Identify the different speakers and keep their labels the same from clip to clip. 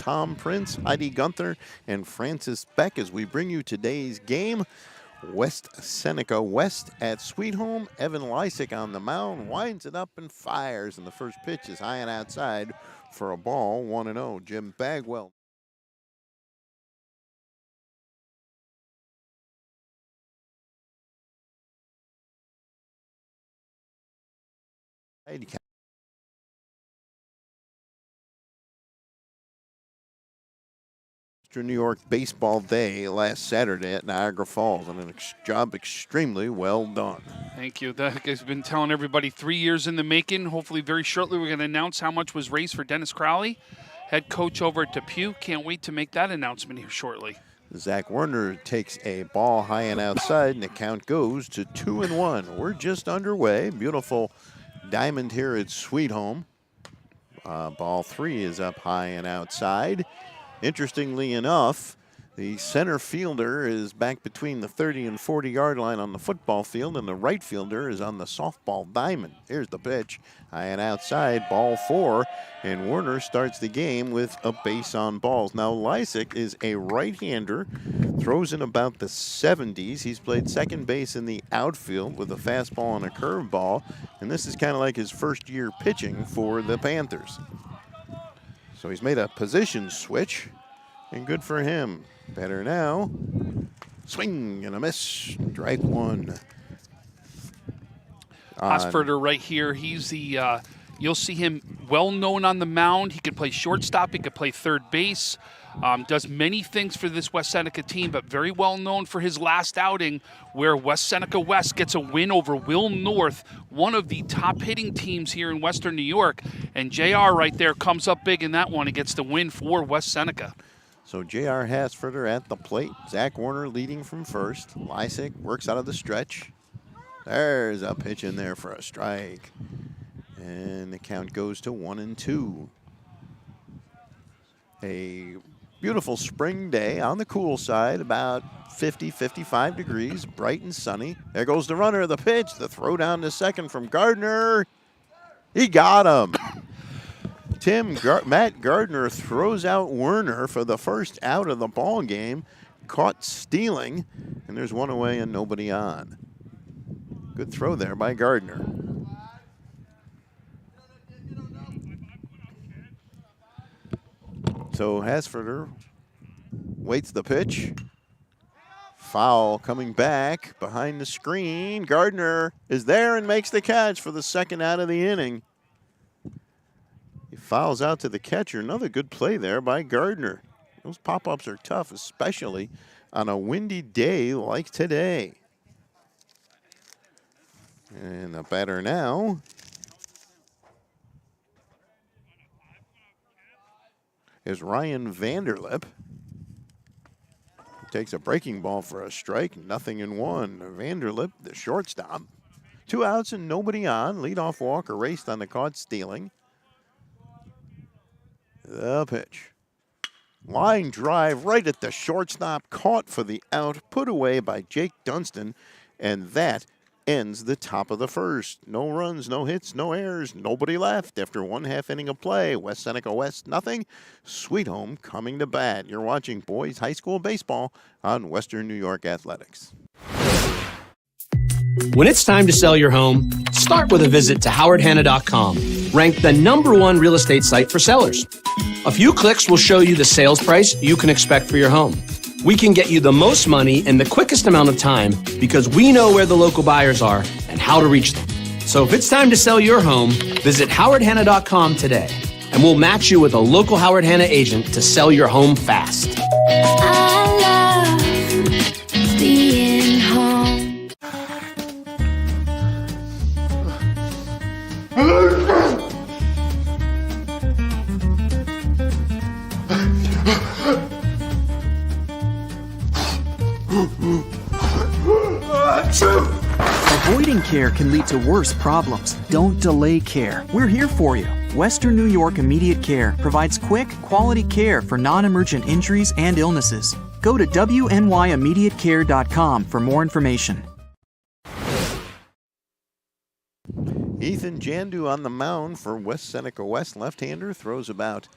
Speaker 1: Tom Prince, Heidi Gunther, and Francis Beck as we bring you today's game. West Seneca West at Sweet Home. Evan Lysick on the mound, winds it up and fires, and the first pitch is high and outside for a ball, 1-0. Jim Bagwell. New York Baseball Day last Saturday at Niagara Falls, and a job extremely well done.
Speaker 2: Thank you. That has been telling everybody 3 years in the making. Hopefully very shortly we're going to announce how much was raised for Dennis Crowley, head coach over at Depew. Can't wait to make that announcement here shortly.
Speaker 1: Zach Werner takes a ball high and outside, and the count goes to 2-1. We're just underway. Beautiful diamond here at Sweet Home. Ball 3 is up high and outside. Interestingly enough, the center fielder is back between the 30 and 40 yard line on the football field, and the right fielder is on the softball diamond. Here's the pitch, high and outside, ball 4, and Werner starts the game with a base on balls. Now Lysick is a right-hander, throws in about the 70s. He's played second base in the outfield with a fastball and a curveball, and this is kind of like his first year pitching for the Panthers. So he's made a position switch, and good for him. Better now. Swing and a miss. Strike 1.
Speaker 2: Osberger right here. He's the, you'll see him well known on the mound. He could play shortstop. He could play third base. Does many things for this West Seneca team, but very well known for his last outing where West Seneca West gets a win over Will North, one of the top hitting teams here in Western New York. And JR right there comes up big in that one and gets the win for West Seneca.
Speaker 1: So J.R. Hasfurter at the plate. Zach Werner leading from first. Lysick works out of the stretch. There's a pitch in there for a strike. And the count goes to 1-2. A beautiful spring day on the cool side, about 50, 55 degrees, bright and sunny. There goes the runner, the pitch, the throw down to second from Gardner. He got him. Matt Gardner throws out Werner for the first out of the ball game, caught stealing, and there's one away and nobody on. Good throw there by Gardner. So Hasfurter waits the pitch. Foul coming back behind the screen. Gardner is there and makes the catch for the second out of the inning. He fouls out to the catcher. Another good play there by Gardner. Those pop-ups are tough, especially on a windy day like today. And the batter now is Ryan Vanderlip. Takes a breaking ball for a strike, 0-1. Vanderlip, the shortstop. 2 outs and nobody on. Leadoff walk erased on the caught stealing. The pitch. Line drive right at the shortstop, caught for the out, put away by Jake Dunston, and that ends the top of the first. No runs, no hits, no errors, nobody left after 1/2 inning of play. West Seneca West, nothing. Sweet Home coming to bat. You're watching boys high school baseball on Western New York Athletics.
Speaker 3: When it's time to sell your home, start with a visit to howardhanna.com, ranked the #1 real estate site for sellers. A few clicks will show you the sales price you can expect for your home. We can get you the most money in the quickest amount of time because we know where the local buyers are and how to reach them. So if it's time to sell your home, visit howardhanna.com today, and we'll match you with a local Howard Hanna agent to sell your home fast.
Speaker 4: I love being home.
Speaker 5: Avoiding care can lead to worse problems. Don't delay care. We're here for you. Western New York Immediate Care provides quick, quality care for non-emergent injuries and illnesses. Go to wnyImmediatecare.com for more information.
Speaker 1: Ethan Jandu on the mound for West Seneca West. Left-hander, throws about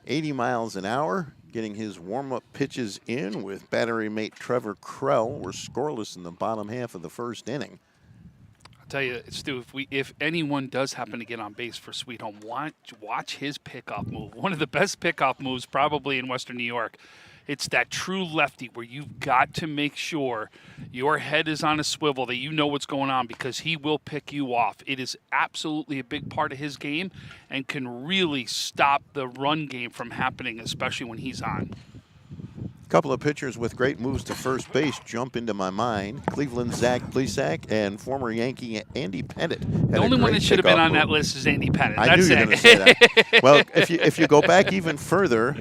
Speaker 1: 80 miles an hour, getting his warm-up pitches in with battery mate Trevor Krell. We're scoreless in the bottom half of the first inning.
Speaker 2: I'll tell you, Stu, if anyone does happen to get on base for Sweet Home, watch his pickoff move. One of the best pickoff moves probably in Western New York. It's that true lefty where you've got to make sure your head is on a swivel, that you know what's going on, because he will pick you off. It is absolutely a big part of his game and can really stop the run game from happening, especially when he's on.
Speaker 1: A couple of pitchers with great moves to first base jump into my mind. Cleveland Zach Plesac and former Yankee Andy Pettit.
Speaker 2: The only one that should have been on that list is Andy Pettit.
Speaker 1: I knew you were going to say that. Well, if you go back even further,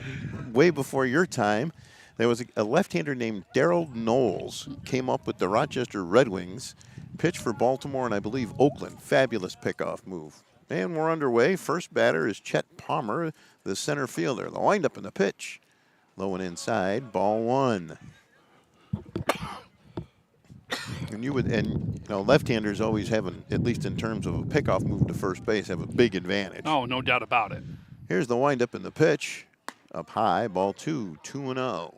Speaker 1: way before your time, there was a left-hander named Darrell Knowles, came up with the Rochester Red Wings, pitched for Baltimore and I believe Oakland. Fabulous pickoff move. And we're underway. First batter is Chet Palmer, the center fielder. The windup and the pitch. Low and inside, ball one. And left-handers always have, at least in terms of a pickoff move to first base, have a big advantage.
Speaker 2: Oh, no doubt about it.
Speaker 1: Here's the windup and the pitch. Up high, ball 2-0.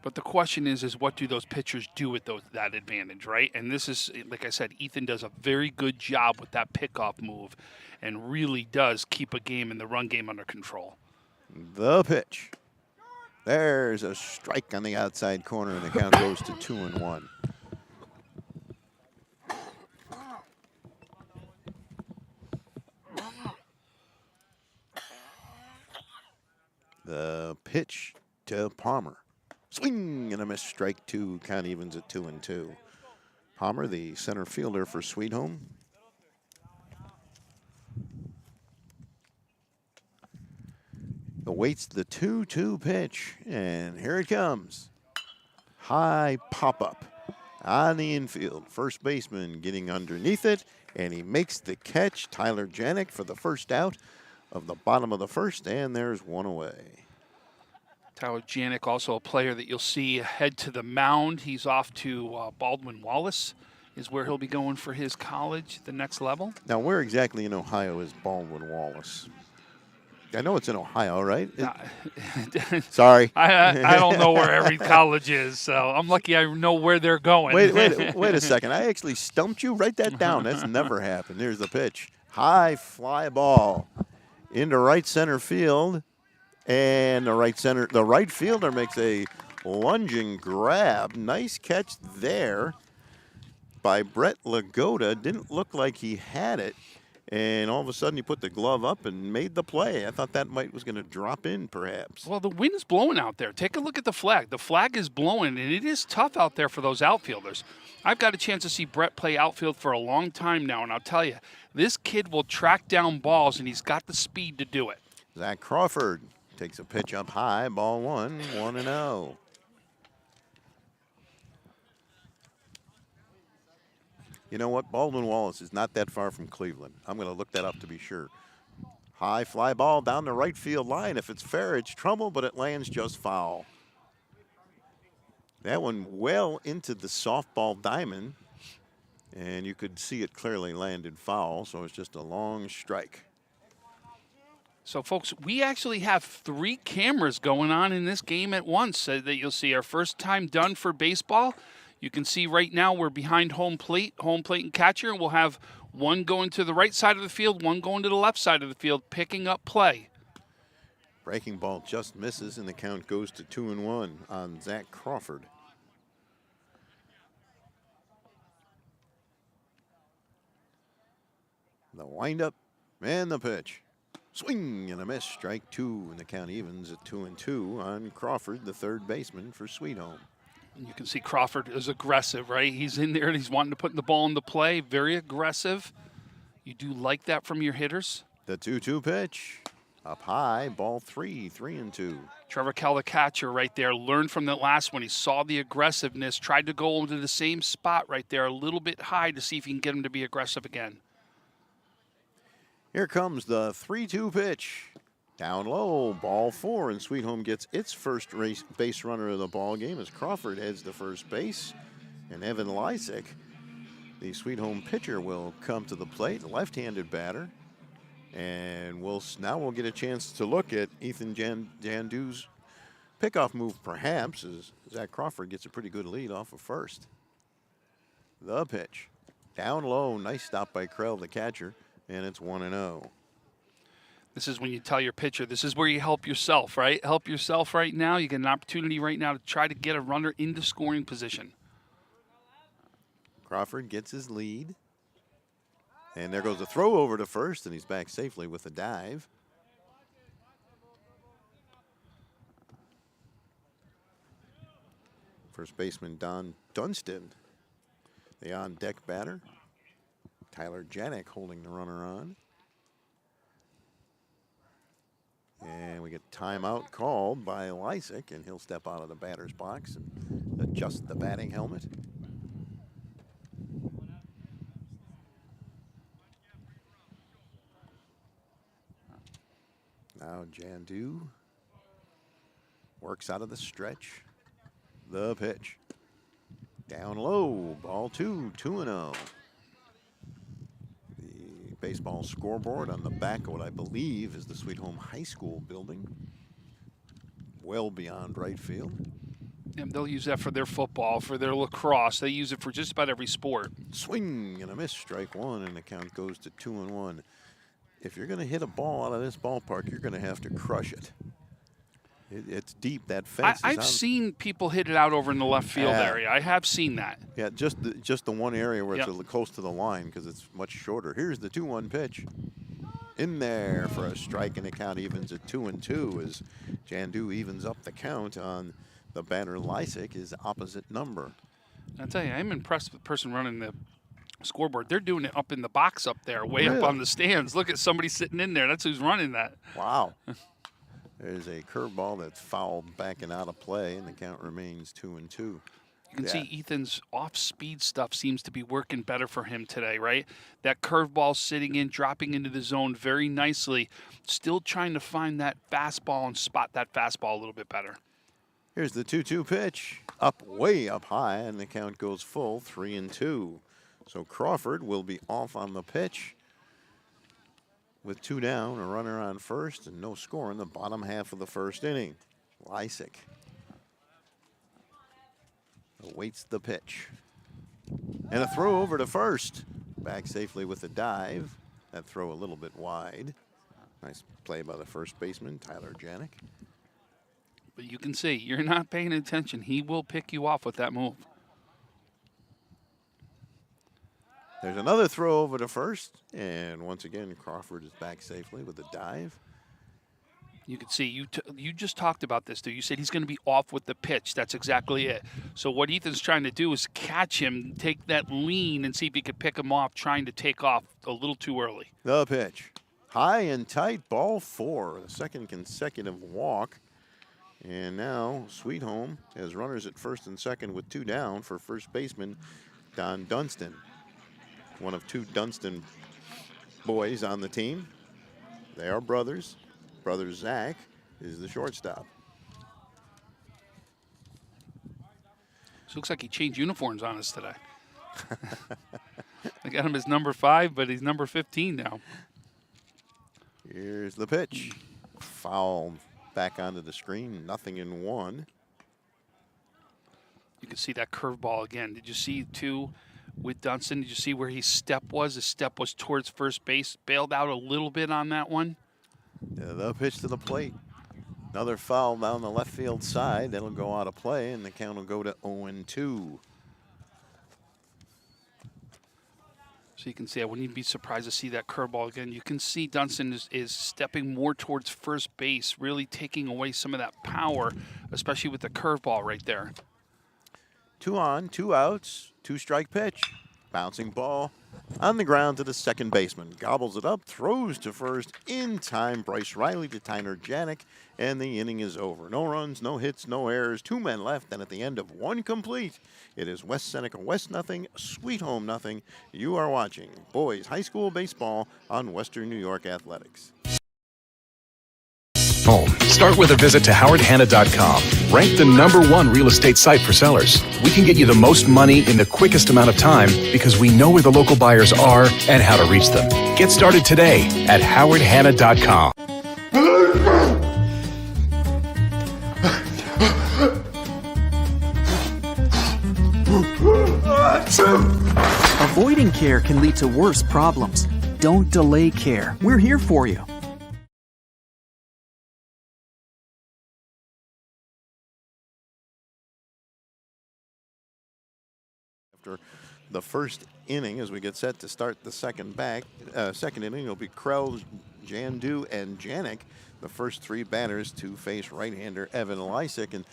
Speaker 2: But the question is what do those pitchers do with that advantage, right? And this is, like I said, Ethan does a very good job with that pickoff move and really does keep a game in the run game under control.
Speaker 1: The pitch. There's a strike on the outside corner, and the count goes to 2-1. The pitch to Palmer. Swing and a miss, strike two. Count evens at 2-2. Palmer, the center fielder for Sweet Home. Awaits the 2-2 pitch, and here it comes. High pop-up on the infield. First baseman getting underneath it, and he makes the catch. Tyler Janik for the first out of the bottom of the first, and there's one away.
Speaker 2: Tyler Janik, also a player that you'll see head to the mound. He's off to Baldwin Wallace is where he'll be going for his college, the next level.
Speaker 1: Now, where exactly in Ohio is Baldwin Wallace? I know it's in Ohio, right? Sorry.
Speaker 2: I don't know where every college is, so I'm lucky I know where they're going.
Speaker 1: Wait a second. I actually stumped you. Write that down. That's never happened. There's the pitch. High fly ball into right center field. And the right fielder makes a lunging grab. Nice catch there by Brett Lagotta. Didn't look like he had it. And all of a sudden, he put the glove up and made the play. I thought that was going to drop in, perhaps.
Speaker 2: Well, the wind's blowing out there. Take a look at the flag. The flag is blowing, and it is tough out there for those outfielders. I've got a chance to see Brett play outfield for a long time now, and I'll tell you, this kid will track down balls, and he's got the speed to do it.
Speaker 1: Zach Crawford takes a pitch up high, ball 1-0. You know what? Baldwin Wallace is not that far from Cleveland. I'm going to look that up to be sure. High fly ball down the right field line. If it's fair, it's trouble, but it lands just foul. That one well into the softball diamond, and you could see it clearly landed foul, so it's just a long strike.
Speaker 2: So, folks, we actually have 3 cameras going on in this game at once that you'll see. Our first time done for baseball. You can see right now we're behind home plate and catcher, and we'll have one going to the right side of the field, one going to the left side of the field, picking up play.
Speaker 1: Breaking ball just misses, and the count goes to 2-1 on Zach Crawford. The windup and the pitch. Swing and a miss, strike two, and the count evens at 2-2 on Crawford, the third baseman for Sweet Home.
Speaker 2: You can see Crawford is aggressive, right? He's in there and he's wanting to put the ball into play. Very aggressive. You do like that from your hitters.
Speaker 1: The 2-2 pitch. Up high, ball 3-2.
Speaker 2: Trevor Kell, the catcher right there, learned from that last one. He saw the aggressiveness, tried to go into the same spot right there, a little bit high to see if he can get him to be aggressive again.
Speaker 1: Here comes the 3-2 pitch. Down low, ball 4, and Sweet Home gets its first base runner of the ball game as Crawford heads to first base. And Evan Lysick, the Sweet Home pitcher, will come to the plate, left-handed batter. And now we'll get a chance to look at Ethan Jandu's pickoff move, perhaps, as Zach Crawford gets a pretty good lead off of first. The pitch. Down low. Nice stop by Krell, the catcher. And it's 1-0.
Speaker 2: This is when you tell your pitcher, this is where you help yourself, right? Help yourself right now. You get an opportunity right now to try to get a runner into scoring position.
Speaker 1: Crawford gets his lead. And there goes a throw over to first, and he's back safely with a dive. First baseman Don Dunston, the on-deck batter. Tyler Janik holding the runner on. And we get timeout called by Lysick, and he'll step out of the batter's box and adjust the batting helmet. Now Jandu works out of the stretch. The pitch. Down low, ball 2, 2-0. The baseball scoreboard on the back of what I believe is the Sweet Home High School building. Well beyond right field.
Speaker 2: And they'll use that for their football, for their lacrosse. They use it for just about every sport.
Speaker 1: Swing and a miss, strike one, and the count goes to 2-1. If you're going to hit a ball out of this ballpark, you're going to have to crush it. It's deep. That fence.
Speaker 2: I've seen people hit it out over in the left field area. I have seen that.
Speaker 1: Yeah, just the one area where it's close to the line because it's much shorter. Here's the 2-1 pitch. In there for a strike, and the count evens at 2-2 as Jandu evens up the count on the batter Lysick, his opposite number.
Speaker 2: I tell you, I'm impressed with the person running the scoreboard. They're doing it up in the box up there, way up on the stands. Look at somebody sitting in there. That's who's running that.
Speaker 1: Wow. There's a curveball that's fouled back and out of play, and the count remains 2-2.
Speaker 2: You can see Ethan's off-speed stuff seems to be working better for him today, right? That curveball sitting in, dropping into the zone very nicely. Still trying to find that fastball and spot that fastball a little bit better.
Speaker 1: Here's the 2-2 pitch. Up, way up high, and the count goes full, 3-2. So Crawford will be off on the pitch. With 2 down, a runner on first, and no score in the bottom half of the first inning. Lysick awaits the pitch. And a throw over to first. Back safely with a dive. That throw a little bit wide. Nice play by the first baseman, Tyler Janik.
Speaker 2: But you can see, you're not paying attention. He will pick you off with that move.
Speaker 1: There's another throw over to first, and once again, Crawford is back safely with a dive.
Speaker 2: You can see, you just talked about this, too. You said he's going to be off with the pitch. That's exactly it. So what Ethan's trying to do is catch him, take that lean, and see if he can pick him off, trying to take off a little too early.
Speaker 1: The pitch. High and tight, ball 4, the second consecutive walk. And now Sweet Home has runners at first and second with 2 down for first baseman Don Dunston. One of 2 Dunston boys on the team. They are brothers. Brother Zach is the shortstop.
Speaker 2: So it looks like he changed uniforms on us today. I got him as number 5, but he's number 15 now.
Speaker 1: Here's the pitch. Foul back onto the screen. 0-1.
Speaker 2: You can see that curveball again. Did you see, too, with Dunston? Did you see where his step was? His step was towards first base. Bailed out a little bit on that one.
Speaker 1: Yeah, the pitch to the plate. Another foul down the left field side. That'll go out of play, and the count will go to 0-2.
Speaker 2: So you can see, I wouldn't even be surprised to see that curveball again. You can see Dunston is stepping more towards first base, really taking away some of that power, especially with the curveball right there.
Speaker 1: 2 on, 2 outs, 2-strike pitch. Bouncing ball on the ground to the second baseman. Gobbles it up, throws to first in time. Bryce Riley to Tyler Janik, and the inning is over. No runs, no hits, no errors. 2 men left, and at the end of 1 complete, it is West Seneca West 0, Sweet Home 0. You are watching boys high school baseball on Western New York Athletics.
Speaker 3: Home.
Speaker 6: Start with a visit to howardhanna.com. Ranked the #1 real estate site for sellers. We can get you the most money in the quickest amount of time because we know where the local buyers are and how to reach them. Get started today at howardhanna.com.
Speaker 5: Avoiding care can lead to worse problems. Don't delay care. We're here for you.
Speaker 1: After the first inning, as we get set to start the second inning, it'll be Krell, Jandu, and Janik, the first three batters to face right-hander Evan Lysick. And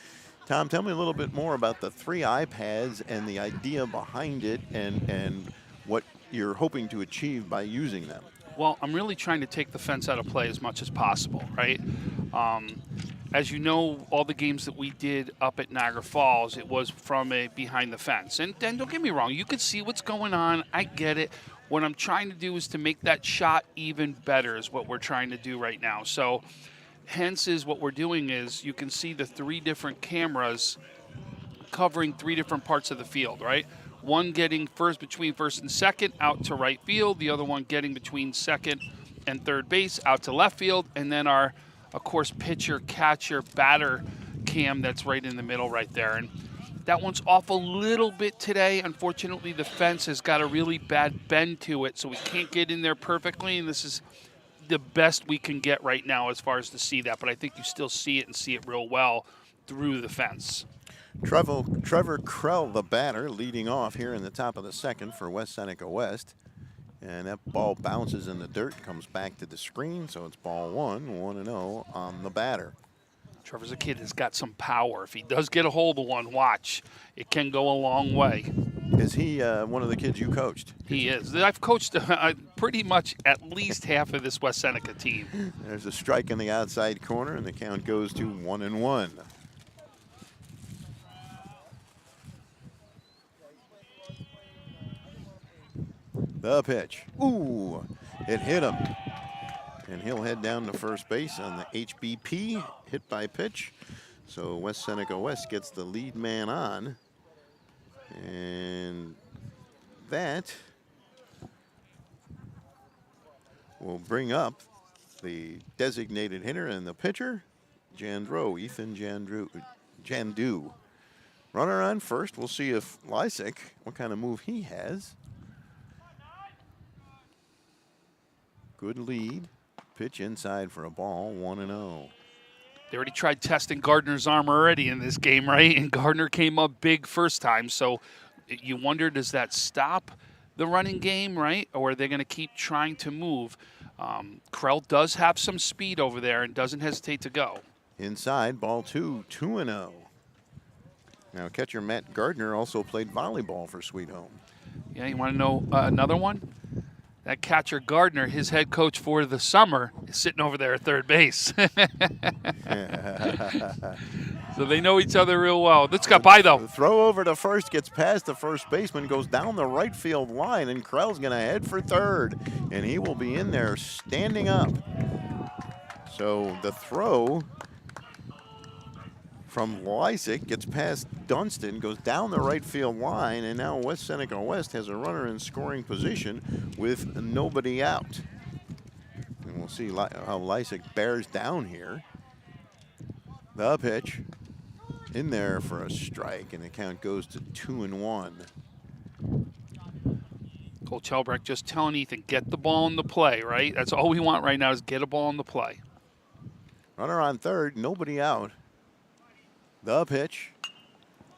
Speaker 1: Tom, tell me a little bit more about the three iPads and the idea behind it and what you're hoping to achieve by using them.
Speaker 2: Well, I'm really trying to take the fence out of play as much as possible, right? As you know, all the games that we did up at Niagara Falls, it was from a behind the fence. And don't get me wrong, you could see what's going on. I get it. What I'm trying to do is to make that shot even better is what we're trying to do right now. So hence is what we're doing is you can see the three different cameras covering three different parts of the field, right? One getting between first and second out to right field, the other one getting between second and third base out to left field, and then our, of course, pitcher, catcher, batter cam that's right in the middle right there. And that one's off a little bit today. Unfortunately, the fence has got a really bad bend to it, so we can't get in there perfectly, and this is the best we can get right now as far as to see that. But I think you still see it and see it real well through the fence.
Speaker 1: Trevor Krell, the batter, leading off here in the top of the second for West Seneca West. And that ball bounces in the dirt, comes back to the screen, so it's ball 1-0 on the batter.
Speaker 2: Trevor's a kid that's got some power. If he does get a hold of one, watch. It can go a long way.
Speaker 1: Is he one of the kids you coached?
Speaker 2: He is. I've coached pretty much at least half of this West Seneca team.
Speaker 1: There's a strike in the outside corner, and the count goes to 1-1. The pitch. Ooh, it hit him. And he'll head down to first base on the HBP, hit by pitch. So West Seneca West gets the lead man on. And that will bring up the designated hitter and the pitcher, Ethan Jandu. Runner on first. We'll see if Lysick, what kind of move he has. Good lead. Pitch inside for a ball, 1-0.
Speaker 2: They already tried testing Gardner's arm already in this game, right? And Gardner came up big first time. So you wonder, does that stop the running game, right? Or are they going to keep trying to move? Krell does have some speed over there and doesn't hesitate to go.
Speaker 1: Inside, ball 2-0. Now, catcher Matt Gardner also played volleyball for Sweet Home.
Speaker 2: Yeah, you want to know another one? That catcher Gardner, his head coach for the summer, is sitting over there at third base. So they know each other real well. This got by, though.
Speaker 1: The throw over to first gets past the first baseman, goes down the right field line, and Krell's going to head for third. And he will be in there standing up. So the throw from Lysick gets past Dunston, goes down the right field line, and now West Seneca West has a runner in scoring position with nobody out. And we'll see how Lysick bears down here. The pitch in there for a strike, and the count goes to 2-1.
Speaker 2: Coach Helbrecht just telling Ethan, get the ball in the play, right? That's all we want right now is get a ball in the play.
Speaker 1: Runner on third, nobody out. The pitch,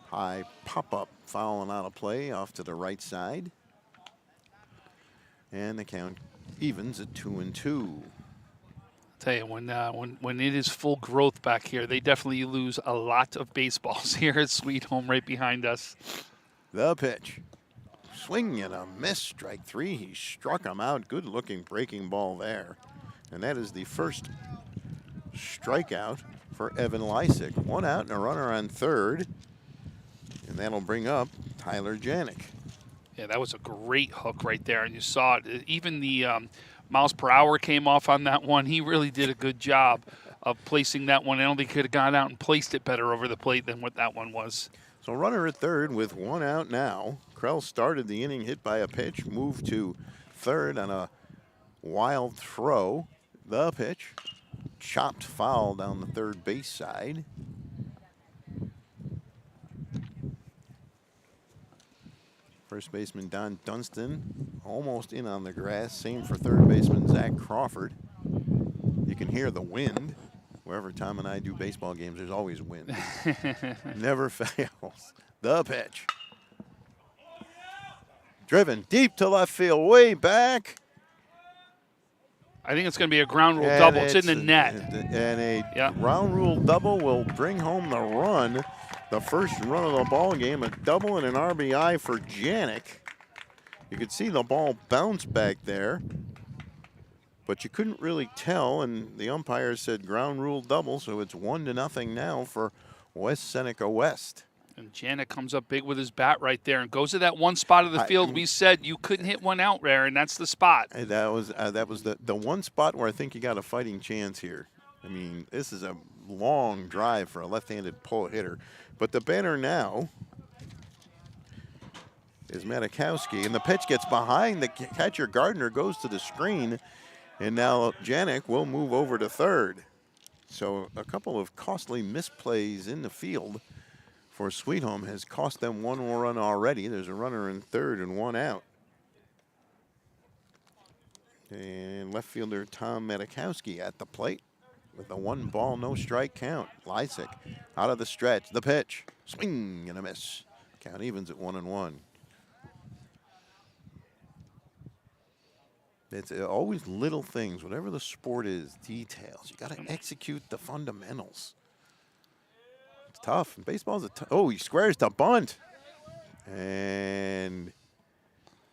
Speaker 1: high pop-up, fouling out of play off to the right side. And the count evens at 2-2.
Speaker 2: Tell you, when it is full growth back here, they definitely lose a lot of baseballs here at Sweet Home right behind us.
Speaker 1: The pitch, swing and a miss, strike three. He struck him out. Good-looking breaking ball there. And that is the first strikeout for Evan Lysick. One out and a runner on third. And that'll bring up Tyler Janik.
Speaker 2: Yeah, that was a great hook right there. And you saw it. Even the miles per hour came off on that one. He really did a good job of placing that one. I don't think he could have gone out and placed it better over the plate than what that one was.
Speaker 1: So runner at third with one out now. Krell started the inning hit by a pitch, moved to third on a wild throw. The pitch, chopped foul down the third base side. First baseman Don Dunston almost in on the grass. Same for third baseman Zach Crawford. You can hear the wind. Wherever Tom and I do baseball games, there's always wind. Never fails. The pitch. Driven deep to left field, way back.
Speaker 2: I think it's going to be a ground rule double. It's in the net.
Speaker 1: And a ground rule double will bring home the run. The first run of the ball game, a double and an RBI for Janik. You could see the ball bounce back there, but you couldn't really tell, and the umpire said ground rule double, so it's 1-0 now for West Seneca West.
Speaker 2: And Janik comes up big with his bat right there and goes to that one spot of the field. We said you couldn't hit one out there, and that's the spot.
Speaker 1: That was the one spot where I think you got a fighting chance here. I mean, this is a long drive for a left-handed pull hitter. But the batter now is Matakowski, and the pitch gets behind the catcher. Gardner goes to the screen, and now Janik will move over to third. So a couple of costly misplays in the field for Sweet Home has cost them one more run already. There's a runner in third and one out. And left fielder Tom Matakowski at the plate with a 1-ball, no strike count. Lysick out of the stretch. The pitch. Swing and a miss. Count evens at 1-1. It's always little things, whatever the sport is, details. You got to execute the fundamentals. It's tough. And baseball's a tough. Oh, he squares the bunt. And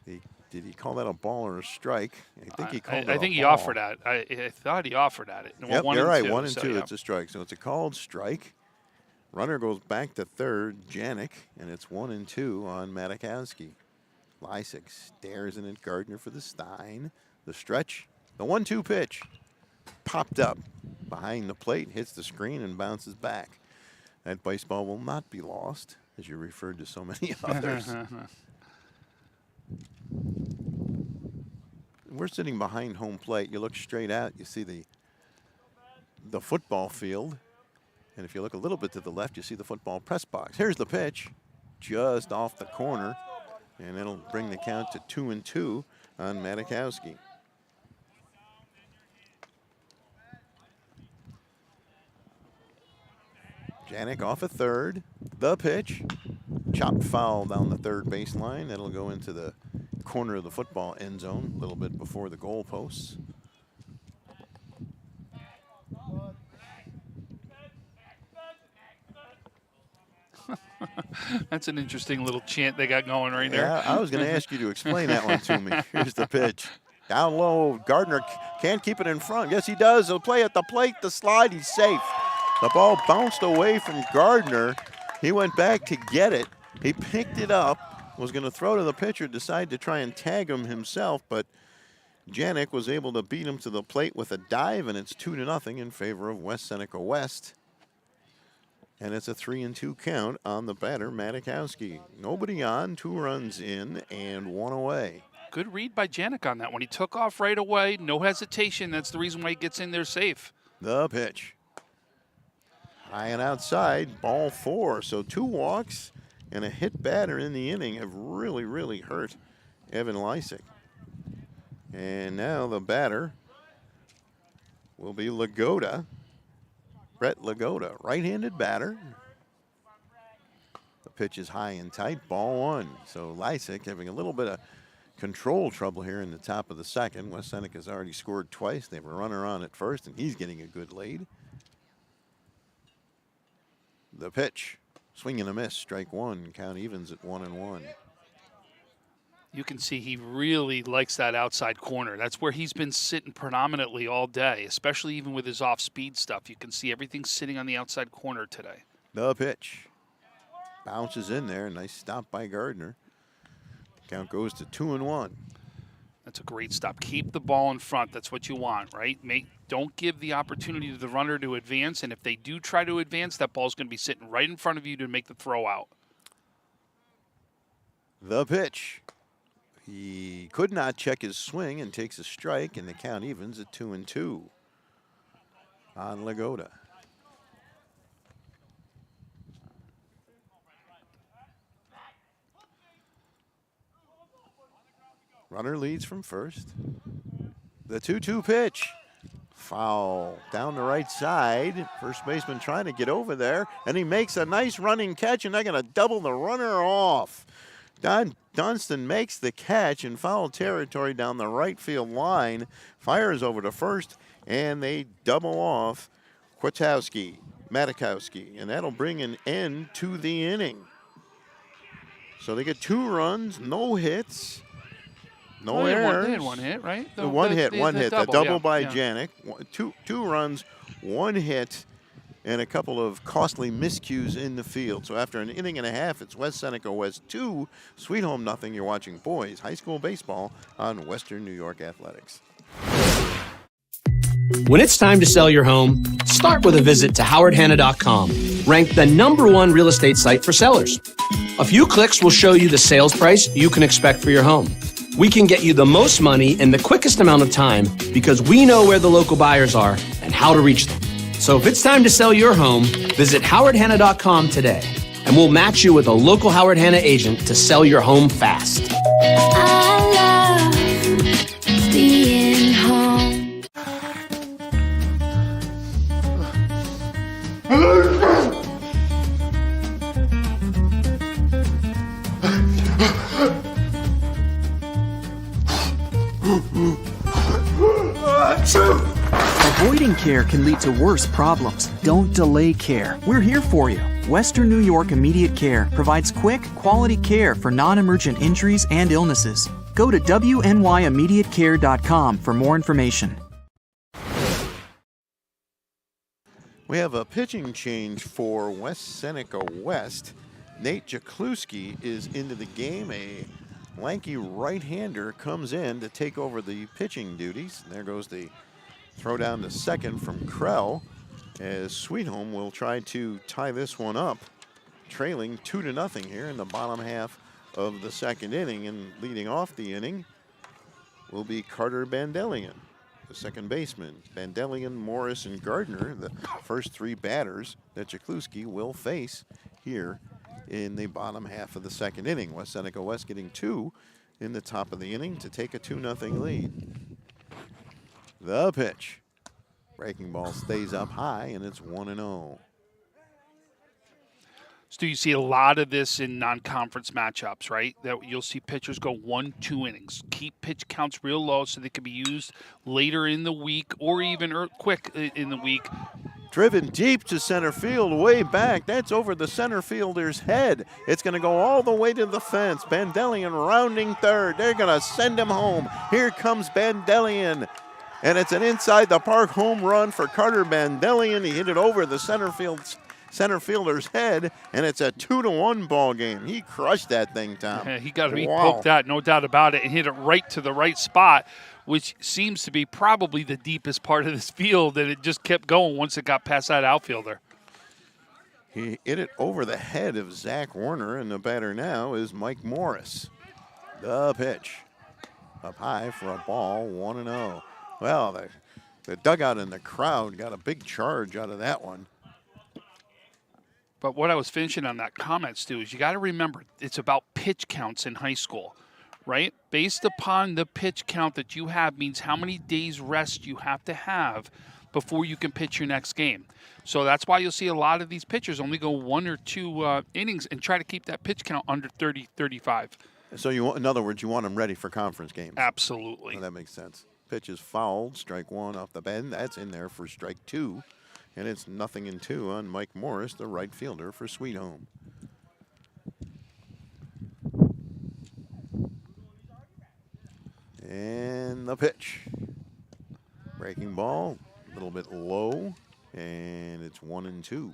Speaker 1: did he call that a ball or a strike? I think he called it a ball.
Speaker 2: I think he offered at it. I thought he offered at it.
Speaker 1: Yep, you're right. 1 and 2, it's a strike. So it's a called strike. Runner goes back to third, Janik, and it's 1 and 2 on Matakowski. Lysick stares in at Gardner for the Stein. The stretch, the 1-2 pitch. Popped up behind the plate, hits the screen, and bounces back. That baseball will not be lost, as you referred to so many others. We're sitting behind home plate. You look straight out, you see the football field. And if you look a little bit to the left, you see the football press box. Here's the pitch, just off the corner. And it'll bring the count to 2 and 2 on Matakowski. Janik off at third. The pitch. Chopped foul down the third baseline. That'll go into the corner of the football end zone, a little bit before the goal posts.
Speaker 2: That's an interesting little chant they got going right there.
Speaker 1: Yeah, I was going to ask you to explain that one to me. Here's the pitch. Down low, Gardner can't keep it in front. Yes, he does. He'll play at the plate, the slide, he's safe. The ball bounced away from Gardner. He went back to get it. He picked it up, was going to throw to the pitcher, decided to try and tag him himself, but Janik was able to beat him to the plate with a dive, and it's 2-0 in favor of West Seneca West. And it's a 3 and 2 count on the batter, Matakowski. Nobody on, 2 runs in, and 1 away.
Speaker 2: Good read by Janik on that one. He took off right away, no hesitation. That's the reason why he gets in there safe.
Speaker 1: The pitch. High and outside, ball 4. So 2 walks and a hit batter in the inning have really, really hurt Evan Lysick. And now the batter will be Lagotta. Brett Lagotta, right-handed batter. The pitch is high and tight, ball 1. So Lysick having a little bit of control trouble here in the top of the second. West Seneca's already scored twice. They have a runner on at first, and he's getting a good lead. The pitch, swing and a miss, strike 1. Count evens at 1-1.
Speaker 2: You can see he really likes that outside corner. That's where he's been sitting predominantly all day, especially even with his off-speed stuff. You can see everything sitting on the outside corner today.
Speaker 1: The pitch bounces in there. Nice stop by Gardner. Count goes to 2-1.
Speaker 2: That's a great stop. Keep the ball in front. That's what you want, right? Don't give the opportunity to the runner to advance, and if they do try to advance, that ball's going to be sitting right in front of you to make the throw out.
Speaker 1: The pitch. He could not check his swing and takes a strike, and the count evens at 2-2 on Lagotta. Runner leads from first. The 2-2 pitch. Foul down the right side. First baseman trying to get over there, and he makes a nice running catch, and they're going to double the runner off. Dunston makes the catch in foul territory down the right field line, fires over to first, and they double off Matakowski, and that'll bring an end to the inning. So they get 2 runs, no hits. No errors.
Speaker 2: They had one hit, right?
Speaker 1: One hit. The double by
Speaker 2: Janik.
Speaker 1: Janik. Two runs, 1 hit, and a couple of costly miscues in the field. So after an inning and a half, it's West Seneca West 2, Sweet Home nothing. You're watching boys high school baseball on Western New York Athletics.
Speaker 3: When it's time to sell your home, start with a visit to howardhanna.com, ranked the #1 real estate site for sellers. A few clicks will show you the sales price you can expect for your home. We can get you the most money in the quickest amount of time because we know where the local buyers are and how to reach them. So if it's time to sell your home, visit howardhanna.com today, and we'll match you with a local Howard Hanna agent to sell your home fast.
Speaker 4: I love being home.
Speaker 5: Avoiding care can lead to worse problems. Don't delay care. We're here for you. Western New York Immediate Care provides quick, quality care for non-emergent injuries and illnesses. Go to wnyImmediatecare.com for more information.
Speaker 1: We have a pitching change for West Seneca West. Nate Jakluski is into the game. A lanky right-hander comes in to take over the pitching duties. There goes the throw down to second from Krell, as Sweet Home will try to tie this one up, trailing 2-0 here in the bottom half of the second inning. And leading off the inning will be Carter Bandelian, the second baseman. Bandelian, Morris, and Gardner, the first 3 batters that Jakluski will face here in the bottom half of the second inning. West Seneca West getting 2 in the top of the inning to take a 2-0 lead. The pitch. Breaking ball stays up high, and it's 1-0.
Speaker 2: Stu, you see a lot of this in non-conference matchups, right? That you'll see pitchers go 1-2 innings. Keep pitch counts real low so they can be used later in the week or even quick in the week.
Speaker 1: Driven deep to center field, way back. That's over the center fielder's head. It's going to go all the way to the fence. Bandelian rounding third. They're going to send him home. Here comes Bandelian. And it's an inside the park home run for Carter Bandelian. He hit it over the center fielder's head, and it's a 2-1 ball game. He crushed that thing, Tom.
Speaker 2: Yeah, he poked that, no doubt about it, and hit it right to the right spot, which seems to be probably the deepest part of this field, and it just kept going once it got past that outfielder.
Speaker 1: He hit it over the head of Zach Warner, and the batter now is Mike Morris. The pitch. Up high for a ball, 1-0. Well, the dugout and the crowd got a big charge out of that one.
Speaker 2: But what I was finishing on that comment, Stu, is you got to remember it's about pitch counts in high school, right? Based upon the pitch count that you have means how many days rest you have to have before you can pitch your next game. So that's why you'll see a lot of these pitchers only go 1 or 2 innings and try to keep that pitch count under 30, 35.
Speaker 1: So in other words, you want them ready for conference games.
Speaker 2: Absolutely.
Speaker 1: Well, that makes sense. Pitch is fouled, strike 1 off the bend. That's in there for strike 2. And it's 0-2 on Mike Morris, the right fielder for Sweet Home. And the pitch. Breaking ball, a little bit low, and it's 1-2.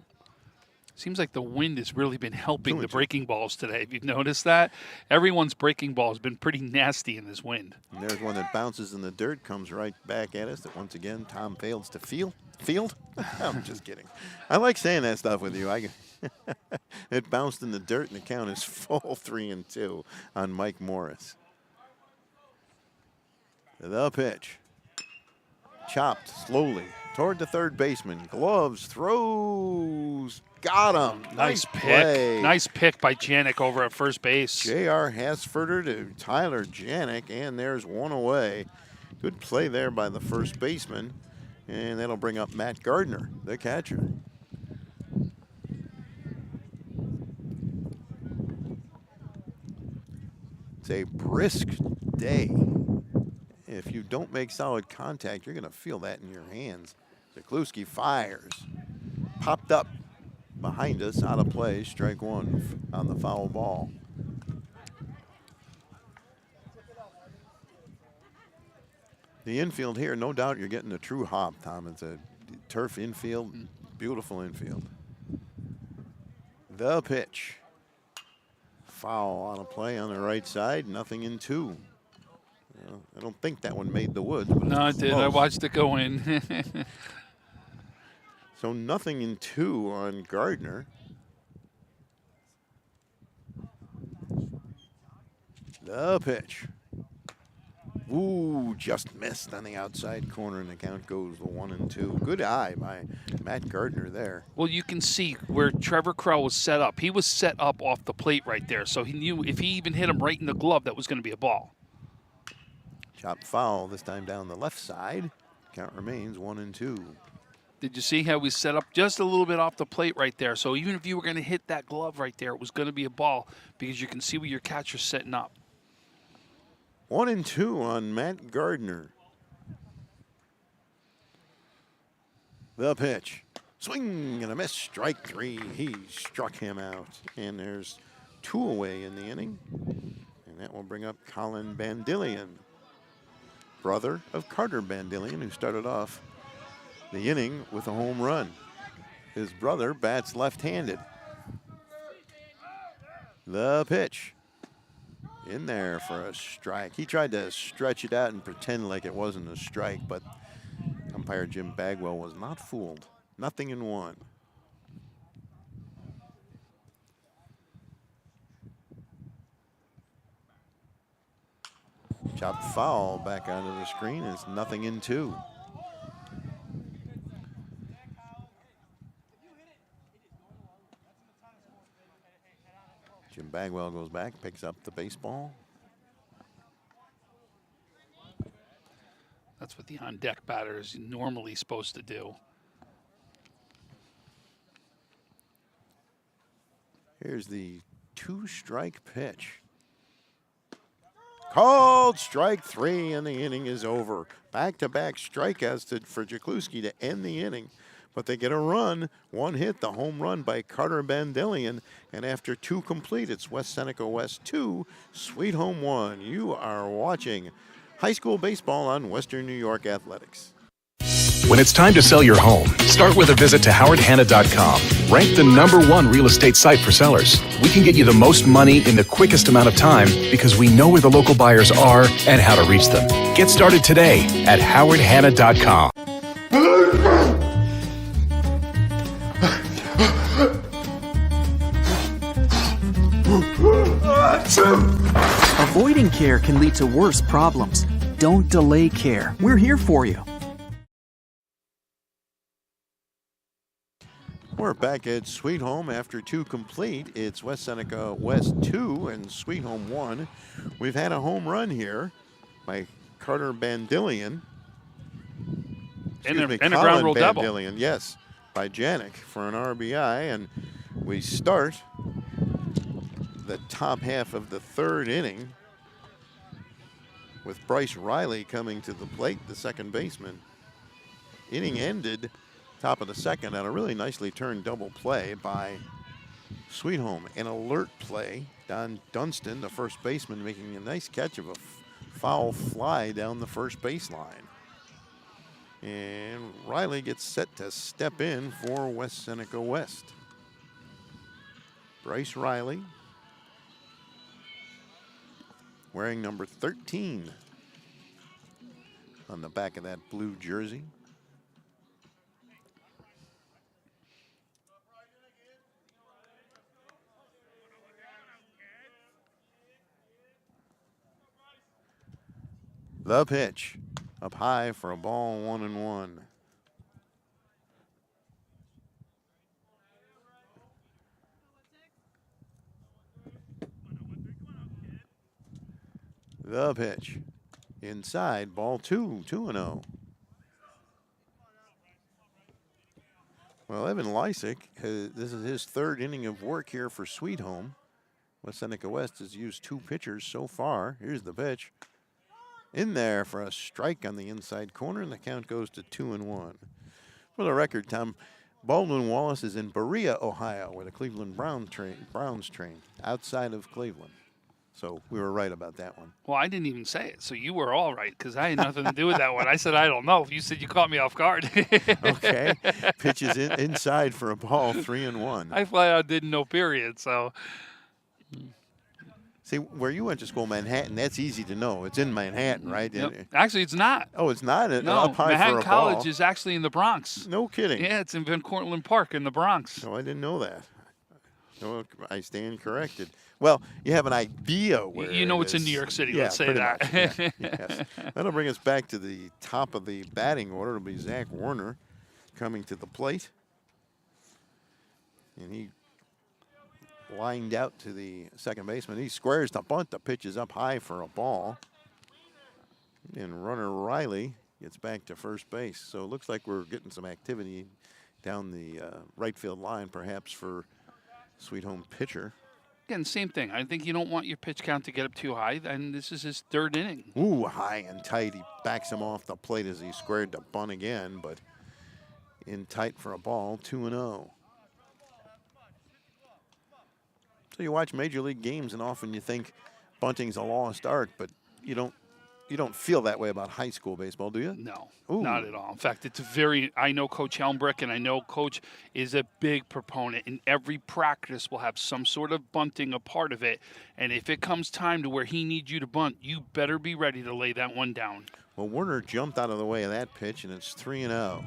Speaker 2: Seems like the wind has really been helping the
Speaker 1: 2-2.
Speaker 2: breaking balls today. Have you noticed that? Everyone's breaking ball has been pretty nasty in this wind.
Speaker 1: And there's one that bounces in the dirt, comes right back at us. That once again, Tom fails to field. I'm just kidding. I like saying that stuff with you. It bounced in the dirt, and the count is full 3-2 on Mike Morris. The pitch. Chopped slowly toward the third baseman. Gloves, throws, got him.
Speaker 2: Nice pick.
Speaker 1: Play.
Speaker 2: Nice pick by Janik over at first base.
Speaker 1: J.R. Hasfurter to Tyler Janik, and there's one away. Good play there by the first baseman, and that'll bring up Matt Gardner, the catcher. It's a brisk day. If you don't make solid contact, you're going to feel that in your hands. Zakluski fires. Popped up behind us, out of play, strike one on the foul ball. The infield here, no doubt you're getting a true hop, Tom. It's a turf infield, beautiful infield. The pitch. Foul on a play on the right side, nothing in 2. I don't think that one made the woods. But
Speaker 2: No, it did. I watched it go in.
Speaker 1: So nothing in 2 on Gardner. The pitch. Ooh, just missed on the outside corner, and the count goes to 1-2. Good eye by Matt Gardner there.
Speaker 2: Well, you can see where Trevor Crow was set up. He was set up off the plate right there, so he knew if he even hit him right in the glove, that was going to be a ball.
Speaker 1: Chopped foul, this time down the left side. Count remains 1-2.
Speaker 2: Did you see how we set up just a little bit off the plate right there? So even if you were going to hit that glove right there, it was going to be a ball because you can see where your catcher's setting up.
Speaker 1: 1-2 on Matt Gardner. The pitch. Swing and a miss. Strike 3. He struck him out. And there's 2 away in the inning. And that will bring up Colin Bandillion, brother of Carter Bandillion, who started off the inning with a home run. His brother bats left-handed. The pitch. In there for a strike. He tried to stretch it out and pretend like it wasn't a strike, but umpire Jim Bagwell was not fooled. Nothing in 1. Chopped foul back onto the screen is nothing in 2. Jim Bagwell goes back, picks up the baseball.
Speaker 2: That's what the on-deck batter is normally supposed to do.
Speaker 1: Here's the 2-strike pitch. Called strike 3, and the inning is over. Back-to-back strikeouts for Zakluski to end the inning. But they get a run, 1 hit, the home run by Carter Bandillion. And after 2 complete, it's West Seneca West 2, Sweet Home 1. You are watching high school baseball on Western New York Athletics.
Speaker 6: When it's time to sell your home, start with a visit to howardhanna.com. Ranked the #1 real estate site for sellers. We can get you the most money in the quickest amount of time because we know where the local buyers are and how to reach them. Get started today at howardhanna.com.
Speaker 5: Avoiding care can lead to worse problems. Don't delay care. We're here for you.
Speaker 1: We're back at Sweet Home after 2 complete. It's West Seneca West 2 and Sweet Home 1. We've had a home run here by Carter Bandillion.
Speaker 2: And a ground rule double.
Speaker 1: Bandillion, yes, by Janik for an RBI. And we start the top half of the 3rd inning with Bryce Riley coming to the plate, the second baseman. Inning ended top of the 2nd on a really nicely turned double play by Sweet Home. An alert play. Don Dunston, the first baseman, making a nice catch of a foul fly down the first baseline. And Riley gets set to step in for West Seneca West. Bryce Riley, wearing number 13 on the back of that blue jersey. The pitch, up high for a ball, 1-1. The pitch, inside, ball 2-0. Well, Evan Lysick, this is his third inning of work here for Sweet Home. West Seneca West has used 2 pitchers so far. Here's the pitch. In there for a strike on the inside corner, and the count goes to 2-1. For the record, Tom, Baldwin Wallace is in Berea, Ohio, where the Cleveland Browns train, outside of Cleveland. So we were right about that one.
Speaker 2: Well, I didn't even say it, so you were all right because I had nothing to do with that one. I said, I don't know. You said you caught me off guard.
Speaker 1: Okay. Pitches inside for a ball, 3-1.
Speaker 2: I flat out didn't know, period, so.
Speaker 1: See, where you went to school, Manhattan, that's easy to know. It's in Manhattan, right?
Speaker 2: Yep. Actually, it's not.
Speaker 1: Oh, it's not?
Speaker 2: No,
Speaker 1: up high
Speaker 2: Manhattan
Speaker 1: for a
Speaker 2: College
Speaker 1: ball.
Speaker 2: is actually in the Bronx.
Speaker 1: No kidding.
Speaker 2: Yeah, it's in Van Cortlandt Park in the Bronx.
Speaker 1: No, I didn't know that. No, I stand corrected. Well, you have an idea where
Speaker 2: you know
Speaker 1: it
Speaker 2: it's in
Speaker 1: is.
Speaker 2: New York City,
Speaker 1: Yeah,
Speaker 2: let's say
Speaker 1: pretty
Speaker 2: that.
Speaker 1: much, yeah, yes. That'll bring us back to the top of the batting order. It'll be Zach Warner coming to the plate. And he lined out to the second baseman. He squares the bunt. The pitch is up high for a ball. And runner Riley gets back to first base. So it looks like we're getting some activity down the right field line, perhaps for Sweet Home pitcher.
Speaker 2: Again, same thing. I think you don't want your pitch count to get up too high, and this is his third inning.
Speaker 1: Ooh, high and tight. He backs him off the plate as he squared the bunt again, but in tight for a ball, 2-0. So you watch Major League games, and often you think bunting's a lost art, but you don't feel that way about high school baseball, do you?
Speaker 2: No,
Speaker 1: Ooh.
Speaker 2: not at all. In fact, I know Coach Helmbrick, and I know Coach is a big proponent. In every practice will have some sort of bunting a part of it. And if it comes time to where he needs you to bunt, you better be ready to lay that one down.
Speaker 1: Well, Warner jumped out of the way of that pitch, and it's 3-0.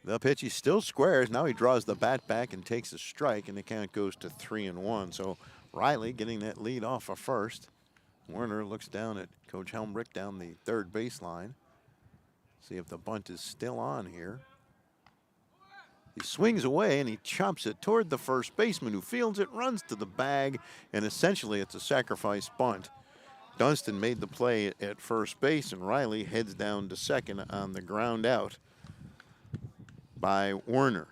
Speaker 1: The pitch, he still squares. Now he draws the bat back and takes a strike, and the count goes to 3-1. So Riley getting that lead off of first. Warner looks down at Coach Helmbrick down the third baseline. See if the bunt is still on here. He swings away and he chops it toward the first baseman, who fields it, runs to the bag, and essentially it's a sacrifice bunt. Dunston made the play at first base, and Riley heads down to second on the ground out by Warner.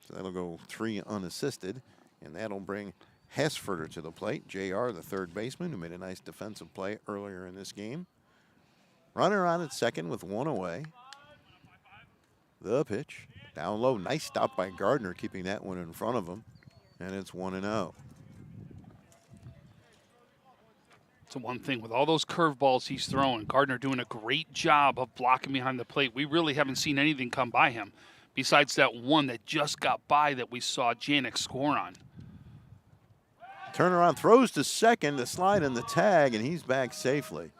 Speaker 1: So that'll go 3 unassisted, and that'll bring Hesferter to the plate. JR, the third baseman, who made a nice defensive play earlier in this game. Runner on at second with 1 away. The pitch, down low. Nice stop by Gardner, keeping that one in front of him. And it's 1-0.
Speaker 2: It's one thing with all those curveballs he's throwing. Gardner doing a great job of blocking behind the plate. We really haven't seen anything come by him besides that one that just got by that we saw Janik score on.
Speaker 1: Turnaround, throws to second, the slide and the tag, and he's back safely.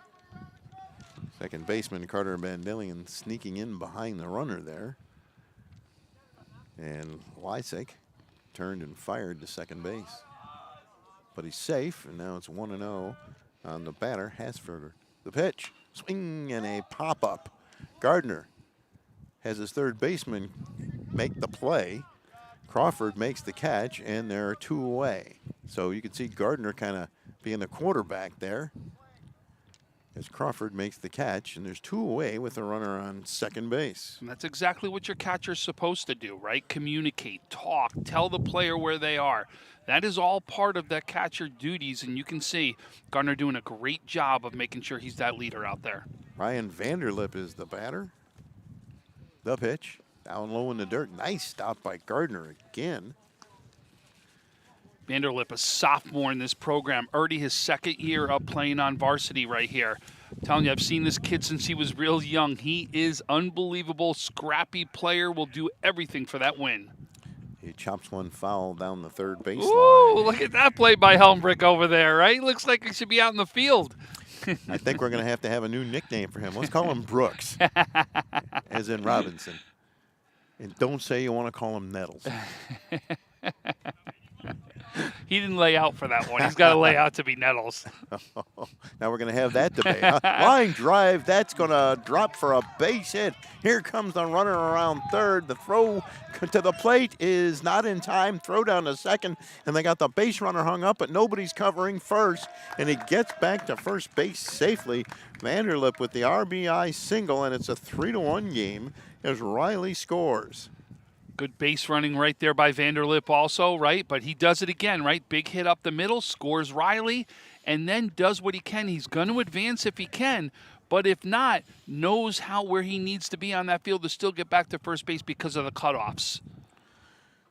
Speaker 1: Second baseman Carter Bandelian sneaking in behind the runner there. And Lysick turned and fired to second base. But he's safe, and now it's 1-0 on the batter, Hesferter. The pitch, swing and a pop-up. Gardner has his third baseman make the play. Crawford makes the catch, and there are 2 away. So you can see Gardner kind of being the quarterback there as Crawford makes the catch, and there's 2 away with a runner on second base.
Speaker 2: And that's exactly what your catcher's supposed to do, right? Communicate, talk, tell the player where they are. That is all part of that catcher duties, and you can see Gardner doing a great job of making sure he's that leader out there.
Speaker 1: Ryan Vanderlip is the batter. The pitch, down low in the dirt. Nice stop by Gardner again.
Speaker 2: Vanderlip, a sophomore in this program, already his second year up playing on varsity right here. I'm telling you, I've seen this kid since he was real young. He is unbelievable, scrappy player, will do everything for that win.
Speaker 1: He chops one foul down the third baseline.
Speaker 2: Ooh, look at that play by Helmbrich over there, right? Looks like he should be out in the field.
Speaker 1: I think we're going to have a new nickname for him. Let's call him Brooks, as in Robinson. And don't say you want to call him Nettles.
Speaker 2: He didn't lay out for that one. He's got to lay out to be Nettles.
Speaker 1: Now we're going to have that debate. Line drive, that's going to drop for a base hit. Here comes the runner around third. The throw to the plate is not in time. Throw down to second, and they got the base runner hung up, but nobody's covering first, and he gets back to first base safely. Vanderlip with the RBI single, and it's a 3-1 game as Riley scores.
Speaker 2: Good base running right there by Vanderlip also, right? But he does it again, right? Big hit up the middle, scores Riley, and then does what he can. He's going to advance if he can, but if not, knows where he needs to be on that field to still get back to first base because of the cutoffs.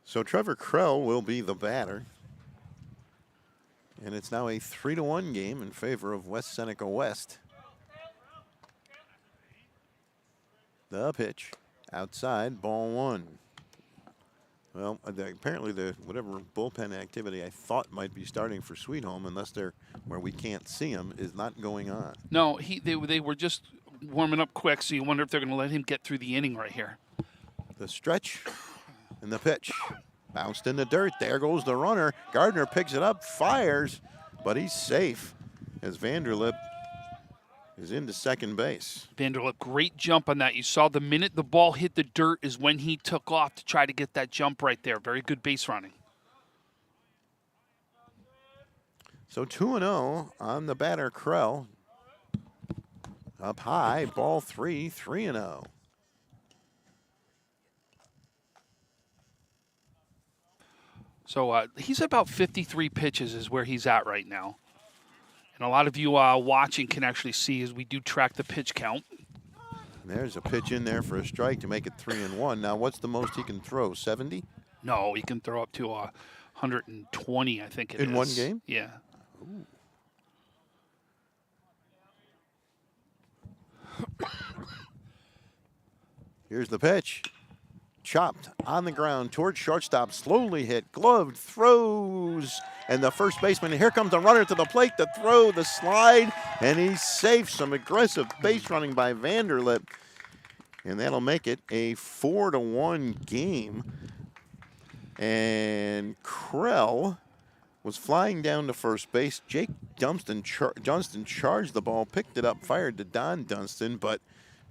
Speaker 1: So Trevor Krell will be the batter. And it's now a 3-1 game in favor of West Seneca West. The pitch outside, ball one. Well, apparently whatever bullpen activity I thought might be starting for Sweet Home, unless they're where we can't see them, is not going on.
Speaker 2: No, they were just warming up quick, so you wonder if they're going to let him get through the inning right here.
Speaker 1: The stretch and the pitch. Bounced in the dirt. There goes the runner. Gardner picks it up, fires, but he's safe as Vanderlip is into second base.
Speaker 2: Vanderlip, great jump on that. You saw the minute the ball hit the dirt is when he took off to try to get that jump right there. Very good base running.
Speaker 1: So 2-0 on the batter, Krell. Up high, ball three, 3-0.
Speaker 2: So he's about 53 pitches is where he's at right now. And a lot of you watching can actually see as we do track the pitch count.
Speaker 1: There's a pitch in there for a strike to make it 3-1. Now, what's the most he can throw, 70?
Speaker 2: No, he can throw up to 120, I think it is.
Speaker 1: In one game?
Speaker 2: Yeah.
Speaker 1: Ooh. Here's the pitch. Chopped on the ground towards shortstop, slowly hit, gloved, throws, and the first baseman, here comes the runner to the plate, the throw, the slide, and he's safe. Some aggressive base running by Vanderlip, and that'll make it a 4-1 game. And Krell was flying down to first base. Jake Johnston charged the ball, picked it up, fired to Don Dunston, but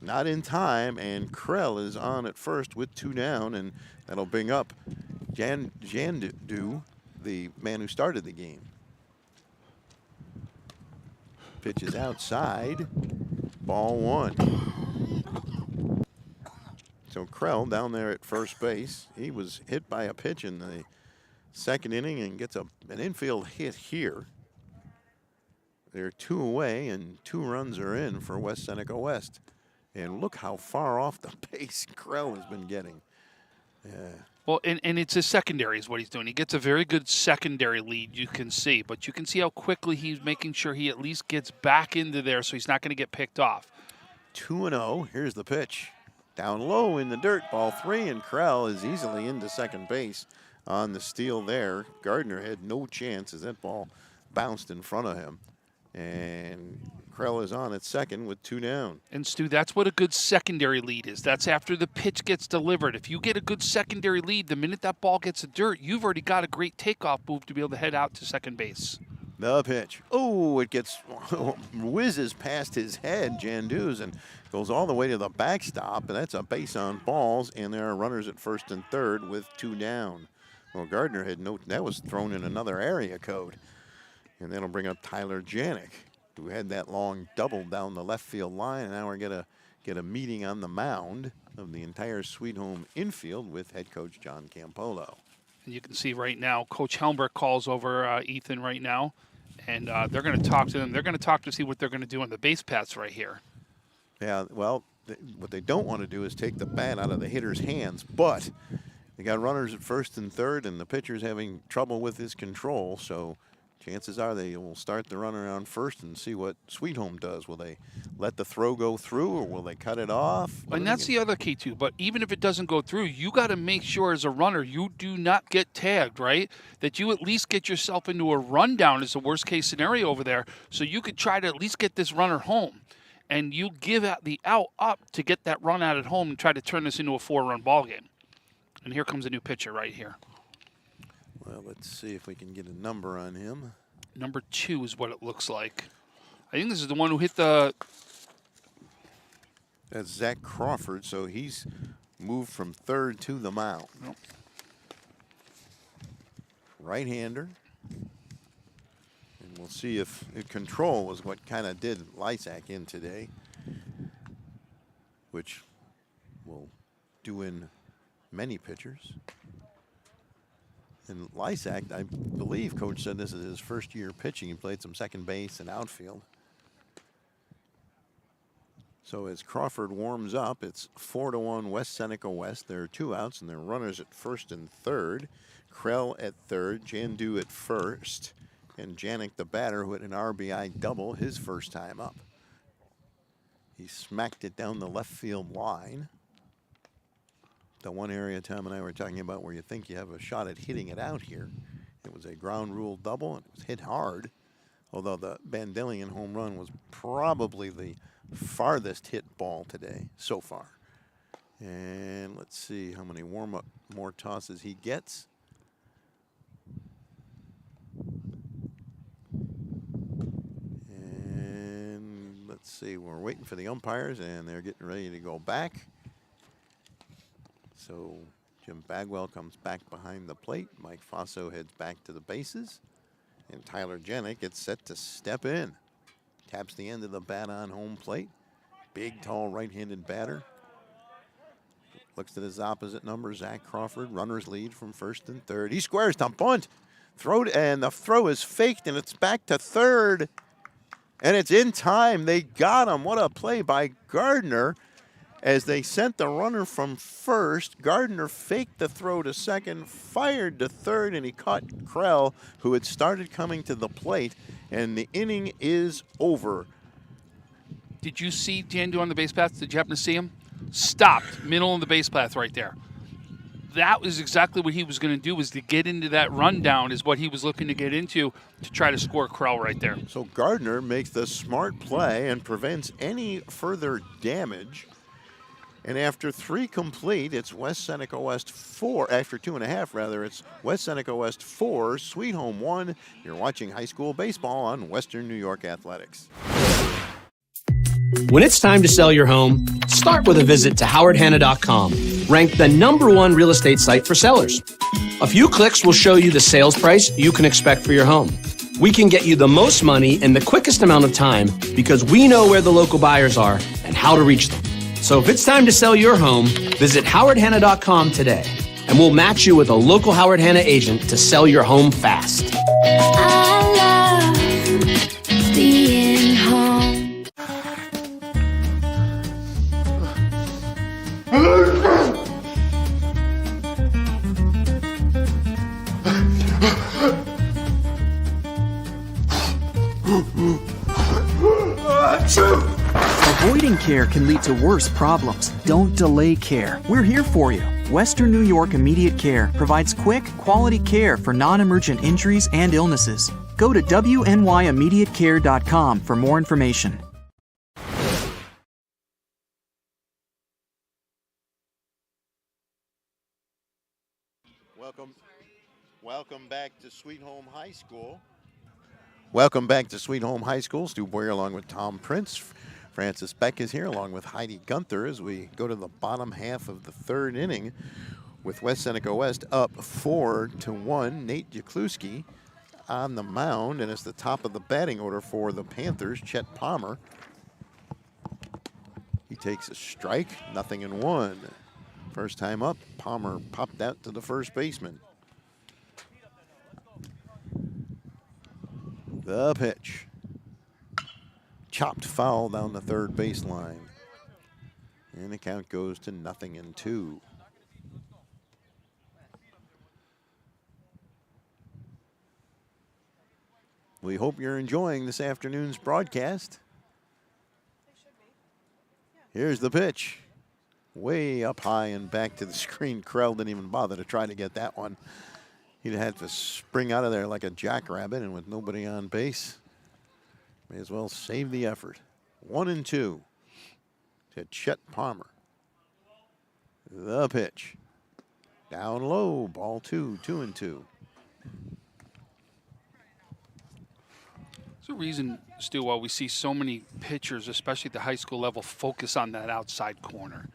Speaker 1: not in time, and Krell is on at first with 2 down, and that'll bring up Jandu, the man who started the game. Pitch is outside, ball one. So Krell down there at first base. He was hit by a pitch in the second inning and gets an infield hit here. They're 2 away, and 2 runs are in for West Seneca West. And look how far off the base Krell has been getting. Yeah.
Speaker 2: Well, and it's his secondary is what he's doing. He gets a very good secondary lead, you can see. But you can see how quickly he's making sure he at least gets back into there so he's not going to get picked off.
Speaker 1: 2-0. Here's the pitch. Down low in the dirt, ball 3, and Krell is easily into second base on the steal there. Gardner had no chance as that ball bounced in front of him. And Krell is on at second with 2 down.
Speaker 2: And Stu, that's what a good secondary lead is. That's after the pitch gets delivered. If you get a good secondary lead, the minute that ball gets the dirt, you've already got a great takeoff move to be able to head out to second base.
Speaker 1: The pitch. Oh, it gets whizzes past his head, Jandu's, and goes all the way to the backstop. And that's a base on balls, and there are runners at first and third with 2 down. Well, Gardner had that was thrown in another area code. And that'll bring up Tyler Janik, who had that long double down the left field line. And now we're going to get a meeting on the mound of the entire Sweet Home infield with head coach John Campolo.
Speaker 2: And you can see right now, Coach Helmbrich calls over Ethan right now, and they're going to talk to them. They're going to talk to see what they're going to do on the base paths right here.
Speaker 1: Yeah, well, what they don't want to do is take the bat out of the hitter's hands, but they got runners at first and third, and the pitcher's having trouble with his control, so chances are they will start the runner on first and see what Sweet Home does. Will they let the throw go through, or will they cut it off?
Speaker 2: And that's the other key too. But even if it doesn't go through, you got to make sure as a runner you do not get tagged, right? That you at least get yourself into a rundown is the worst case scenario over there. So you could try to at least get this runner home. And you give out the out up to get that run out at home and try to turn this into a 4-run ball game. And here comes a new pitcher right here.
Speaker 1: Well, let's see if we can get a number on him.
Speaker 2: Number 2 is what it looks like. I think this is the one who hit the...
Speaker 1: That's Zach Crawford, so he's moved from third to the mound.
Speaker 2: Nope.
Speaker 1: Right-hander. And we'll see if control was what kind of did Lysak in today, which will do in many pitchers. And Lysak, I believe Coach said this is his first year pitching. He played some second base and outfield. So as Crawford warms up, it's 4-1 West Seneca West. There are 2 outs, and there are runners at first and third. Krell at third, Jandu at first, and Janik, the batter, who hit an RBI double his first time up. He smacked it down the left field line. The one area Tom and I were talking about where you think you have a shot at hitting it out here. It was a ground rule double, and it was hit hard, although the Vandelian home run was probably the farthest hit ball today so far. And let's see how many warm-up more tosses he gets. And let's see, we're waiting for the umpires, and they're getting ready to go back. So Jim Bagwell comes back behind the plate. Mike Faso heads back to the bases. And Tyler Janik gets set to step in. Taps the end of the bat on home plate. Big, tall, right-handed batter. Looks at his opposite number, Zach Crawford. Runners lead from first and third. He squares to bunt. And the throw is faked, and it's back to third. And it's in time. They got him. What a play by Gardner. As they sent the runner from first, Gardner faked the throw to second, fired to third, and he caught Krell, who had started coming to the plate, and the inning is over.
Speaker 2: Did you see Jandu on the base path? Did you happen to see him? Stopped, middle of the base path right there. That was exactly what he was going to do, was to get into that rundown is what he was looking to get into to try to score Krell right there.
Speaker 1: So Gardner makes the smart play and prevents any further damage. And after 3 complete, it's West Seneca West 4. After 2.5, rather, it's West Seneca West 4, Sweet Home 1. You're watching high school baseball on Western New York Athletics.
Speaker 3: When it's time to sell your home, start with a visit to howardhanna.com, ranked the #1 real estate site for sellers. A few clicks will show you the sales price you can expect for your home. We can get you the most money in the quickest amount of time because we know where the local buyers are and how to reach them. So if it's time to sell your home, visit howardhanna.com today, and we'll match you with a local Howard Hanna agent to sell your home fast.
Speaker 4: I love being home.
Speaker 5: Avoiding care can lead to worse problems. Don't delay care. We're here for you. Western New York Immediate Care provides quick, quality care for non-emergent injuries and illnesses. Go to wnyimmediatecare.com for more information.
Speaker 1: Welcome back to Sweet Home High School. Welcome back to Sweet Home High School. Stu Boyer along with Tom Prince. Francis Beck is here along with Heidi Gunther as we go to the bottom half of the third inning with West Seneca West up 4-1. Nate Jakluski on the mound, and it's the top of the batting order for the Panthers, Chet Palmer. He takes a strike, 0-1. First time up, Palmer popped out to the first baseman. The pitch. Chopped foul down the third baseline. And the count goes to 0-2. We hope you're enjoying this afternoon's broadcast. Here's the pitch. Way up high and back to the screen. Krell didn't even bother to try to get that one. He'd have to spring out of there like a jackrabbit, and with nobody on base, may as well save the effort. 1-2 to Chet Palmer. The pitch. Down low, ball 2, 2-2.
Speaker 2: There's a reason, Stu, why we see so many pitchers, especially at the high school level, focus on that outside corner.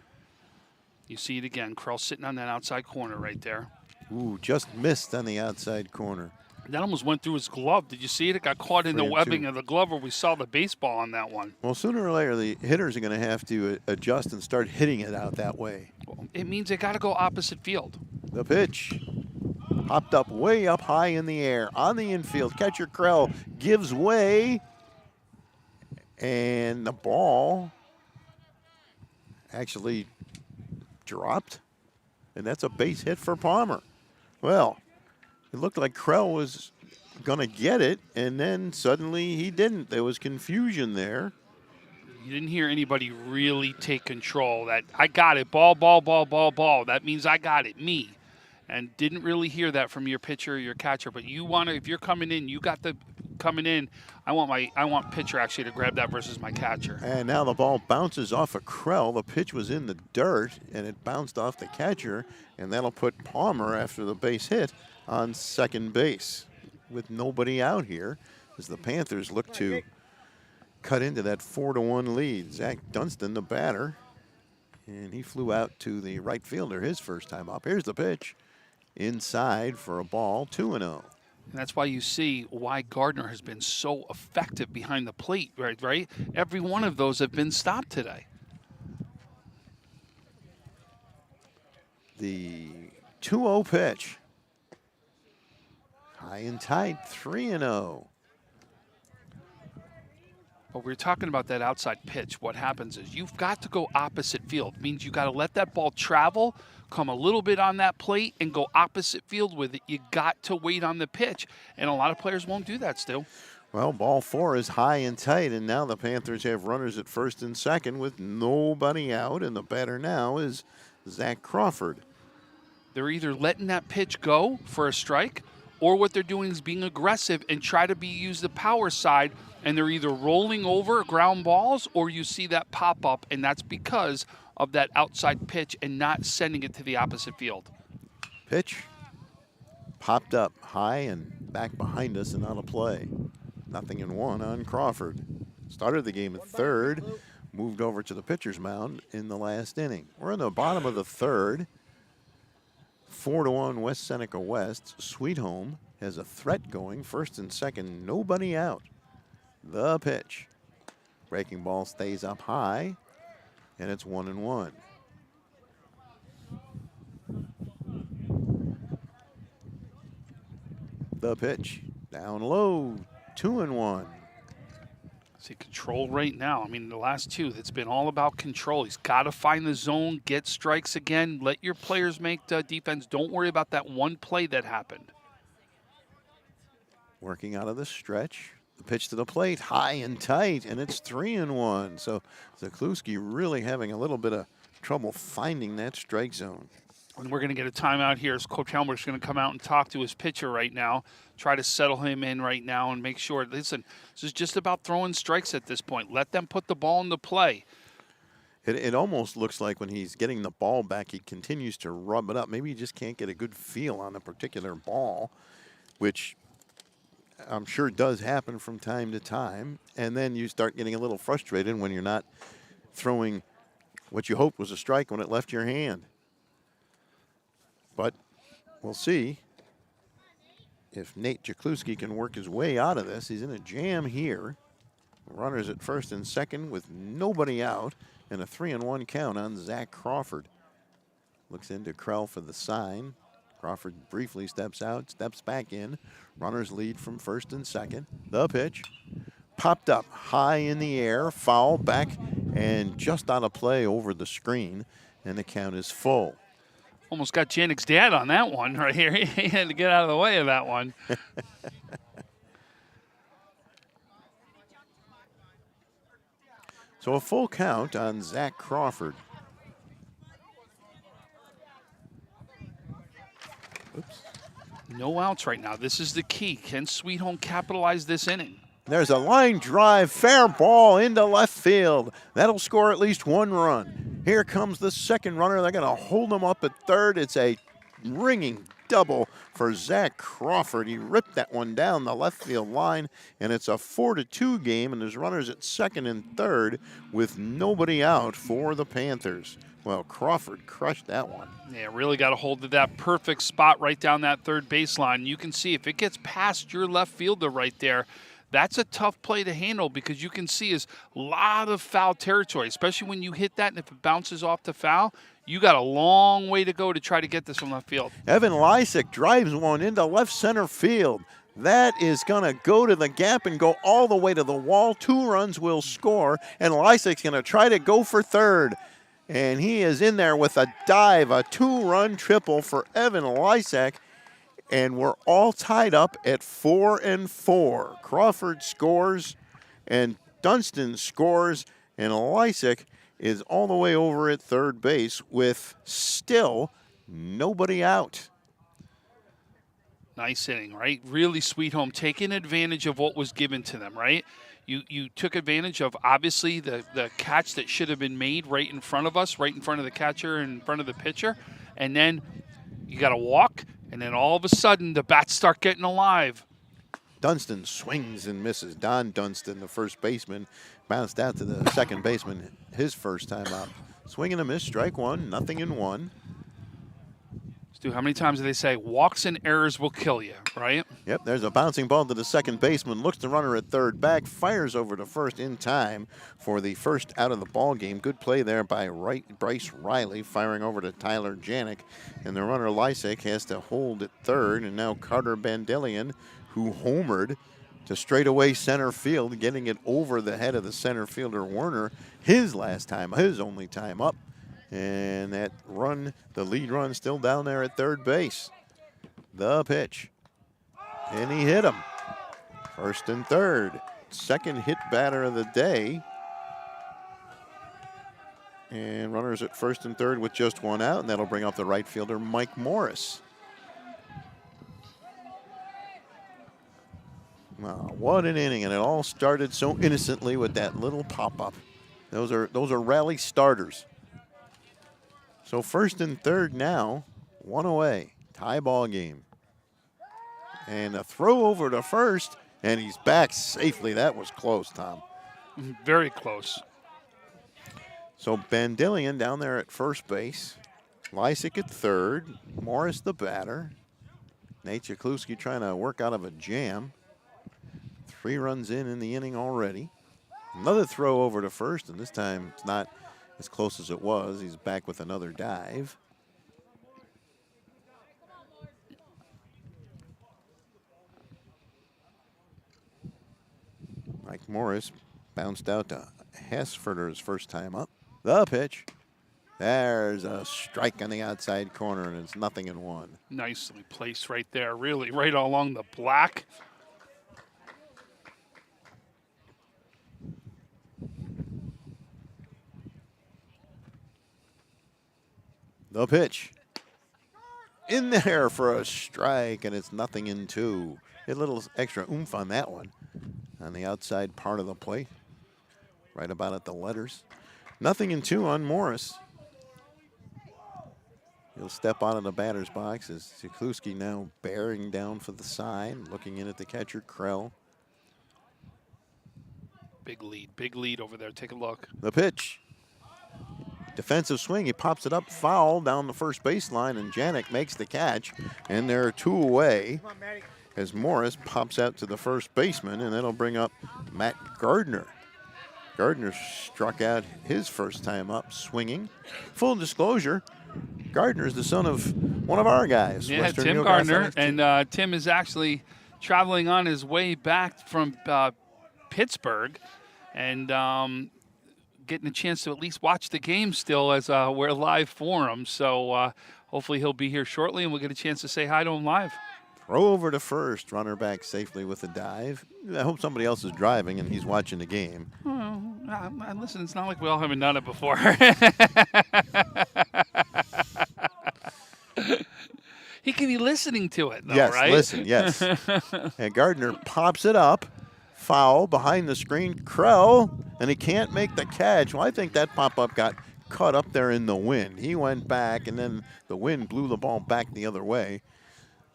Speaker 2: You see it again. Krell sitting on that outside corner right there.
Speaker 1: Ooh, just missed on the outside corner.
Speaker 2: That almost went through his glove. Did you see it? It got caught in the webbing of the glove, or we saw the baseball on that one.
Speaker 1: Well, sooner or later, the hitters are going to have to adjust and start hitting it out that way.
Speaker 2: It means they got to go opposite field.
Speaker 1: The pitch. Popped up way up high in the air on the infield. Catcher Krell gives way. And the ball actually dropped. And that's a base hit for Palmer. Well, it looked like Krell was going to get it, and then suddenly he didn't. There was confusion there.
Speaker 2: You didn't hear anybody really take control. That I got it, ball, ball, ball, ball, ball. That means I got it, me. And didn't really hear that from your pitcher or your catcher. But you want to, if you're coming in, you got the coming in. I want pitcher actually to grab that versus my catcher.
Speaker 1: And now the ball bounces off of Krell. The pitch was in the dirt, and it bounced off the catcher, and that'll put Palmer after the base hit on second base with nobody out here as the Panthers look to cut into that 4-1 lead. Zach Dunston, the batter, and he flew out to the right fielder his first time up. Here's the pitch. Inside for a ball, 2-0.
Speaker 2: And that's why you see why Gardner has been so effective behind the plate, right? Every one of those have been stopped today.
Speaker 1: The 2-0 pitch. High and tight, 3-0.
Speaker 2: But we were talking about that outside pitch. What happens is you've got to go opposite field. It means you got to let that ball travel, come a little bit on that plate, and go opposite field with it. You got to wait on the pitch. And a lot of players won't do that still.
Speaker 1: Well, ball 4 is high and tight, and now the Panthers have runners at first and second with nobody out, and the batter now is Zach Crawford.
Speaker 2: They're either letting that pitch go for a strike, or what they're doing is being aggressive and try to use the power side, and they're either rolling over ground balls or you see that pop up, and that's because of that outside pitch and not sending it to the opposite field.
Speaker 1: Pitch popped up high and back behind us and out of play. 0-1 on Crawford. Started the game at third, moved over to the pitcher's mound in the last inning. We're in the bottom of the third. 4-1 West Seneca West. Sweet Home has a threat going. First and second, nobody out. The pitch. Breaking ball stays up high, and it's 1-1. The pitch. Down low, 2-1.
Speaker 2: See, control right now. I mean, the last two, it's been all about control. He's got to find the zone, get strikes again, let your players make defense. Don't worry about that one play that happened.
Speaker 1: Working out of the stretch. The pitch to the plate, high and tight, and it's 3-1. So Zakluski really having a little bit of trouble finding that strike zone.
Speaker 2: And we're going to get a timeout here as Coach Helmer's going to come out and talk to his pitcher right now, try to settle him in right now and make sure, listen, this is just about throwing strikes at this point. Let them put the ball into play.
Speaker 1: It almost looks like when he's getting the ball back, he continues to rub it up. Maybe he just can't get a good feel on a particular ball, which I'm sure does happen from time to time. And then you start getting a little frustrated when you're not throwing what you hoped was a strike when it left your hand. But we'll see if Nate Jakluski can work his way out of this. He's in a jam here. Runners at first and second with nobody out, and a 3-1 count on Zach Crawford. Looks into Krell for the sign. Crawford briefly steps out, steps back in. Runners lead from first and second. The pitch popped up high in the air, foul back, and just out of play over the screen, and the count is full.
Speaker 2: Almost got Janik's dad on that one right here. He had to get out of the way of that one.
Speaker 1: So a full count on Zach Crawford. Oops.
Speaker 2: No outs right now. This is the key. Can Sweet Home capitalize this inning?
Speaker 1: There's a line drive, fair ball into left field. That'll score at least 1 run. Here comes the second runner. They're going to hold him up at third. It's a ringing double for Zach Crawford. He ripped that one down the left field line, and it's a 4-2 game, and there's runners at second and third with nobody out for the Panthers. Well, Crawford crushed that one.
Speaker 2: Yeah, really got a hold of that perfect spot right down that third baseline. You can see if it gets past your left fielder right there, that's a tough play to handle because you can see is a lot of foul territory, especially when you hit that and if it bounces off the foul, you got a long way to go to try to get this from left field.
Speaker 1: Evan Lysick drives one into left center field. That is going to go to the gap and go all the way to the wall. 2 runs will score, and Lysick's going to try to go for third. And he is in there with a dive, a 2-run triple for Evan Lysick. And we're all tied up at 4-4. Crawford scores, and Dunston scores, and Lysick is all the way over at third base with still nobody out.
Speaker 2: Nice inning, right? Really Sweet Home taking advantage of what was given to them, right? You took advantage of, obviously, the catch that should have been made right in front of us, right in front of the catcher, in front of the pitcher. And then you got to walk, and then all of a sudden the bats start getting alive.
Speaker 1: Dunston swings and misses. Don Dunston, the first baseman, bounced out to the second baseman his first time out. Swing and a miss, strike one, 0-1.
Speaker 2: Stu, how many times do they say walks and errors will kill you, right?
Speaker 1: Yep, there's a bouncing ball to the second baseman. Looks the runner at third back, fires over to first in time for the first out of the ball game. Good play there by Bryce Riley, firing over to Tyler Janik. And the runner Lysick has to hold at third. And now Carter Bandelian, who homered to straightaway center field, getting it over the head of the center fielder Werner, his only time up. And that run, the lead run, still down there at third base. The pitch. And he hit him. First and third. Second hit batter of the day. And runners at first and third with just 1 out, and that'll bring up the right fielder, Mike Morris. Wow, what an inning, and it all started so innocently with that little pop-up. Those are rally starters. So first and third now, 1 away, tie ball game. And a throw over to first, and he's back safely. That was close, Tom.
Speaker 2: Very close.
Speaker 1: So Bandelian down there at first base. Lysick at third. Morris the batter. Nate Chakluski trying to work out of a jam. 3 runs in the inning already. Another throw over to first, and this time it's not as close as it was. He's back with another dive. Mike Morris bounced out to Hesford's first time up. The pitch. There's a strike on the outside corner, and it's 0-1.
Speaker 2: Nicely placed right there, really, right along the black.
Speaker 1: The pitch. In there for a strike, and it's 0-2. Get a little extra oomph on that one. On the outside part of the plate. Right about at the letters. 0-2 on Morris. He'll step out of the batter's box as Chakluski now bearing down for the side, looking in at the catcher, Krell.
Speaker 2: Big lead over there. Take a look.
Speaker 1: The pitch. Defensive swing, he pops it up, foul down the first baseline, and Janik makes the catch, and they're 2 away as Morris pops out to the first baseman, and that'll bring up Matt Gardner. Gardner struck out his first time up swinging. Full disclosure, Gardner is the son of one of our guys.
Speaker 2: Yeah,
Speaker 1: Western
Speaker 2: Tim
Speaker 1: New York
Speaker 2: Gardner,
Speaker 1: Athletics.
Speaker 2: and Tim is actually traveling on his way back from Pittsburgh, and getting a chance to at least watch the game still as we're live for him. So hopefully he'll be here shortly, and we'll get a chance to say hi to him live.
Speaker 1: Throw over to first, runner back safely with a dive. I hope somebody else is driving and he's watching the game.
Speaker 2: Listen, it's not like we all haven't done it before. He could be listening to it, though,
Speaker 1: Yes,
Speaker 2: right?
Speaker 1: listen, yes. And Gardner pops it up. Foul behind the screen. Krell, and he can't make the catch. Well, I think that pop-up got caught up there in the wind. He went back, and then the wind blew the ball back the other way.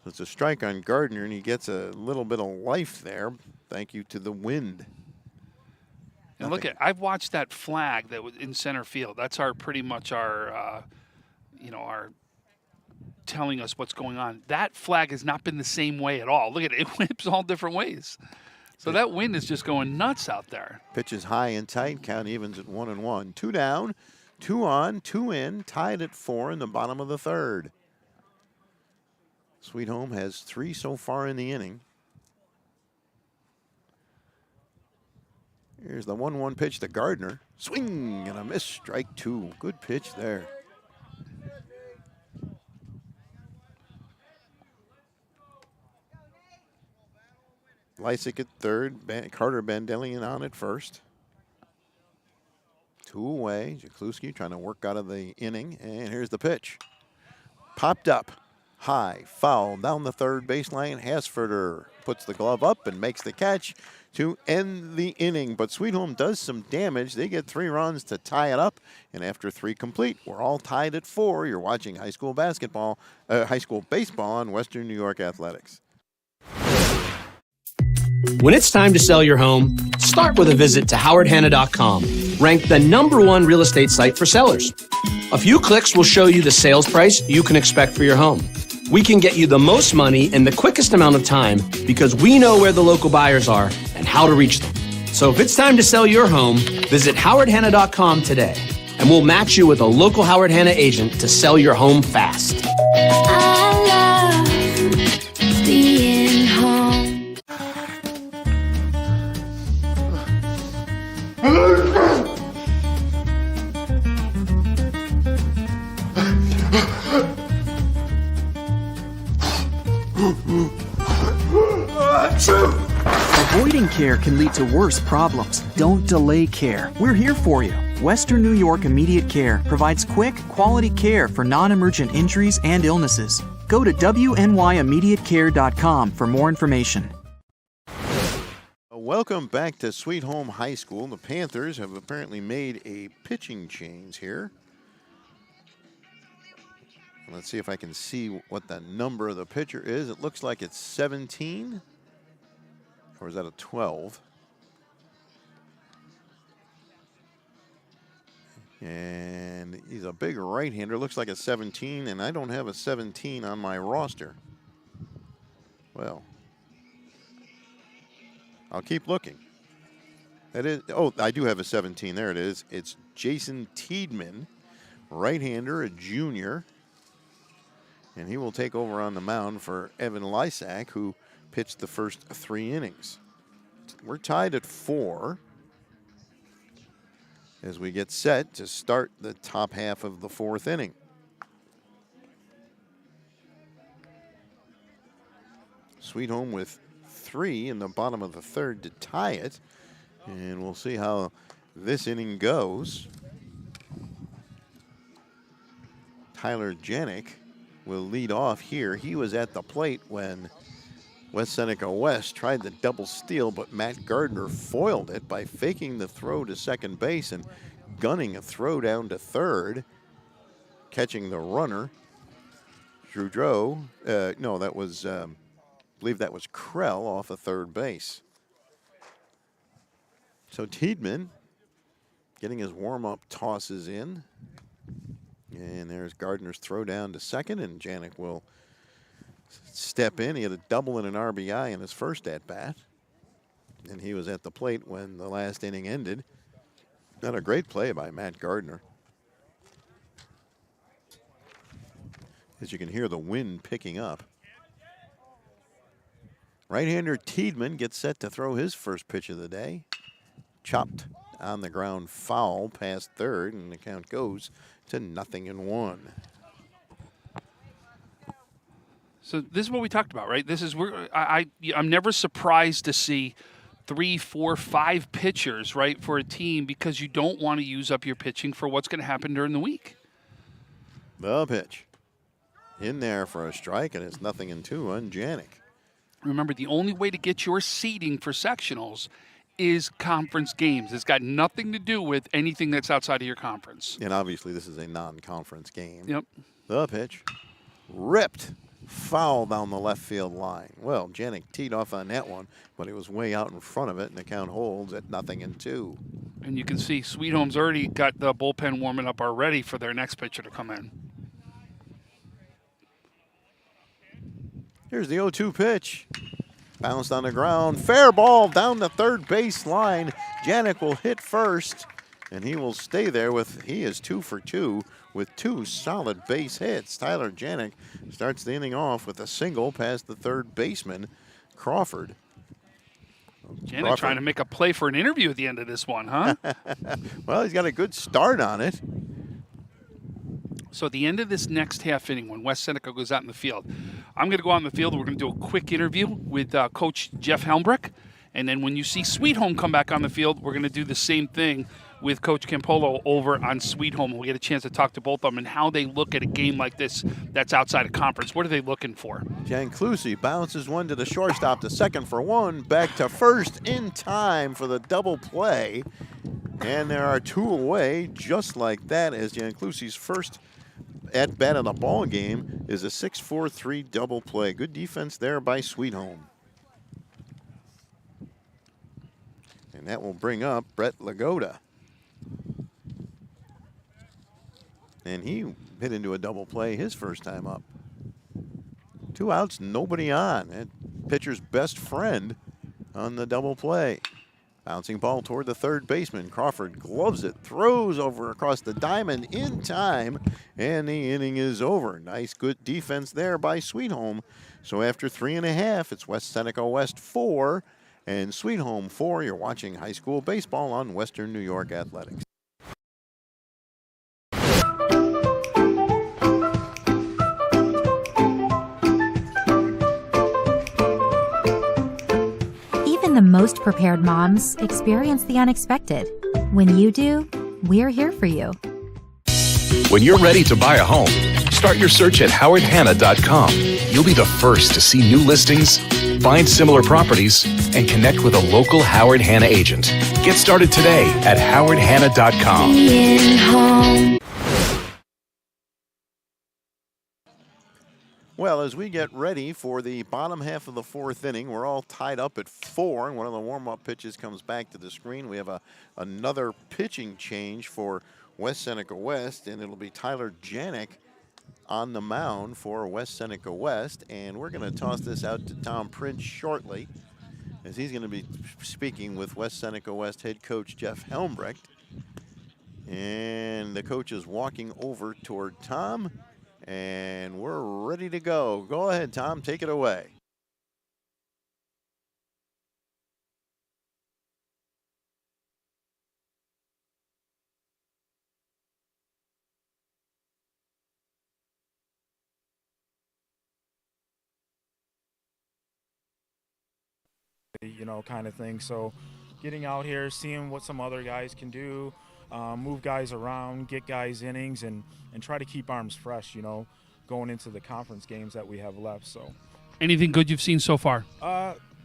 Speaker 1: So it's a strike on Gardner, and he gets a little bit of life there. Thank you to the wind.
Speaker 2: And look I've watched that flag that was in center field. That's pretty much our telling us what's going on. That flag has not been the same way at all. Look at it. It whips all different ways. So that wind is just going nuts out there.
Speaker 1: Pitch is high and tight. Count evens at 1-1. 2 down, 2 on, 2 in. Tied at 4 in the bottom of the third. Sweet Home has 3 so far in the inning. Here's the 1-1 pitch to Gardner. Swing and a miss. Strike 2. Good pitch there. Lysick at third. Carter Bandelian on at first. 2 away. Jaklewski trying to work out of the inning. And here's the pitch. Popped up. High. Foul. Down the third baseline. Hasfurter puts the glove up and makes the catch to end the inning. But Sweet Home does some damage. They get 3 runs to tie it up. And after 3 complete, we're all tied at 4. You're watching high school baseball on Western New York Athletics.
Speaker 3: When it's time to sell your home, start with a visit to howardhanna.com, ranked the #1 real estate site for sellers. A few clicks will show you the sales price you can expect for your home. We can get you the most money in the quickest amount of time because we know where the local buyers are and how to reach them. So if it's time to sell your home, visit howardhanna.com today, and we'll match you with a local Howard Hanna agent to sell your home fast.
Speaker 4: I love being home.
Speaker 5: Avoiding care can lead to worse problems. Don't delay care. We're here for you. Western New York Immediate Care provides quick, quality care for non-emergent injuries and illnesses. Go to wnyimmediatecare.com for more information.
Speaker 1: Welcome back to Sweet Home High School. The Panthers have apparently made a pitching change here. Let's see if I can see what the number of the pitcher is. It looks like it's 17. Or is that a 12? And he's a big right-hander. Looks like a 17, and I don't have a 17 on my roster. Well, I'll keep looking. That is, oh, I do have a 17. There it is. It's Jason Tiedemann, right-hander, a junior. And he will take over on the mound for Evan Lysak, who pitched the first 3 innings. We're tied at 4 as we get set to start the top half of the 4th inning. Sweet Home with 3 in the bottom of the third to tie it. And we'll see how this inning goes. Tyler Janik will lead off here. He was at the plate when West Seneca West tried the double steal, but Matt Gardner foiled it by faking the throw to second base and gunning a throw down to third, catching the runner. Joudreau, no, that was, I believe that was Krell off of third base. So Tiedemann getting his warm-up tosses in. And there's Gardner's throw down to second, and Janik will step in. He had a double and an RBI in his first at-bat. And he was at the plate when the last inning ended. Not a great play by Matt Gardner. As you can hear the wind picking up. Right-hander Tiedemann gets set to throw his first pitch of the day. Chopped on the ground, foul past third, and the count goes to 0-1.
Speaker 2: So this is what we talked about, right? This is I'm never surprised to see 3, 4, 5 pitchers, right, for a team because you don't want to use up your pitching for what's going to happen during the week.
Speaker 1: The pitch. In there for a strike, and it's 0-2 on Janik.
Speaker 2: Remember, the only way to get your seeding for sectionals is conference games. It's got nothing to do with anything that's outside of your conference.
Speaker 1: And obviously this is a non-conference game.
Speaker 2: Yep.
Speaker 1: The pitch. Ripped. Foul down the left field line. Well, Janik teed off on that one, but he was way out in front of it, and the count holds at 0-2.
Speaker 2: And you can see Sweet Home's already got the bullpen warming up already for their next pitcher to come in.
Speaker 1: Here's the 0-2 pitch. Bounced on the ground. Fair ball down the third base line. Janik will hit first, and he will stay there he is 2 for 2 with 2 solid base hits. Tyler Janik starts the inning off with a single past the third baseman, Crawford.
Speaker 2: Janik trying to make a play for an interview at the end of this one, huh?
Speaker 1: Well, he's got a good start on it.
Speaker 2: So at the end of this next half inning, when West Seneca goes out in the field, I'm going to go out in the field. We're going to do a quick interview with Coach Jeff Helmbrick. And then when you see Sweet Home come back on the field, we're going to do the same thing with Coach Campolo over on Sweet Home. We'll get a chance to talk to both of them and how they look at a game like this that's outside of conference. What are they looking for?
Speaker 1: Janklusi bounces one to the shortstop, to second for one, back to first in time for the double play. And there are 2 away just like that, as Janklusi's first at bat of the ball game is a 6-4-3 double play. Good defense there by Sweet Home. And that will bring up Brett Lagotta. And he hit into a double play his first time up. 2 outs, nobody on. And pitcher's best friend on the double play. Bouncing ball toward the third baseman. Crawford gloves it, throws over across the diamond in time, and the inning is over. Nice, good defense there by Sweet Home. So after 3.5, it's West Seneca West 4 and Sweet Home 4. You're watching high school baseball on Western New York Athletics.
Speaker 7: The most prepared moms experience the unexpected. When you do, we're here for you.
Speaker 6: When you're ready to buy a home, start your search at howardhanna.com. You'll be the first to see new listings, find similar properties, and connect with a local Howard Hanna agent. Get started today at howardhanna.com.
Speaker 4: Being home.
Speaker 1: Well, as we get ready for the bottom half of the 4th inning, we're all tied up at 4, and one of the warm-up pitches comes back to the screen. We have another pitching change for West Seneca West, and it'll be Tyler Janik on the mound for West Seneca West, and we're going to toss this out to Tom Prince shortly, as he's going to be speaking with West Seneca West head coach Jeff Helmbrecht. And the coach is walking over toward Tom. And we're ready to go. Go ahead, Tom. Take it away.
Speaker 8: You know, kind of thing. So getting out here, seeing what some other guys can do, move guys around, get guys innings, and try to keep arms fresh, you know, going into the conference games that we have left. So,
Speaker 2: anything good you've seen so far?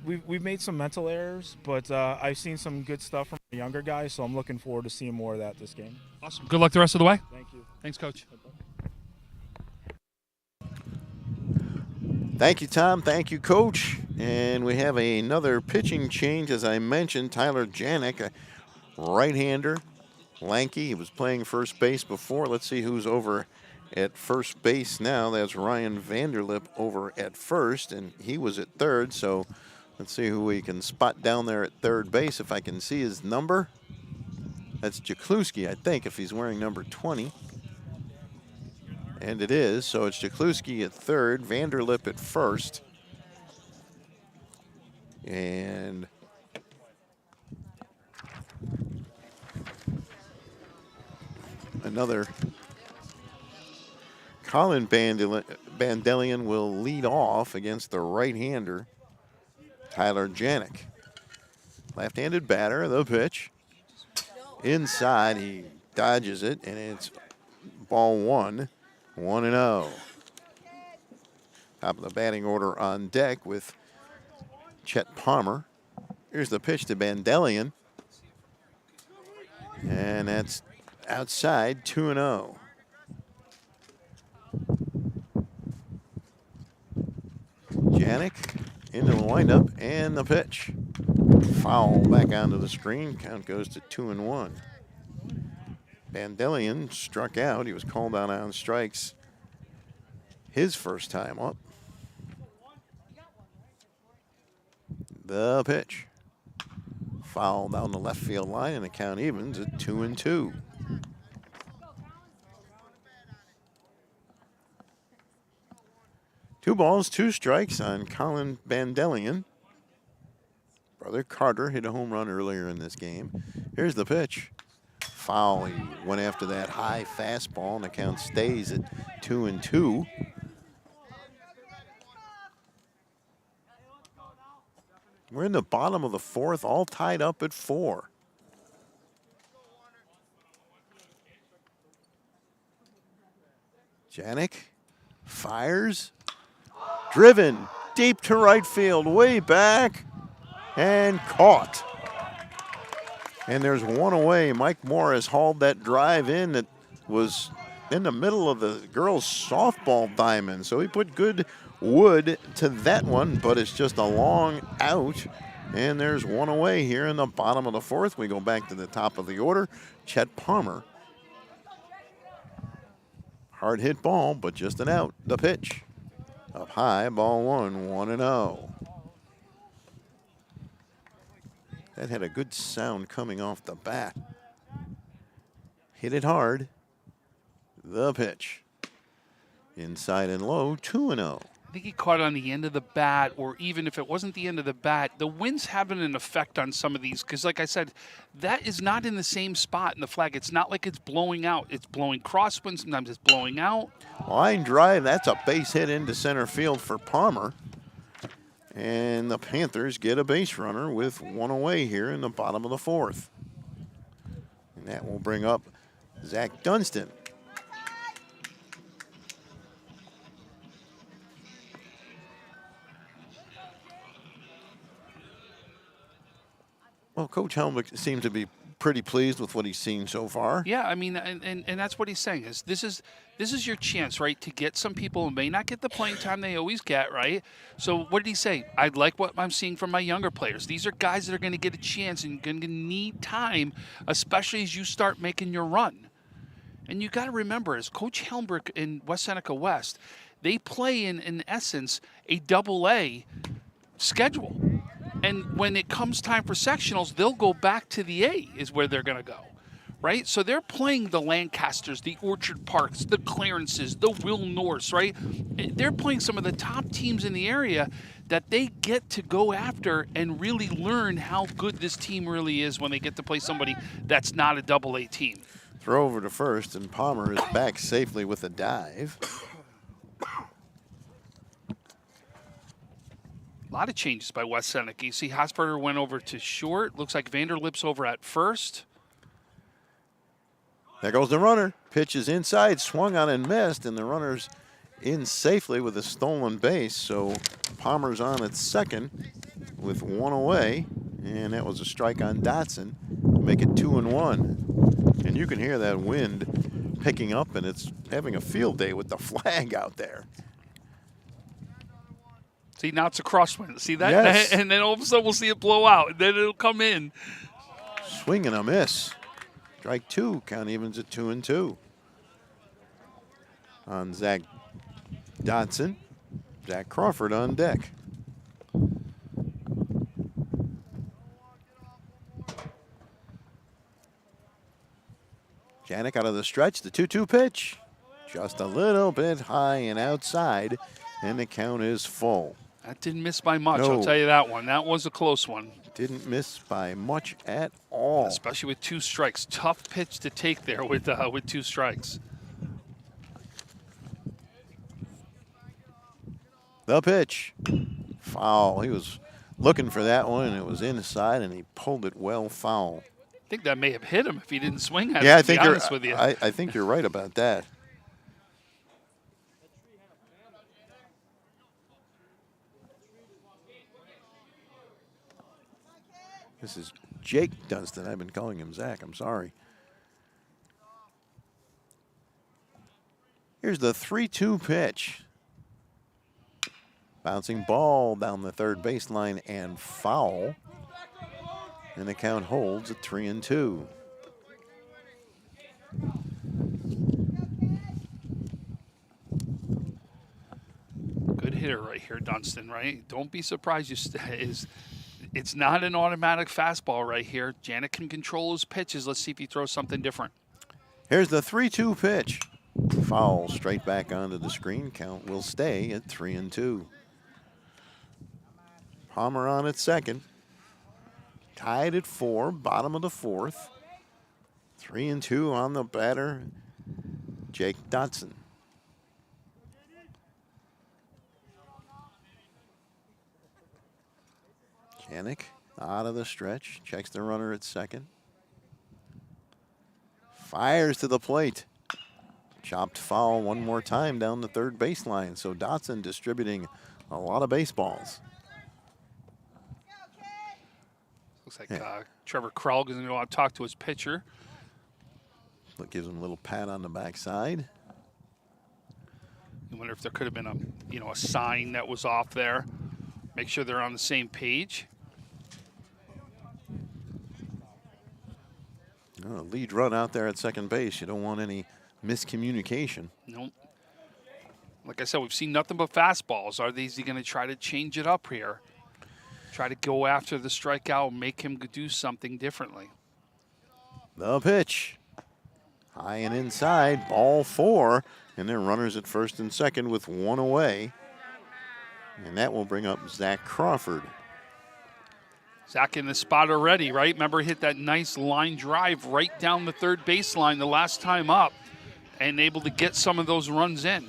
Speaker 8: We've made some mental errors, but I've seen some good stuff from the younger guys, so I'm looking forward to seeing more of that this game.
Speaker 2: Awesome. Good luck the rest of the way.
Speaker 8: Thank you.
Speaker 2: Thanks, Coach.
Speaker 1: Thank you, Tom. Thank you, Coach. And we have another pitching change, as I mentioned. Tyler Janik, a right-hander, lanky. He was playing first base before. Let's see who's over at first base now. That's Ryan Vanderlip over at first, and he was at third. So let's see who we can spot down there at third base. If I can see his number, that's Jakluski, I think, if he's wearing number 20. And it is. So it's Jakluski at third, Vanderlip at first. And another Colin Bandelian will lead off against the right-hander, Tyler Janik. Left-handed batter, the pitch. Inside, he dodges it, and it's ball 1, 1-0. Top of the batting order on deck with Chet Palmer. Here's the pitch to Vanderlip. And that's outside, 2-0. Janik into the windup and the pitch. Foul back onto the screen. Count goes to 2-1. Vanderlip struck out. He was called out on strikes his first time up. The pitch. Foul down the left field line, and the count evens at 2-2. Two balls, two strikes on Colin Vanderlip. Brother Carter hit a home run earlier in this game. Here's the pitch. Foul. He went after that high fastball, and the count stays at 2-2. We're in the bottom of the fourth, all tied up at 4. Janik fires. Driven deep to right field, way back, and caught. And there's one away. Mike Morris hauled that drive in that was in the middle of the girls' softball diamond. So he put good wood to that one, but it's just a long out. And there's one away here in the bottom of the fourth. We go back to the top of the order. Chet Palmer. Hard hit ball, but just an out. The pitch. Up high, ball 1, 1-0. That had a good sound coming off the bat. Hit it hard. The pitch. Inside and low, 2-0.
Speaker 2: I think he caught it on the end of the bat, or even if it wasn't the end of the bat, the wind's having an effect on some of these. Because like I said, that is not in the same spot in the flag. It's not like it's blowing out. It's blowing crosswind. Sometimes it's blowing out.
Speaker 1: Line drive, that's a base hit into center field for Palmer. And the Panthers get a base runner with one away here in the bottom of the fourth. And that will bring up Zach Dunston. Well, Coach Helmich seems to be pretty pleased with what he's seen so far.
Speaker 2: Yeah, I mean, and that's what he's saying is this is your chance, right, to get some people who may not get the playing time they always get, right? So what did he say? I like what I'm seeing from my younger players. These are guys that are going to get a chance and going to need time, especially as you start making your run. And you got to remember, as Coach Helmbrich in West Seneca West, they play in essence a double-A schedule. And when it comes time for sectionals, they'll go back to the A is where they're going to go, right? So they're playing the Lancasters, the Orchard Parks, the Clarences, the Will Norse, right? They're playing some of the top teams in the area that they get to go after and really learn how good this team really is when they get to play somebody that's not a double-A team.
Speaker 1: Throw over to first, and Palmer is back safely with a dive.
Speaker 2: A lot of changes by West Seneca. You see Hosperger went over to short. Looks like Vanderlip's over at first.
Speaker 1: There goes the runner. Pitch is inside, swung on and missed, and the runner's in safely with a stolen base. So Palmer's on at second with one away, and that was a strike on Dotson to make it 2-1. And you can hear that wind picking up, and it's having a field day with the flag out there.
Speaker 2: See, now it's a crosswind. See that?
Speaker 1: Yes.
Speaker 2: And then all of a sudden we'll see it blow out, and then it'll come in.
Speaker 1: Swing and a miss. Strike 2. Count evens at 2-2. On Zach Dotson. Zach Crawford on deck. Janik out of the stretch. The 2-2 pitch. Just a little bit high and outside, and the count is full.
Speaker 2: That didn't miss by much,
Speaker 1: No.
Speaker 2: I'll tell you that one. That was a close one.
Speaker 1: Didn't miss by much at all.
Speaker 2: Especially with 2 strikes. Tough pitch to take there with 2 strikes.
Speaker 1: The pitch. Foul. He was looking for that one, and it was inside, and he pulled it well foul.
Speaker 2: I think that may have hit him if he didn't swing at it,
Speaker 1: Yeah,
Speaker 2: to be honest with you.
Speaker 1: I think you're right about that. This is Jake Dunston. I've been calling him Zach. I'm sorry. Here's the 3-2 pitch. Bouncing ball down the third baseline and foul. And the count holds at 3-2.
Speaker 2: Good hitter right here, Dunston, right? Don't be surprised. It's not an automatic fastball right here. Janik can control his pitches. Let's see if he throws something different.
Speaker 1: Here's the 3-2 pitch. Foul straight back onto the screen. Count will stay at 3-2. Palmer on at second. Tied at 4, bottom of the fourth. 3-2 on the batter, Jake Dotson. Janik out of the stretch, checks the runner at second. Fires to the plate. Chopped foul one more time down the third baseline. So Dotson distributing a lot of baseballs.
Speaker 2: Looks like Trevor Krell is going to go out and talk to his pitcher.
Speaker 1: That gives him a little pat on the backside.
Speaker 2: You wonder if there could have been a sign that was off there. Make sure they're on the same page.
Speaker 1: Lead run out there at second base. You don't want any miscommunication.
Speaker 2: Nope. Like I said, we've seen nothing but fastballs. Are these going to try to change it up here? Try to go after the strikeout, make him do something differently.
Speaker 1: The pitch. High and inside, ball 4. And they're runners at first and second with one away. And that will bring up Zach Crawford.
Speaker 2: Zach in the spot already, right? Remember, hit that nice line drive right down the third baseline the last time up and able to get some of those runs in.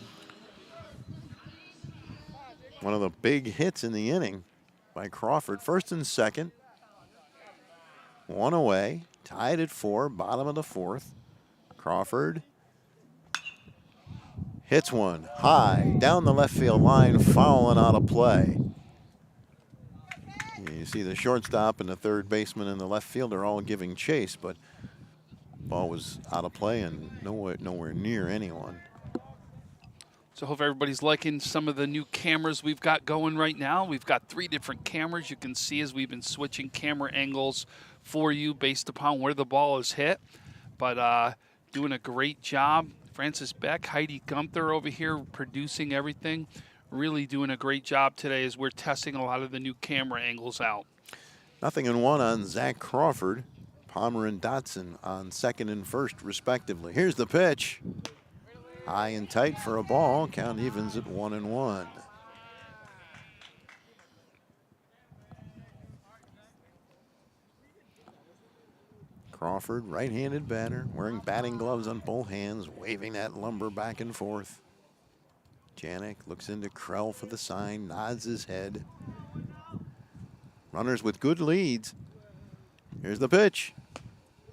Speaker 1: One of the big hits in the inning by Crawford. First and second. One away. Tied at 4, bottom of the fourth. Crawford hits one high down the left field line, foul and out of play. You see the shortstop and the third baseman and the left fielder all giving chase, but ball was out of play and nowhere near anyone.
Speaker 2: So hope everybody's liking some of the new cameras we've got going right now. We've got 3 different cameras you can see as we've been switching camera angles for you based upon where the ball is hit. But doing a great job. Francis Beck, Heidi Gunther over here producing everything. Really doing a great job today as we're testing a lot of the new camera angles out.
Speaker 1: 0-1 on Zach Crawford. Palmer and Dotson on second and first, respectively. Here's the pitch. High and tight for a ball. Count evens at 1-1. Crawford, right-handed batter, wearing batting gloves on both hands, waving that lumber back and forth. Janik looks into Krell for the sign, nods his head. Runners with good leads. Here's the pitch.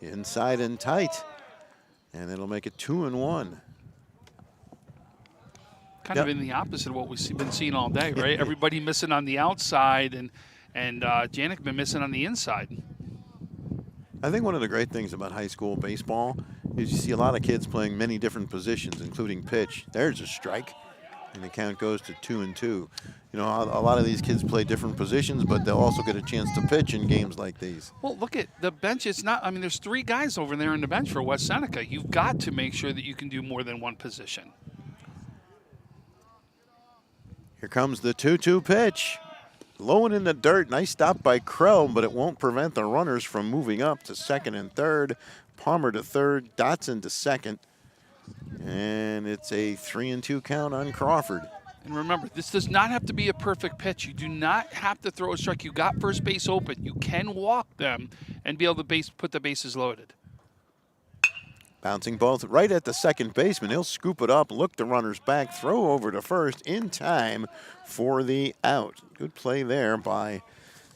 Speaker 1: Inside and tight. And it'll make it 2-1.
Speaker 2: Kind of in the opposite of what we've been seeing all day, right? Everybody missing on the outside and Janik been missing on the inside.
Speaker 1: I think one of the great things about high school baseball is you see a lot of kids playing many different positions, including pitch. There's a strike, and the count goes to 2-2. You know, a lot of these kids play different positions, but they'll also get a chance to pitch in games like these.
Speaker 2: Well, look at the bench. It's not, I mean, there's 3 guys over there on the bench for West Seneca. You've got to make sure that you can do more than one position.
Speaker 1: Here comes the 2-2 pitch. Low and in the dirt. Nice stop by Krell, but it won't prevent the runners from moving up to second and third. Palmer to third, Dotson to second. And it's a 3-2 count on Crawford.
Speaker 2: And remember, this does not have to be a perfect pitch. You do not have to throw a strike. You got first base open. You can walk them and be able to put the bases loaded.
Speaker 1: Bouncing both right at the second baseman. He'll scoop it up, look the runners back, throw over to first in time for the out. Good play there by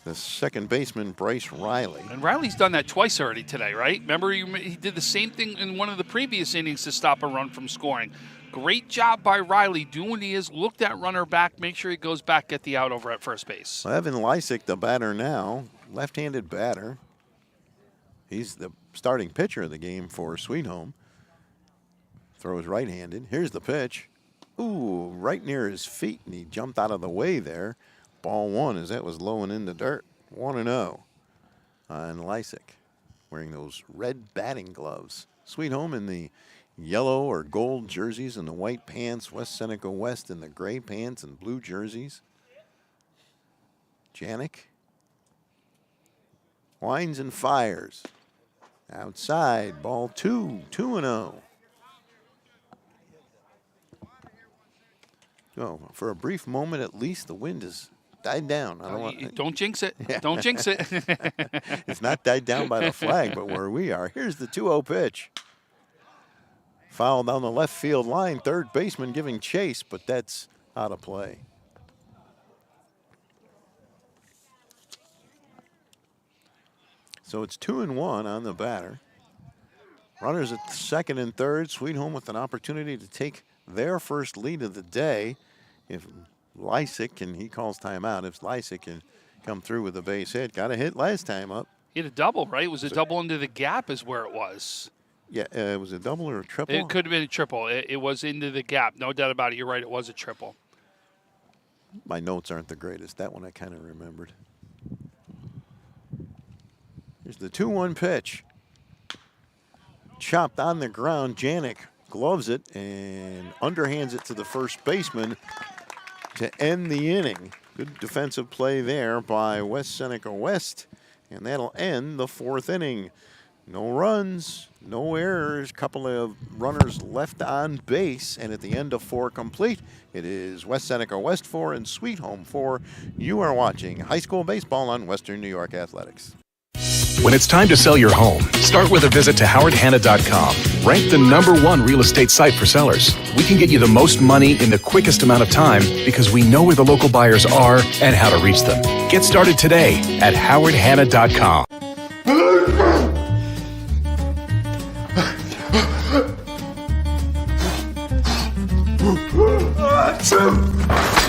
Speaker 1: the second baseman, Bryce Riley.
Speaker 2: And Riley's done that twice already today, right? Remember, he did the same thing in one of the previous innings to stop a run from scoring. Great job by Riley doing what he is. Look that runner back. Make sure he goes back, get the out over at first base.
Speaker 1: Evan Lysick, the batter now, left-handed batter. He's the starting pitcher of the game for Sweet Home. Throws right-handed. Here's the pitch. Ooh, right near his feet, and he jumped out of the way there. Ball one as that was low and in the dirt. 1-0 on Lysick, wearing those red batting gloves. Sweet Home in the yellow or gold jerseys and the white pants. West Seneca West in the gray pants and blue jerseys. Janik winds and fires. Outside, ball 2, 2-0. Oh, for a brief moment at least, the wind has died down.
Speaker 2: Don't jinx it.
Speaker 1: Yeah.
Speaker 2: Don't jinx it.
Speaker 1: It's not died down by the flag, but where we are. Here's the 2-0 pitch. Foul down the left field line. Third baseman giving chase, but that's out of play. So it's 2-1 on the batter. Runners at second and third. Sweet Home with an opportunity to take their first lead of the day. If Lysick, and he calls timeout, if Lysick can come through with a base hit. Got a hit last time up.
Speaker 2: He had a double, right? It was a double into the gap is where it was.
Speaker 1: Yeah, it was a double or a triple?
Speaker 2: It could have been a triple. It was into the gap. No doubt about it. You're right. It was a triple.
Speaker 1: My notes aren't the greatest. That one I kind of remembered. Here's the 2-1 pitch. Chopped on the ground. Janik gloves it and underhands it to the first baseman to end the inning. Good defensive play there by West Seneca West, and that'll end the fourth inning. No runs, no errors, couple of runners left on base, and at the end of 4 complete, it is West Seneca West 4 and Sweet Home 4. You are watching high school baseball on Western New York Athletics.
Speaker 6: When it's time to sell your home, start with a visit to howardhanna.com. Ranked the #1 real estate site for sellers. We can get you the most money in the quickest amount of time because we know where the local buyers are and how to reach them. Get started today at howardhanna.com.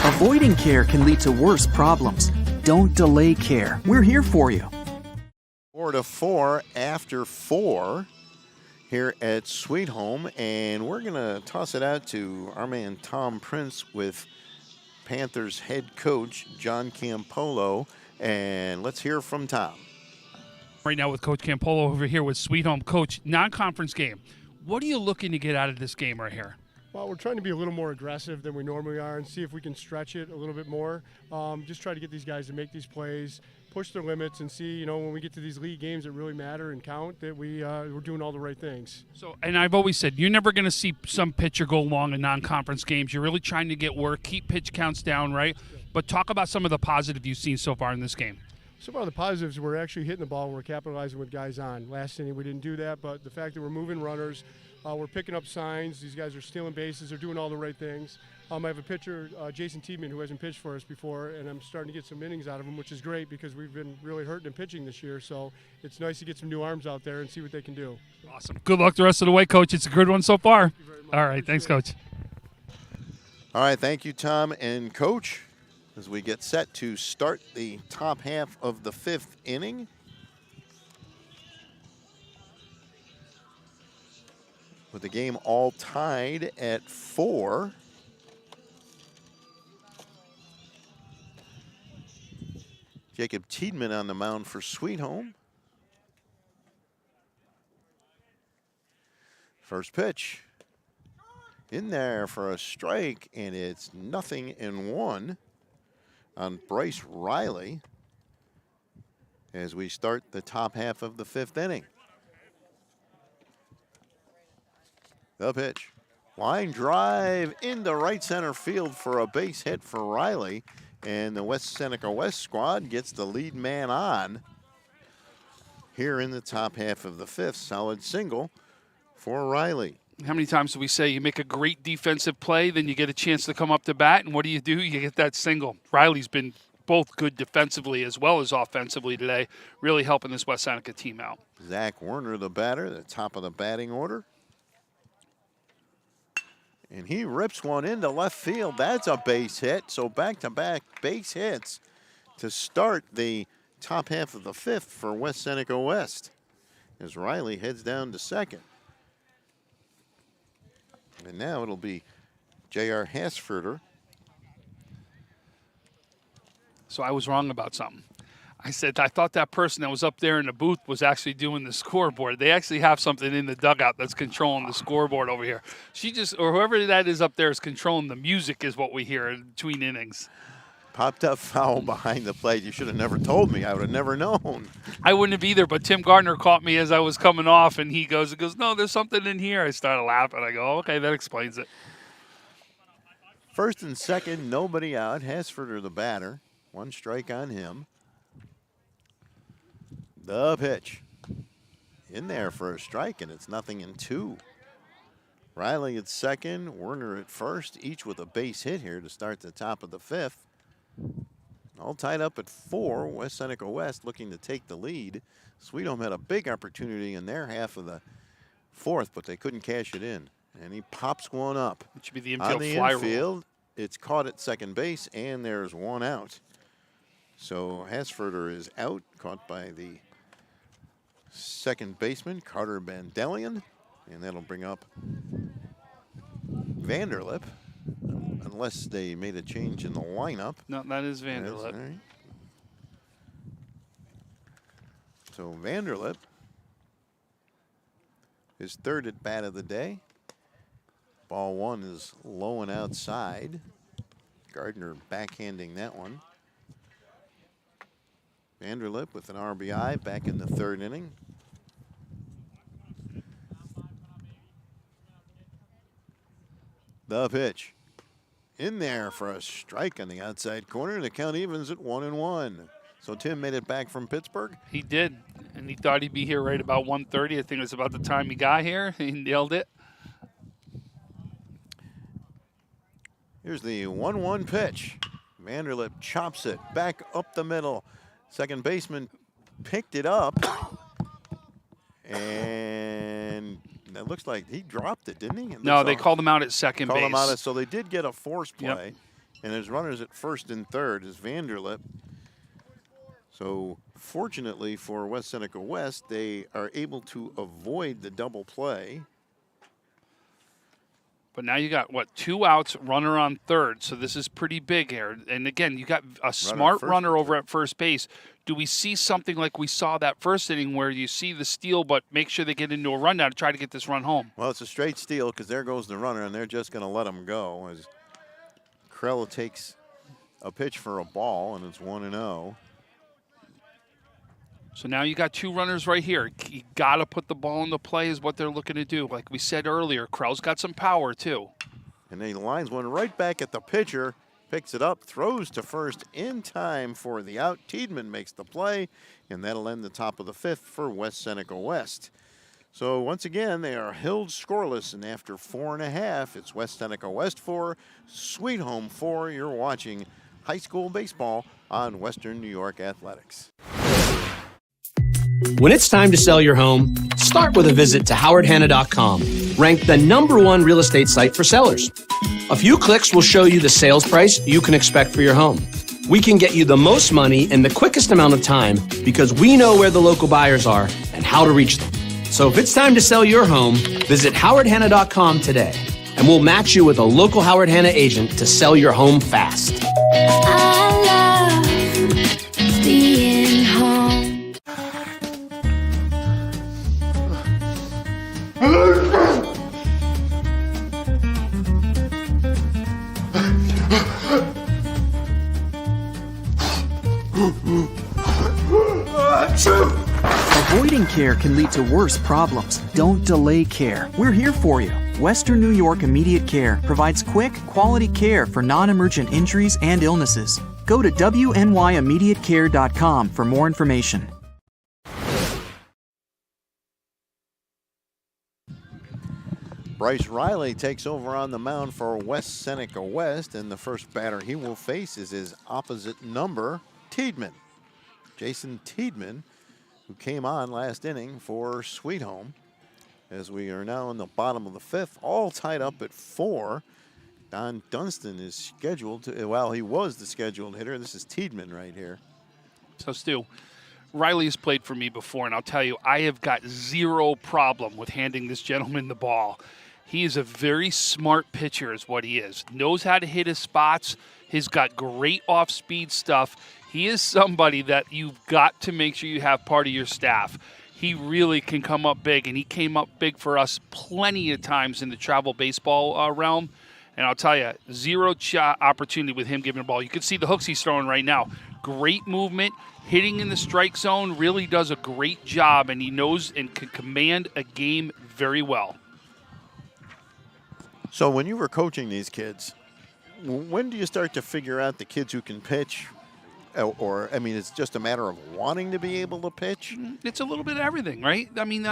Speaker 5: Avoiding care can lead to worse problems. Don't delay care. We're here for you.
Speaker 1: 4-4 after 4 here at Sweet Home, and we're going to toss it out to our man Tom Prince with Panthers head coach John Campolo, and let's hear from Tom.
Speaker 2: Right now with Coach Campolo over here with Sweet Home. Coach, non-conference game. What are you looking to get out of this game right here?
Speaker 9: Well, we're trying to be a little more aggressive than we normally are and see if we can stretch it a little bit more. Just try to get these guys to make these plays, push their limits, and see, when we get to these league games that really matter and count, that we're doing all the right things.
Speaker 2: So, and I've always said, you're never going to see some pitcher go long in non-conference games. You're really trying to get work, keep pitch counts down, right? But talk about some of the positive you've seen so far in this game.
Speaker 9: So far, the positives, we're actually hitting the ball and we're capitalizing with guys on. Last inning, we didn't do that, but the fact that we're moving runners, we're picking up signs. These guys are stealing bases. They're doing all the right things. I have a pitcher, Jason Tiedemann, who hasn't pitched for us before, and I'm starting to get some innings out of him, which is great because we've been really hurting in pitching this year. So it's nice to get some new arms out there and see what they can do.
Speaker 2: Awesome. Good luck the rest of the way, Coach. It's a good one so far.
Speaker 9: Thank you very much.
Speaker 2: All right. Thanks, Coach.
Speaker 1: All right, thank you, Tom and Coach, as we get set to start the top half of the 5th inning. With the game all tied at 4. Jacob Tiedemann on the mound for Sweet Home. First pitch. In there for a strike, and it's 0-1 on Bryce Riley as we start the top half of the 5th inning. The pitch. Line drive into right center field for a base hit for Riley. And the West Seneca West squad gets the lead man on here in the top half of the 5th. Solid single for Riley.
Speaker 2: How many times do we say you make a great defensive play, then you get a chance to come up to bat, and what do? You get that single. Riley's been both good defensively as well as offensively today, really helping this West Seneca team out.
Speaker 1: Zach Werner, the batter, the top of the batting order. And he rips one into left field. That's a base hit. So back-to-back base hits to start the top half of the fifth for West Seneca West as Riley heads down to second. And now it'll be J.R. Hassfurter.
Speaker 2: So I was wrong about something. I said I thought that person that was up there in the booth was actually doing the scoreboard. They actually have something in the dugout that's controlling the scoreboard over here. She just, or whoever that is up there is controlling the music is what we hear in between innings.
Speaker 1: Popped up foul behind the plate. You should have never told me. I would have never known.
Speaker 2: I wouldn't have either, but Tim Gardner caught me as I was coming off, and he goes, no, there's something in here. I started laughing. I go, okay, that explains it.
Speaker 1: First and second, nobody out. Hassfurter, the batter. One strike on him. The pitch. In there for a strike, and it's 0-2. Riley at second, Werner at first, each with a base hit here to start the top of the fifth. All tied up at 4. West Seneca West looking to take the lead. Sweet Home had a big opportunity in their half of the fourth, but they couldn't cash it in. And he pops one up.
Speaker 2: It should be the infield
Speaker 1: on the
Speaker 2: fly
Speaker 1: infield.
Speaker 2: rule.
Speaker 1: It's caught at second base, and there's one out. So Hassfurter is out, caught by the second baseman, Carter Bandelian. And that'll bring up Vanderlip, unless they made a change in the lineup.
Speaker 2: No, that is Vanderlip.
Speaker 1: Right. So Vanderlip, his third at bat of the day. Ball one is low and outside. Gardner backhanding that one. Vanderlip with an RBI back in the third inning. The pitch. In there for a strike on the outside corner. The count evens at 1-1. So Tim made it back from Pittsburgh.
Speaker 2: He did, and he thought he'd be here right about 1:30. I think it was about the time he got here. He nailed it.
Speaker 1: Here's the 1-1 pitch. Vanderlip chops it back up the middle. Second baseman picked it up. And it looks like he dropped it, didn't he?
Speaker 2: No, they called him out at second base.
Speaker 1: Called him out, so they did get a force play.
Speaker 2: Yep.
Speaker 1: And his runners at first and third is Vanderlip. So fortunately for West Seneca West, they are able to avoid the double play.
Speaker 2: But now you got, what, 2 outs, runner on third. So this is pretty big here. And again, you got a smart runner over at first base. Do we see something like we saw that first inning where you see the steal, but make sure they get into a rundown to try to get this run home?
Speaker 1: Well, it's a straight steal because there goes the runner, and they're just going to let him go as Krell takes a pitch for a ball, and it's 1-0.
Speaker 2: So now you got 2 runners right here. You got to put the ball into play is what they're looking to do. Like we said earlier, Krell's got some power too.
Speaker 1: And he lines one right back at the pitcher, picks it up, throws to first in time for the out. Tiedemann makes the play, and that'll end the top of the fifth for West Seneca West. So once again, they are held scoreless, and after 4.5, it's West Seneca West 4, Sweet Home 4. You're watching high school baseball on Western New York Athletics.
Speaker 3: When it's time to sell your home, start with a visit to howardhanna.com, ranked the #1 real estate site for sellers. A few clicks will show you the sales price you can expect for your home. We can get you the most money in the quickest amount of time because we know where the local buyers are and how to reach them. So if it's time to sell your home, visit howardhanna.com today, and we'll match you with a local Howard Hanna agent to sell your home fast.
Speaker 4: I love being home.
Speaker 5: Avoiding care can lead to worse problems. Don't delay care. We're here for you. Western New York Immediate Care provides quick, quality care for non-emergent injuries and illnesses. Go to wnyimmediatecare.com for more information.
Speaker 1: Bryce Riley takes over on the mound for West Seneca West, and the first batter he will face is his opposite number, Tiedemann. Jason Tiedemann, who came on last inning for Sweet Home. As we are now in the bottom of the fifth, all tied up at 4. Don Dunston is scheduled to, well, he was the scheduled hitter. This is Tiedemann right here.
Speaker 2: So, Stu, Riley has played for me before, and I'll tell you, I have got zero problem with handing this gentleman the ball. He is a very smart pitcher is what he is. Knows how to hit his spots. He's got great off-speed stuff. He is somebody that you've got to make sure you have part of your staff. He really can come up big, and he came up big for us plenty of times in the travel baseball realm. And I'll tell you, zero opportunity with him giving the ball. You can see the hooks he's throwing right now. Great movement, hitting in the strike zone, really does a great job, and he knows and can command a game very well.
Speaker 1: So when you were coaching these kids, when do you start to figure out the kids who can pitch? Or, I mean, it's just a matter of wanting to be able to pitch?
Speaker 2: It's a little bit of everything, right? I mean,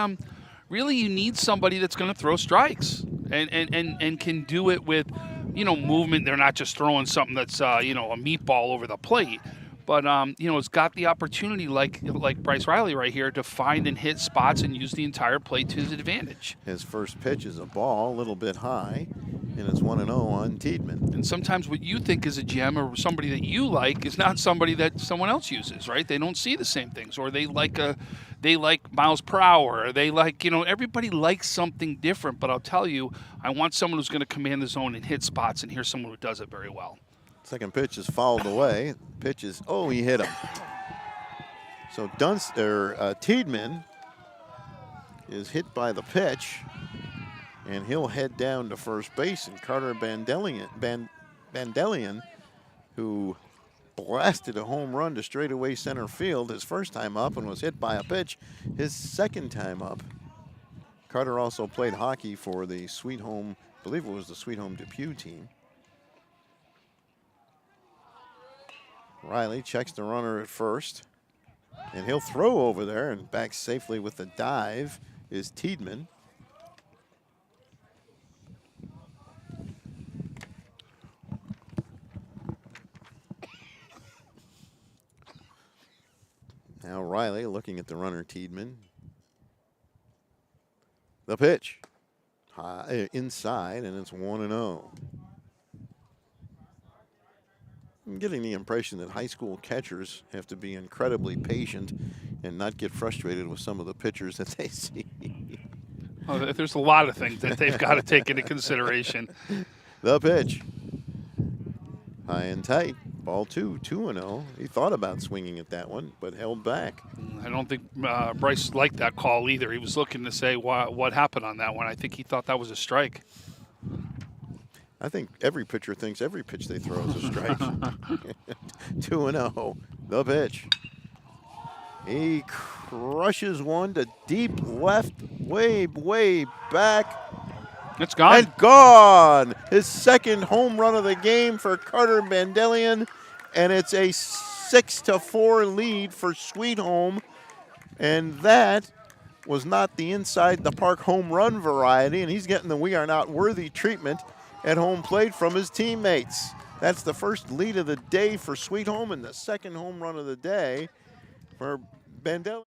Speaker 2: really you need somebody that's going to throw strikes and can do it with, movement. They're not just throwing something that's, a meatball over the plate. But, it's got the opportunity, like Bryce Riley right here, to find and hit spots and use the entire plate to his advantage.
Speaker 1: His first pitch is a ball, a little bit high, and it's 1-0 on Tiedemann.
Speaker 2: And sometimes what you think is a gem or somebody that you like is not somebody that someone else uses, right? They don't see the same things, or they like miles per hour, or they like, everybody likes something different. But I'll tell you, I want someone who's going to command the zone and hit spots, and here's someone who does it very well.
Speaker 1: Second pitch is fouled away. Pitch is, he hit him. So Tiedemann is hit by the pitch, and he'll head down to first base. And Carter Bandelian, who blasted a home run to straightaway center field his first time up and was hit by a pitch his second time up. Carter also played hockey for the Sweet Home, I believe it was the Sweet Home Depew team. Riley checks the runner at first, and he'll throw over there, and back safely with the dive is Tiedemann. Now Riley looking at the runner, Tiedemann. The pitch, high, inside, and it's 1-0. I'm getting the impression that high school catchers have to be incredibly patient and not get frustrated with some of the pitchers that they see.
Speaker 2: Well, there's a lot of things that they've got to take into consideration.
Speaker 1: The pitch. High and tight. Ball 2-0. He thought about swinging at that one, but held back.
Speaker 2: I don't think Bryce liked that call either. He was looking to say what happened on that one. I think he thought that was a strike.
Speaker 1: I think every pitcher thinks every pitch they throw is a strike. 2-0. The pitch. He crushes one to deep left, way back.
Speaker 2: It's gone.
Speaker 1: And gone. His second home run of the game for Carter Bandelian, and it's a 6-4 lead for Sweet Home. And that was not the inside the park home run variety, and he's getting the "we are not worthy" treatment at home plate from his teammates. That's the first lead of the day for Sweet Home and the second home run of the day for Bandelian.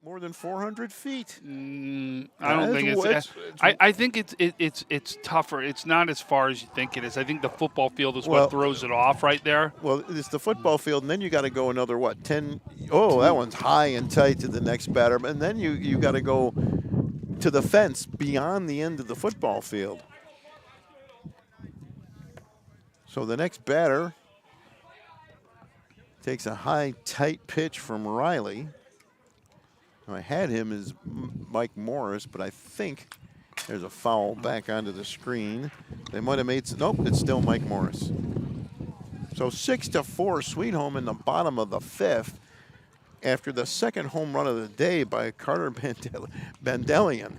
Speaker 1: More than 400 feet.
Speaker 2: I don't think it's. I think it's tougher. It's not as far as you think it is. I think the football field is what throws it off right there.
Speaker 1: Well, it's the football field, and then you got to go another 10. Oh, that one's high and tight to the next batter, and then you got to go to the fence beyond the end of the football field. So the next batter takes a high, tight pitch from Riley. I had him as Mike Morris, but I think there's a foul back onto the screen. They might have made nope, it's still Mike Morris. So 6-4 Sweet Home in the bottom of the fifth after the second home run of the day by Carter Bandelian.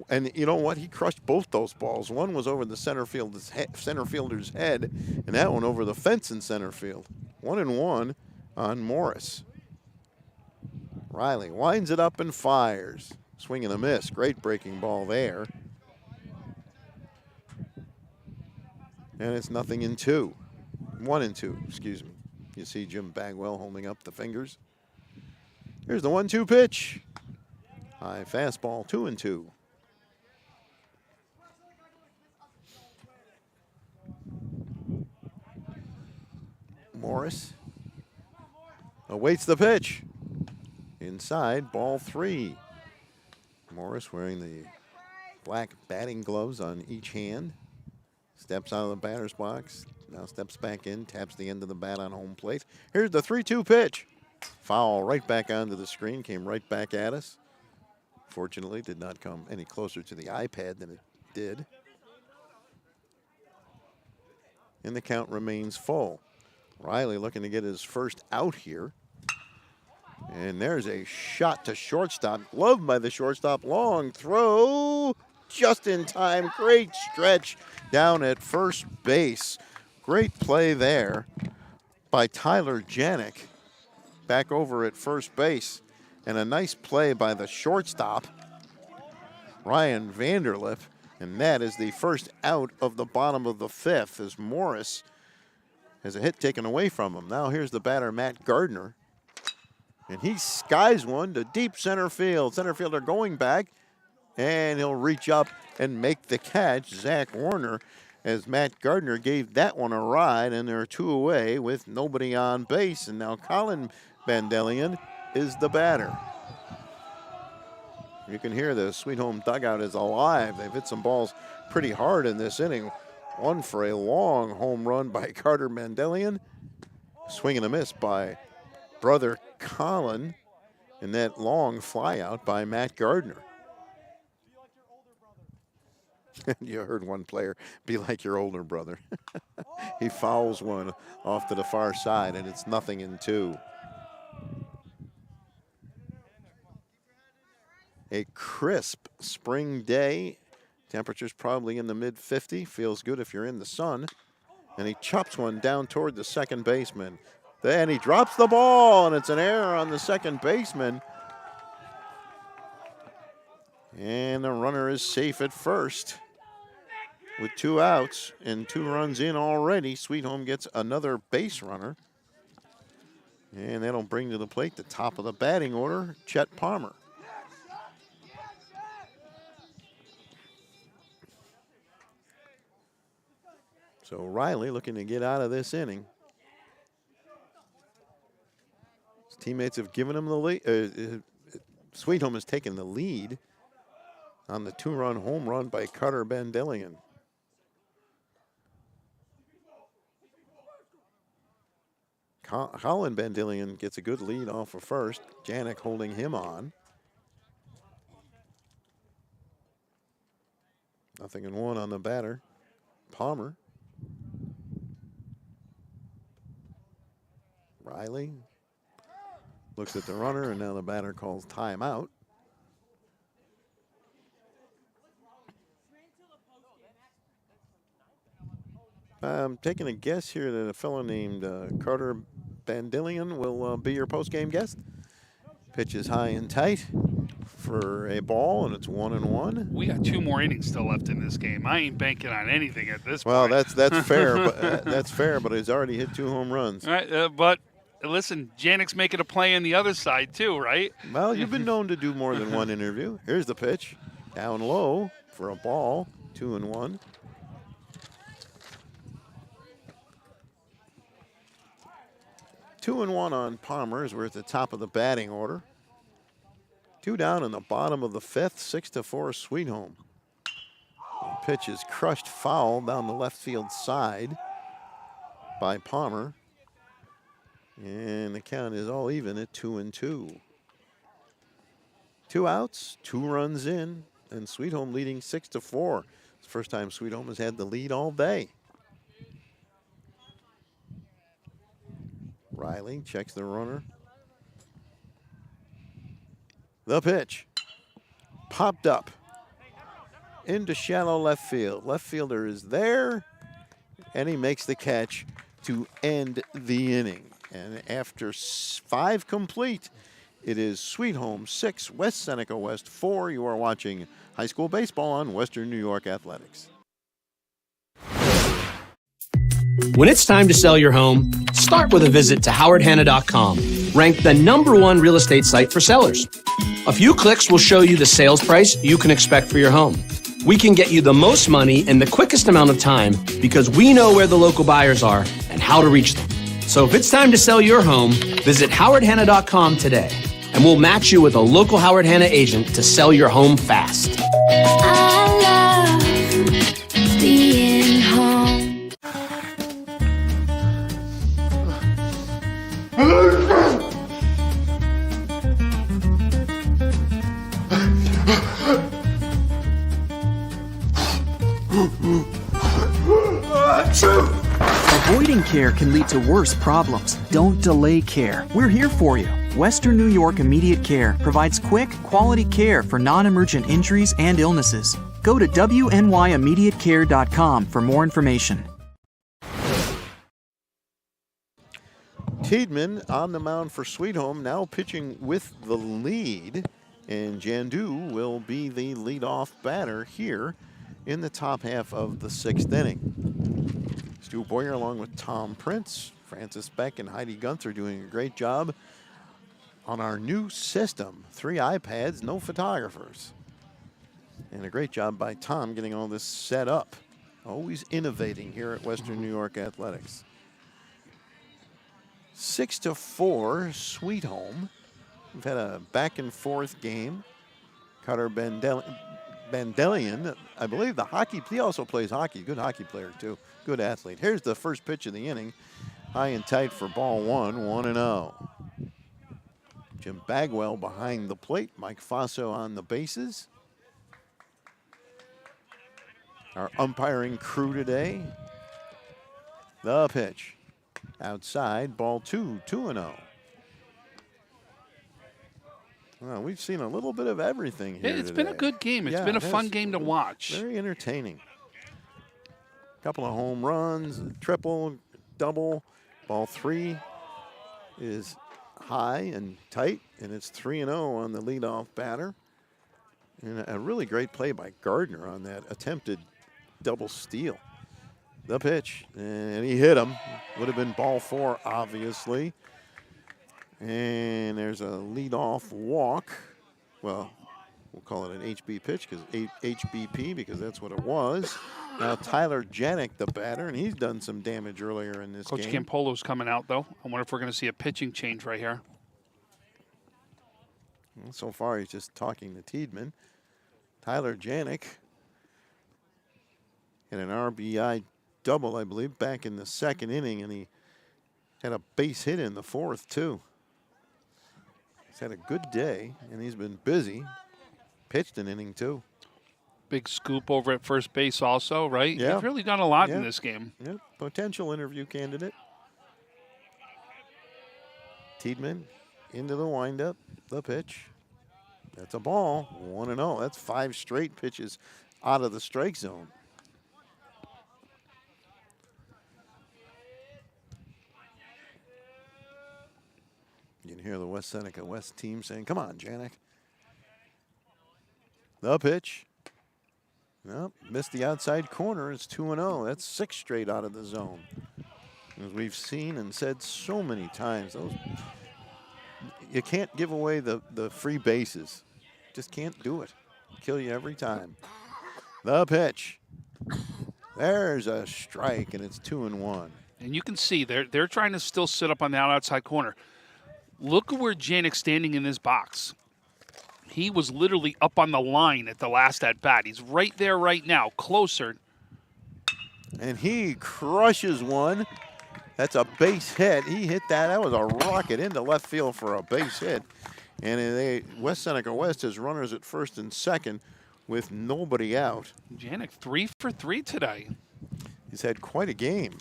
Speaker 1: And you know what? He crushed both those balls. One was over the center fielder's head, and that one over the fence in center field. 1-1 on Morris. Riley winds it up and fires. Swing and a miss. Great breaking ball there. And it's 0-2. 1-2, excuse me. You see Jim Bagwell holding up the fingers. Here's the 1-2 pitch. High fastball, 2-2. Morris awaits the pitch. Inside, ball 3. Morris wearing the black batting gloves on each hand. Steps out of the batter's box. Now steps back in, taps the end of the bat on home plate. Here's the 3-2 pitch. Foul right back onto the screen, came right back at us. Fortunately, did not come any closer to the iPad than it did. And the count remains full. Riley looking to get his first out here. And there's a shot to shortstop. Gloved by the shortstop. Long throw. Just in time. Great stretch down at first base. Great play there by Tyler Janik. Back over at first base. And a nice play by the shortstop, Ryan Vanderlip. And that is the first out of the bottom of the 5th as Morris has a hit taken away from him. Now here's the batter, Matt Gardner. And he skies one to deep center field. Center fielder going back, and he'll reach up and make the catch. Zach Warner, as Matt Gardner gave that one a ride, and there are 2 away with nobody on base. And now Colin Bandelian is the batter. You can hear the Sweet Home dugout is alive. They've hit some balls pretty hard in this inning. One for a long home run by Carter Bandelian. Swing and a miss by brother Colin. And that long fly out by Matt Gardner. You heard one player, be like your older brother. He fouls one off to the far side, and it's 0-2. A crisp spring day. Temperatures probably in the mid-50. Feels good if you're in the sun. And he chops one down toward the second baseman. Then he drops the ball, and it's an error on the second baseman. And the runner is safe at first. With 2 outs and 2 runs in already, Sweet Home gets another base runner. And that'll bring to the plate the top of the batting order, Chet Palmer. So Riley looking to get out of this inning. His teammates have given him the lead. Sweet Home has taken the lead on the 2-run home run by Carter Bandelian. Colin Bandelian gets a good lead off of first. Janik holding him on. 0-1 on the batter, Palmer. Riley looks at the runner, and now the batter calls timeout. I'm taking a guess here that a fellow named Carter Bandelian will be your post-game guest. Pitch is high and tight for a ball, and it's 1-1.
Speaker 2: We got 2 more innings still left in this game. I ain't banking on anything at this
Speaker 1: point. Well, that's fair, but that's fair. But he's already hit 2 home runs.
Speaker 2: All right, but listen, Janik's making a play on the other side too, right?
Speaker 1: Well, you've been known to do more than one interview. Here's the pitch, down low for a ball, 2-1. Two and one on Palmer as we're at the top of the batting order. 2 down in the bottom of the 5th, 6-4 Sweet Home. The pitch is crushed foul down the left field side by Palmer. And the count is all even at 2-2. 2 outs, 2 runs in, and Sweet Home leading 6-4. It's the first time Sweet Home has had the lead all day. Riley checks the runner. The pitch. Popped up into shallow left field. Left fielder is there, and he makes the catch to end the inning. And after 5 complete, It is Sweet Home 6, West Seneca West 4. You are watching high school baseball on Western New York Athletics.
Speaker 3: When it's time to sell your home, start with a visit to howardhanna.com, ranked the #1 real estate site for sellers. A few clicks will show you the sales price you can expect for your home. We can get you the most money in the quickest amount of time because we know where the local buyers are and how to reach them. So if it's time to sell your home, visit howardhanna.com today, and we'll match you with a local Howard Hanna agent to sell your home fast.
Speaker 4: I love being home.
Speaker 5: Avoiding care can lead to worse problems. Don't delay care. We're here for you. Western New York Immediate Care provides quick, quality care for non-emergent injuries and illnesses. Go to wnyImmediatecare.com for more information.
Speaker 1: Tiedemann on the mound for Sweet Home, now pitching with the lead. And Jandu will be the leadoff batter here in the top half of the 6th inning. Stu Boyer along with Tom Prince, Francis Beck, and Heidi Gunther doing a great job on our new system. 3 iPads, no photographers. And a great job by Tom getting all this set up. Always innovating here at Western New York Athletics. 6-4, Sweet Home. We've had a back and forth game. Cutter Bandelian, I believe he also plays hockey. Good hockey player too. Good athlete. Here's the first pitch of the inning. High and tight for ball 1, 1-0. Jim Bagwell behind the plate. Mike Faso on the bases. Our umpiring crew today. The pitch. Outside, ball 2, 2-0. Well, we've seen a little bit of everything here
Speaker 2: It's
Speaker 1: today.
Speaker 2: been a good game. It's been a fun game to watch.
Speaker 1: Very entertaining. Couple of home runs, triple, double. Ball 3 is high and tight, and it's 3-0 on the leadoff batter. And a really great play by Gardner on that attempted double steal. The pitch, and he hit him. Would have been ball 4, obviously. And there's a leadoff walk. Well, we'll call it an HB pitch because HBP because that's what it was. Now Tyler Janik, the batter, and he's done some damage earlier in this
Speaker 2: Coach
Speaker 1: game.
Speaker 2: Campolo's coming out, though. I wonder if we're going to see a pitching change right here.
Speaker 1: Well, so far, he's just talking to Tiedemann. Tyler Janik had an RBI double, I believe, back in the 2nd inning, and he had a base hit in the 4th, too. He's had a good day, and he's been busy. Pitched an inning, too.
Speaker 2: Big scoop over at first base also, right?
Speaker 1: Yeah.
Speaker 2: He's really done a lot in this game.
Speaker 1: Yep, potential interview candidate. Tiedemann into the windup, the pitch. That's a ball, 1-0. That's 5 straight pitches out of the strike zone. You can hear the West Seneca West team saying, come on, Janik. The pitch. Nope, missed the outside corner. It's 2-0. That's 6 straight out of the zone. As we've seen and said so many times, you can't give away the free bases. Just can't do it. Kill you every time. The pitch. There's a strike, and it's 2-1.
Speaker 2: And you can see they're trying to still sit up on the outside corner. Look at where Janik's standing in this box. He was literally up on the line at the last at-bat. He's right there right now, closer.
Speaker 1: And he crushes one. That's a base hit. He hit that. That was a rocket into left field for a base hit. And West Seneca West has runners at first and second with nobody out.
Speaker 2: Janik 3 for 3 today.
Speaker 1: He's had quite a game.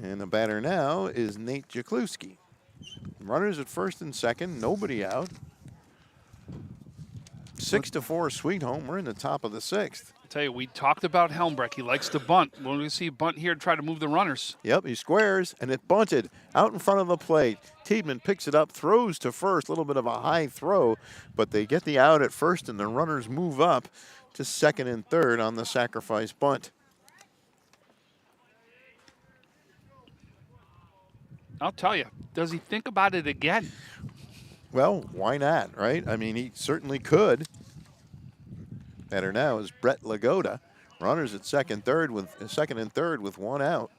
Speaker 1: And the batter now is Nate Jaklewski. Runners at first and second, nobody out. 6-4 Sweet Home. We're in the top of the 6th.
Speaker 2: tell you, we talked about Helmbrecht. He likes to bunt. We're going to see a bunt here to try to move the runners.
Speaker 1: Yep, he squares, and it bunted out in front of the plate. Tiedemann picks it up, throws to first, a little bit of a high throw, but they get the out at first, and the runners move up to second and third on the sacrifice bunt.
Speaker 2: I'll tell you, does he think about it again?
Speaker 1: Well, why not, right? I mean, he certainly could. Batter now is Brett Lagotta. Runners at second and third with one out.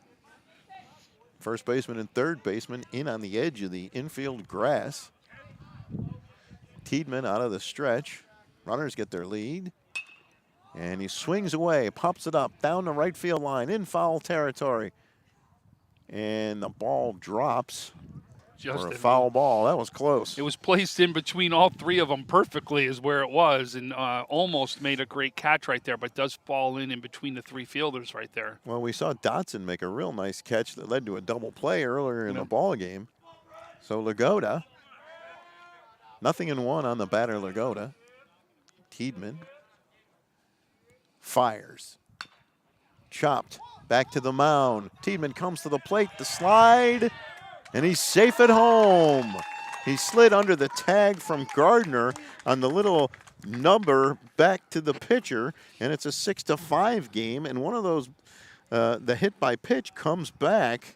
Speaker 1: First baseman and third baseman in on the edge of the infield grass. Tiedemann out of the stretch. Runners get their lead. And he swings away, pops it up down the right field line in foul territory. And the ball drops. For a foul ball. That was close.
Speaker 2: It was placed in between all three of them perfectly is where it was, and almost made a great catch right there, but does fall in between the three fielders right there.
Speaker 1: Well, we saw Dotson make a real nice catch that led to a double play earlier in the ball game. So Lagotta, 0-1 on the batter Lagotta. Tiedemann fires. Chopped back to the mound. Tiedemann comes to the plate, the slide. And he's safe at home. He slid under the tag from Gardner on the little number back to the pitcher, and it's a 6-5 game. And one of those, the hit by pitch comes back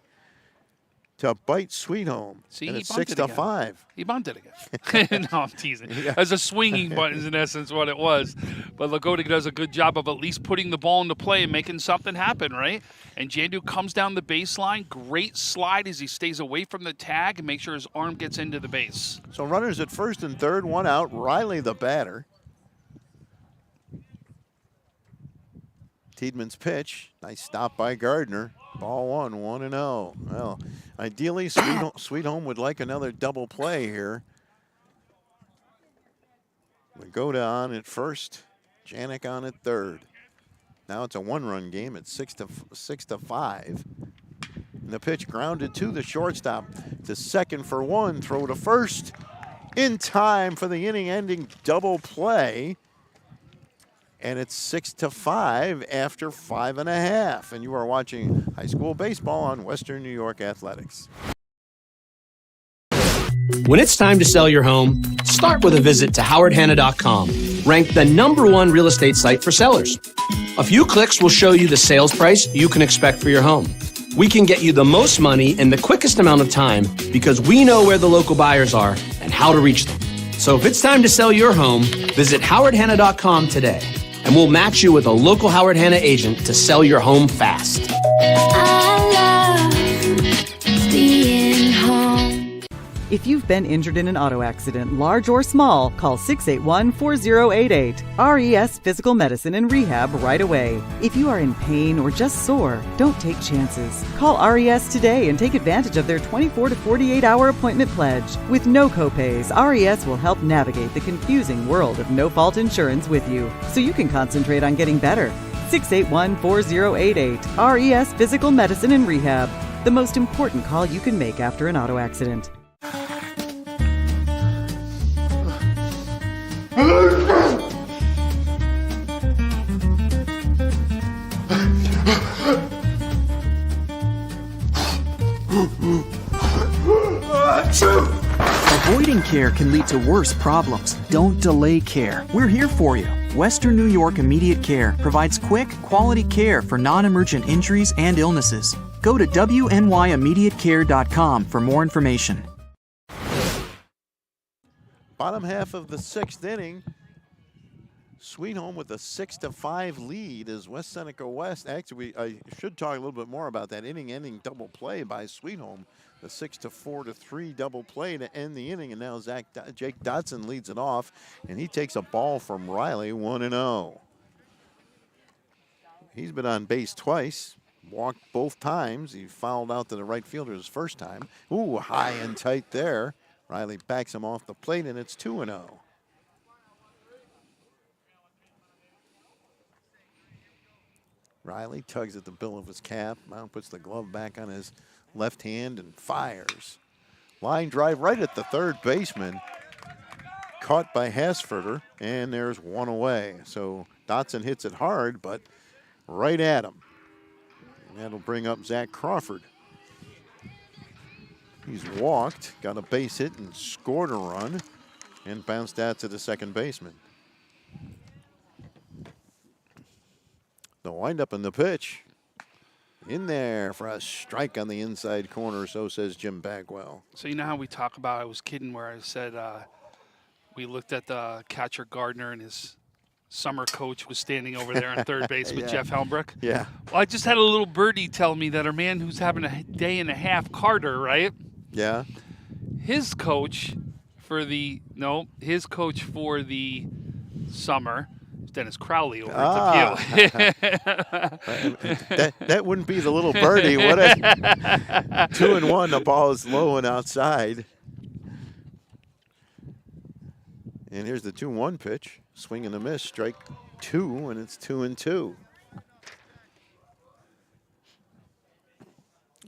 Speaker 1: to bite Sweet Home.
Speaker 2: See,
Speaker 1: and
Speaker 2: he
Speaker 1: it's
Speaker 2: bunted
Speaker 1: 6-5.
Speaker 2: again. He bunted again. No, I'm teasing. Yeah. As a swinging bunt is in essence what it was. But Lagotta does a good job of at least putting the ball into play and making something happen, right? And Jandu comes down the baseline. Great slide as he stays away from the tag and makes sure his arm gets into the base.
Speaker 1: So runners at first and third, one out. Riley the batter. Tiedemann's pitch. Nice stop by Gardner. Ball one, 1-0. Well, ideally, Sweet Home would like another double play here. Lagotta on at first. Janik on at third. Now it's a one-run game at 6-5. And the pitch grounded to the shortstop. To second for one. Throw to first. In time for the inning-ending double play. And it's 6-5 after 5.5. And you are watching high school baseball on Western New York Athletics.
Speaker 3: When it's time to sell your home, start with a visit to howardhanna.com, ranked the #1 real estate site for sellers. A few clicks will show you the sales price you can expect for your home. We can get you the most money in the quickest amount of time because we know where the local buyers are and how to reach them. So if it's time to sell your home, visit howardhanna.com today, and we'll match you with a local Howard Hanna agent to sell your home fast.
Speaker 4: I love being home.
Speaker 10: If you've been injured in an auto accident, large or small, call 681-4088. RES Physical Medicine and Rehab right away. If you are in pain or just sore, don't take chances. Call RES today and take advantage of their 24 to 48-hour appointment pledge. With no copays, RES will help navigate the confusing world of no-fault insurance with you, so you can concentrate on getting better. 681-4088. RES Physical Medicine and Rehab. The most important call you can make after an auto accident.
Speaker 5: Avoiding care can lead to worse problems. Don't delay care. We're here for you. Western New York Immediate Care provides quick, quality care for non-emergent injuries and illnesses. Go to wnyImmediatecare.com for more information.
Speaker 1: Bottom half of the sixth inning. Sweet Home with a 6-5 lead as West Seneca West. Actually, I should talk a little bit more about that inning-ending double play by Sweet Home. The 6-4-3 double play to end the inning, and now Jake Dotson leads it off, and he takes a ball from Riley, 1-0. He's been on base twice, walked both times. He fouled out to the right fielder his first time. Ooh, high and tight there. Riley backs him off the plate, and it's 2-0. Riley tugs at the bill of his cap. Mount puts the glove back on his left hand and fires. Line drive right at the third baseman. caught by Hasfurter, and there's one away. So Dotson hits it hard, but right at him. And that'll bring up Zach Crawford. He's walked, got a base hit, and scored a run, and bounced out to the second baseman. The windup and the pitch. In there for a strike on the inside corner, so says Jim Bagwell.
Speaker 2: So you know how we talk about, I was kidding where I said we looked at the catcher Gardner and his summer coach was standing over there on third base with Jeff Helmbrook.
Speaker 1: Yeah.
Speaker 2: Well, I just had a little birdie tell me that our man who's having a day and a half, Carter, right?
Speaker 1: Yeah.
Speaker 2: His coach for the summer, Dennis Crowley over at the
Speaker 1: that wouldn't be the little birdie, would it? 2-1, the ball is low and outside. And here's the 2-1 pitch. Swing and a miss, strike 2, and it's 2-2.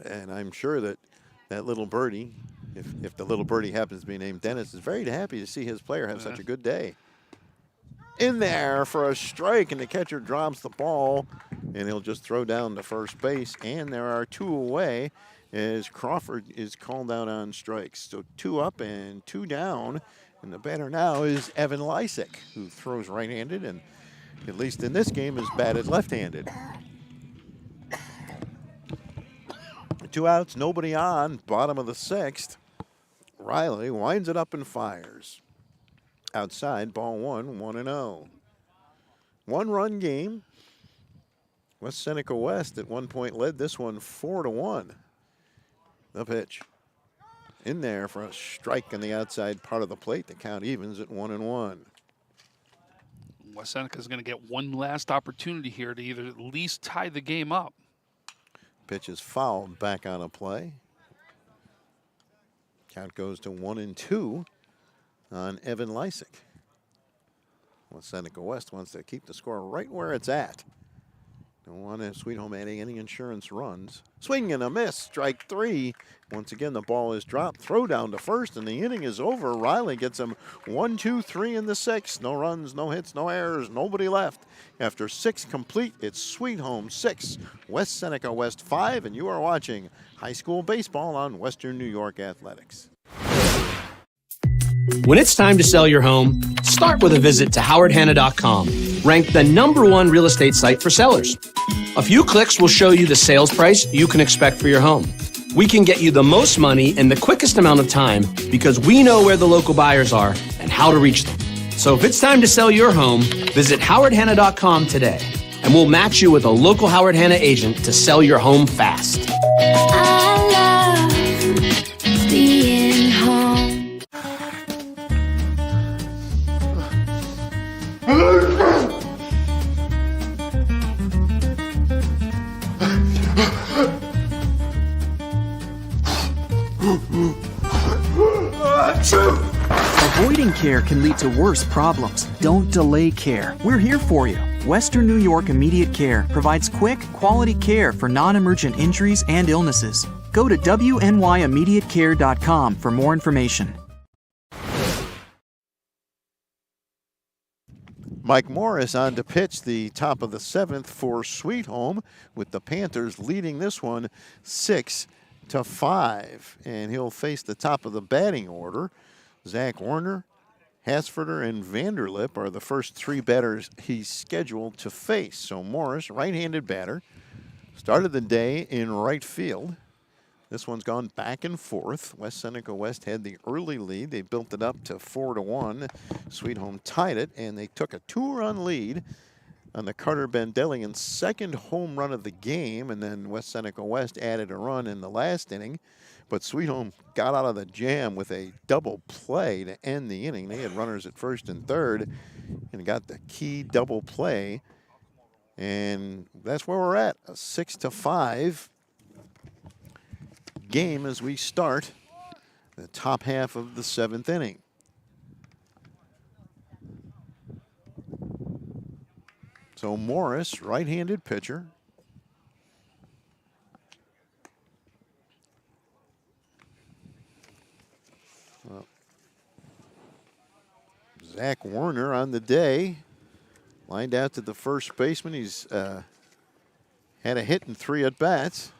Speaker 1: And I'm sure that little birdie, if the little birdie happens to be named Dennis, is very happy to see his player have such a good day. In there for a strike, and the catcher drops the ball, and he'll just throw down to first base. And there are 2 away as Crawford is called out on strikes. So 2 up and 2 down. And the batter now is Evan Lysick, who throws right-handed and, at least in this game, is batted left-handed. 2 outs, nobody on, bottom of the 6th. Riley winds it up and fires. Outside, ball 1, 1-0. 1-run game. West Seneca West at one point led this one 4-1. The pitch. In there for a strike on the outside part of the plate. The count evens at 1-1.
Speaker 2: West Seneca's going to get one last opportunity here to either at least tie the game up.
Speaker 1: Pitch is fouled back on a play. Count goes to 1-2 on Evan Lysick. West Seneca West wants to keep the score right where it's at. Don't want to Sweet Home adding any insurance runs. Swing and a miss, strike 3. Once again, the ball is dropped. Throw down to first, and the inning is over. Riley gets him 1, 2, 3 in the 6th. No runs, no hits, no errors, nobody left. After 6 complete, it's Sweet Home 6, West Seneca West 5, and you are watching high school baseball on Western New York Athletics.
Speaker 3: When it's time to sell your home, start with a visit to howardhanna.com, ranked the #1 real estate site for sellers. A few clicks will show you the sales price you can expect for your home. We can get you the most money in the quickest amount of time because we know where the local buyers are and how to reach them. So if it's time to sell your home, visit howardhanna.com today, and we'll match you with a local Howard Hanna agent to sell your home fast.
Speaker 4: I love being home.
Speaker 5: Avoiding care can lead to worse problems. Don't delay care. We're here for you. Western New York Immediate Care provides quick, quality care for non-emergent injuries and illnesses. Go to wnyImmediatecare.com for more information.
Speaker 1: Mike Morris on to pitch the top of the 7th for Sweet Home, with the Panthers leading this one 6-5. And he'll face the top of the batting order. Zach Warner, Hasfurter, and Vanderlip are the first 3 batters he's scheduled to face. So Morris, right-handed batter, started the day in right field. This one's gone back and forth. West Seneca West had the early lead. They built it up to 4-1. Sweet Home tied it, and they took a 2-run lead on the Carter Bendelian second home run of the game, and then West Seneca West added a run in the last inning. But Sweet Home got out of the jam with a double play to end the inning. They had runners at first and third and got the key double play. And that's where we're at, a 6-5 game as we start the top half of the 7th inning. So Morris, right-handed pitcher. Zach Warner on the day. Lined out to the first baseman. He's had a hit in 3 at-bats.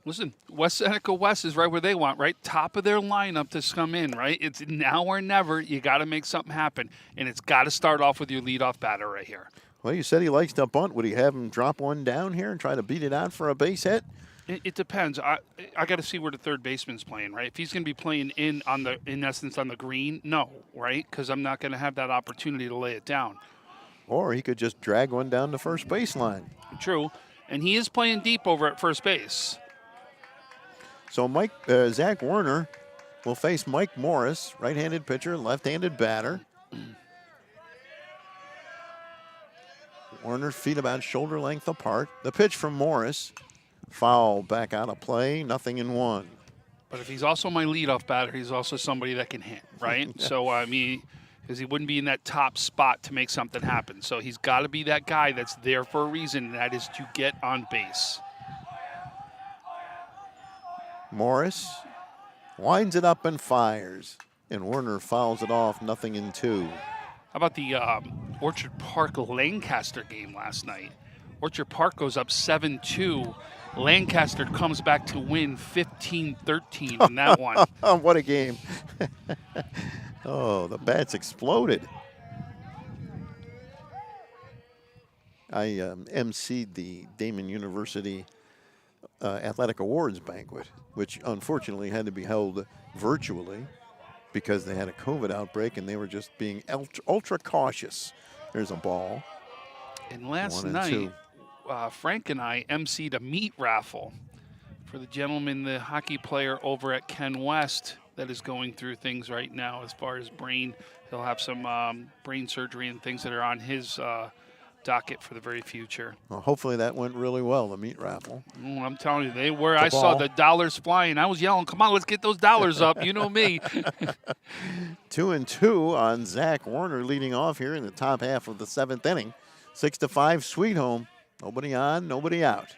Speaker 2: Listen, West Seneca West is right where they want, right? Top of their lineup to come in, right? It's now or never. You got to make something happen, and it's got to start off with your leadoff batter right here.
Speaker 1: Well, you said he likes to bunt. Would he have him drop one down here and try to beat it out for a base hit?
Speaker 2: It depends. I got to see where the third baseman's playing, right? If he's going to be playing in essence on the green, no, right? Because I'm not going to have that opportunity to lay it down.
Speaker 1: Or he could just drag one down the first baseline.
Speaker 2: True, and he is playing deep over at first base.
Speaker 1: So Zach Warner will face Mike Morris, right-handed pitcher, left-handed batter. Warner's feet about shoulder length apart. The pitch from Morris, foul back out of play, 0-1.
Speaker 2: But if he's also my leadoff batter, he's also somebody that can hit, right? So, I mean, because he wouldn't be in that top spot to make something happen. So he's got to be that guy that's there for a reason, and that is to get on base.
Speaker 1: Morris winds it up and fires. And Warner fouls it off, 0-2.
Speaker 2: How about the Orchard Park Lancaster game last night? Orchard Park goes up 7-2. Lancaster comes back to win 15-13 in that one.
Speaker 1: What a game. Oh, the bats exploded. I emceed the Damon University Athletic Awards banquet, which unfortunately had to be held virtually because they had a COVID outbreak and they were just being ultra cautious. There's a ball.
Speaker 2: And last night, Frank and I emceed a meat raffle for the gentleman, the hockey player over at Ken West that is going through things right now as far as brain. He'll have some brain surgery and things that are on his docket for the very future.
Speaker 1: Well, hopefully that went really well, the meat raffle.
Speaker 2: I'm telling you, they were. I saw the dollars flying. I was yelling, come on, let's get those dollars up. You know me.
Speaker 1: 2-2 on Zach Warner leading off here in the top half of the 7th inning. 6-5 Sweet Home. Nobody on, nobody out.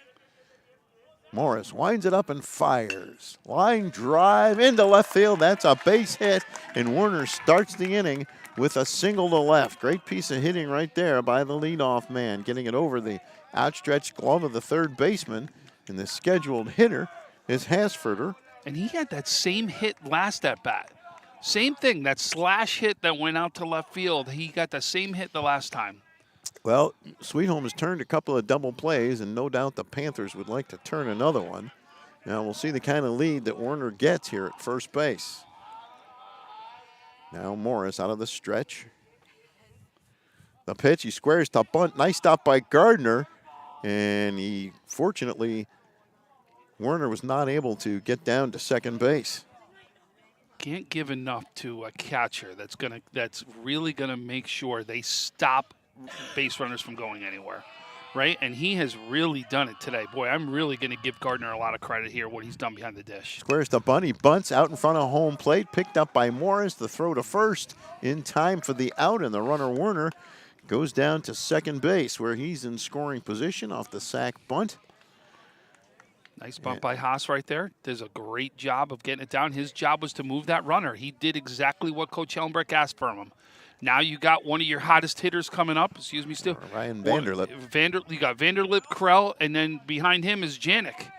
Speaker 1: Morris winds it up and fires. Line drive into left field. That's a base hit, and Warner starts the inning with a single to left. Great piece of hitting right there by the leadoff man, getting it over the outstretched glove of the third baseman. And the scheduled hitter is Hasfurter.
Speaker 2: And he had that same hit last at bat. Same thing, that slash hit that went out to left field. He got the same hit the last time.
Speaker 1: Well, Sweet Home has turned a couple of double plays, and no doubt the Panthers would like to turn another one. Now we'll see the kind of lead that Warner gets here at first base. Now Morris out of the stretch. The pitch, he squares to bunt. Nice stop by Gardner. And fortunately, Warner was not able to get down to second base.
Speaker 2: Can't give enough to a catcher that's really gonna make sure they stop base runners from going anywhere, right? And he has really done it today. Boy, I'm really gonna give Gardner a lot of credit here, what he's done behind the dish.
Speaker 1: Squares the bunt, he bunts out in front of home plate, picked up by Morris. The throw to first in time for the out, and the runner Warner goes down to second base where he's in scoring position off the sac bunt.
Speaker 2: Nice bump by Haas right there. Does a great job of getting it down. His job was to move that runner. He did exactly what Coach Hellenbrich asked from him. Now you got one of your hottest hitters coming up. Excuse me, Stu.
Speaker 1: Ryan Vanderlip.
Speaker 2: You got Vanderlip, Krell, and then behind him is Janik.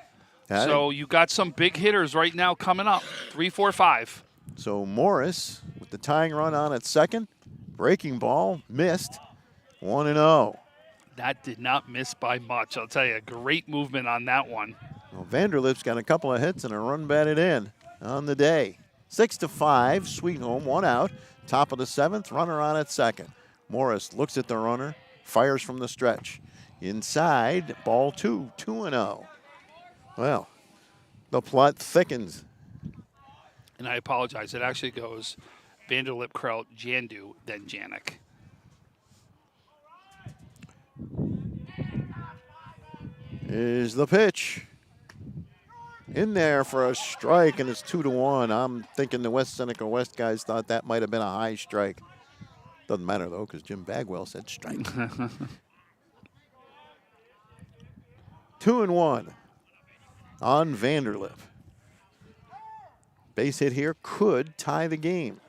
Speaker 2: So you got some big hitters right now coming up. 3, 4, 5.
Speaker 1: So Morris with the tying run on at second. Breaking ball, missed. 1-0.
Speaker 2: That did not miss by much. I'll tell you, great movement on that one.
Speaker 1: Well, Vanderlip's got a couple of hits and a run batted in on the day. 6-5, Sweet Home, 1 out. Top of the 7th, runner on at second. Morris looks at the runner, fires from the stretch. Inside, ball 2, 2-0. Well, the plot thickens.
Speaker 2: And I apologize. It actually goes Vanderlip, Krell, Jandu, then Janik.
Speaker 1: Is the pitch. In there for a strike, and it's 2-1. I'm thinking the West Seneca West guys thought that might have been a high strike. Doesn't matter, though, because Jim Bagwell said strike. 2-1 on Vanderlip. Base hit here could tie the game.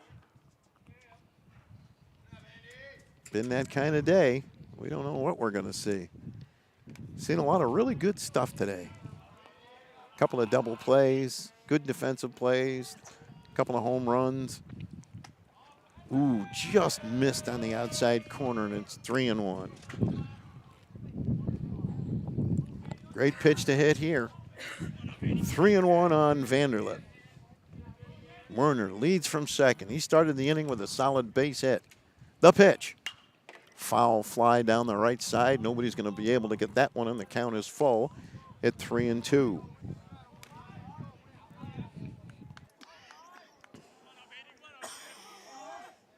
Speaker 1: Been that kind of day. We don't know what we're going to see. Seen a lot of really good stuff today. A couple of double plays, good defensive plays, a couple of home runs. Ooh, just missed on the outside corner, and it's 3-1. Great pitch to hit here. 3-1 on Vanderlip. Werner leads from second. He started the inning with a solid base hit. The pitch. Foul fly down the right side. Nobody's going to be able to get that one, and the count is full at 3-2.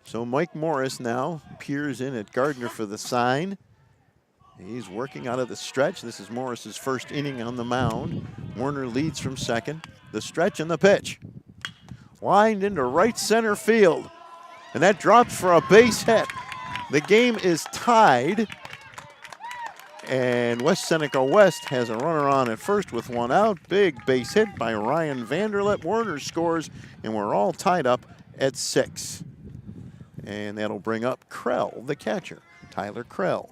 Speaker 1: So Mike Morris now peers in at Gardner for the sign. He's working out of the stretch. This is Morris's first inning on the mound. Werner leads from second. The stretch and the pitch. Lined into right center field. And that dropped for a base hit. The game is tied. And West Seneca West has a runner on at first with one out. Big base hit by Ryan Vanderlip. Werner scores, and we're all tied up at 6. And that'll bring up Krell, the catcher, Tyler Krell.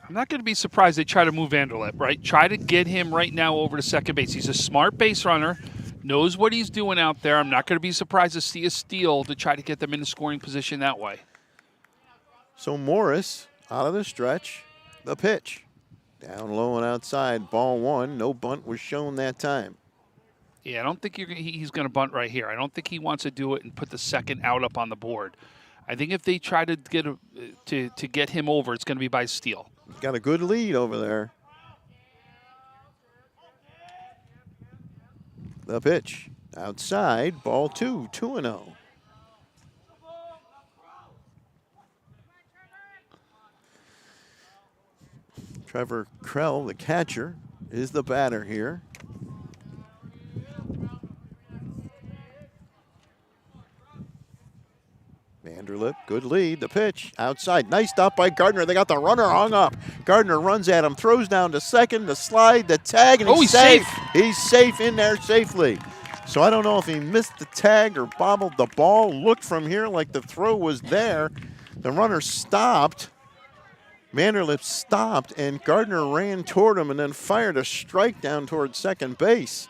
Speaker 2: I'm not going to be surprised they try to move Vanderlip, right? Try to get him right now over to second base. He's a smart base runner, knows what he's doing out there. I'm not going to be surprised to see a steal to try to get them in a scoring position that way.
Speaker 1: So Morris out of the stretch, the pitch. Down low and outside, ball 1. No bunt was shown that time.
Speaker 2: Yeah, I don't think he's going to bunt right here. I don't think he wants to do it and put the second out up on the board. I think if they try to get to get him over, it's going to be by steal.
Speaker 1: He's got a good lead over there. The pitch outside, ball 2, 2-0. Trevor Krell, the catcher, is the batter here. Vanderlip, good lead. The pitch outside. Nice stop by Gardner. They got the runner hung up. Gardner runs at him, throws down to second, the slide, the tag, and he's safe. He's safe in there safely. So I don't know if he missed the tag or bobbled the ball. Looked from here like the throw was there. The runner stopped. Vanderlip stopped, and Gardner ran toward him and then fired a strike down toward second base.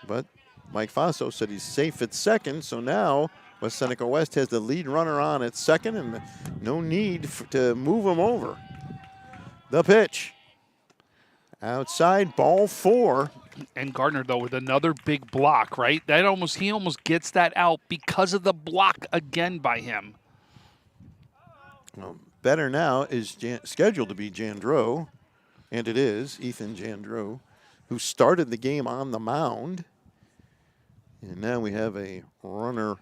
Speaker 1: But Mike Faso said he's safe at second, so now West Seneca West has the lead runner on at second, and no need to move him over. The pitch. Outside, ball 4.
Speaker 2: And Gardner, though, with another big block, right? He almost gets that out because of the block again by him.
Speaker 1: Better now is scheduled to be Jandreau, and it is Ethan Jandreau, who started the game on the mound. And now we have a runner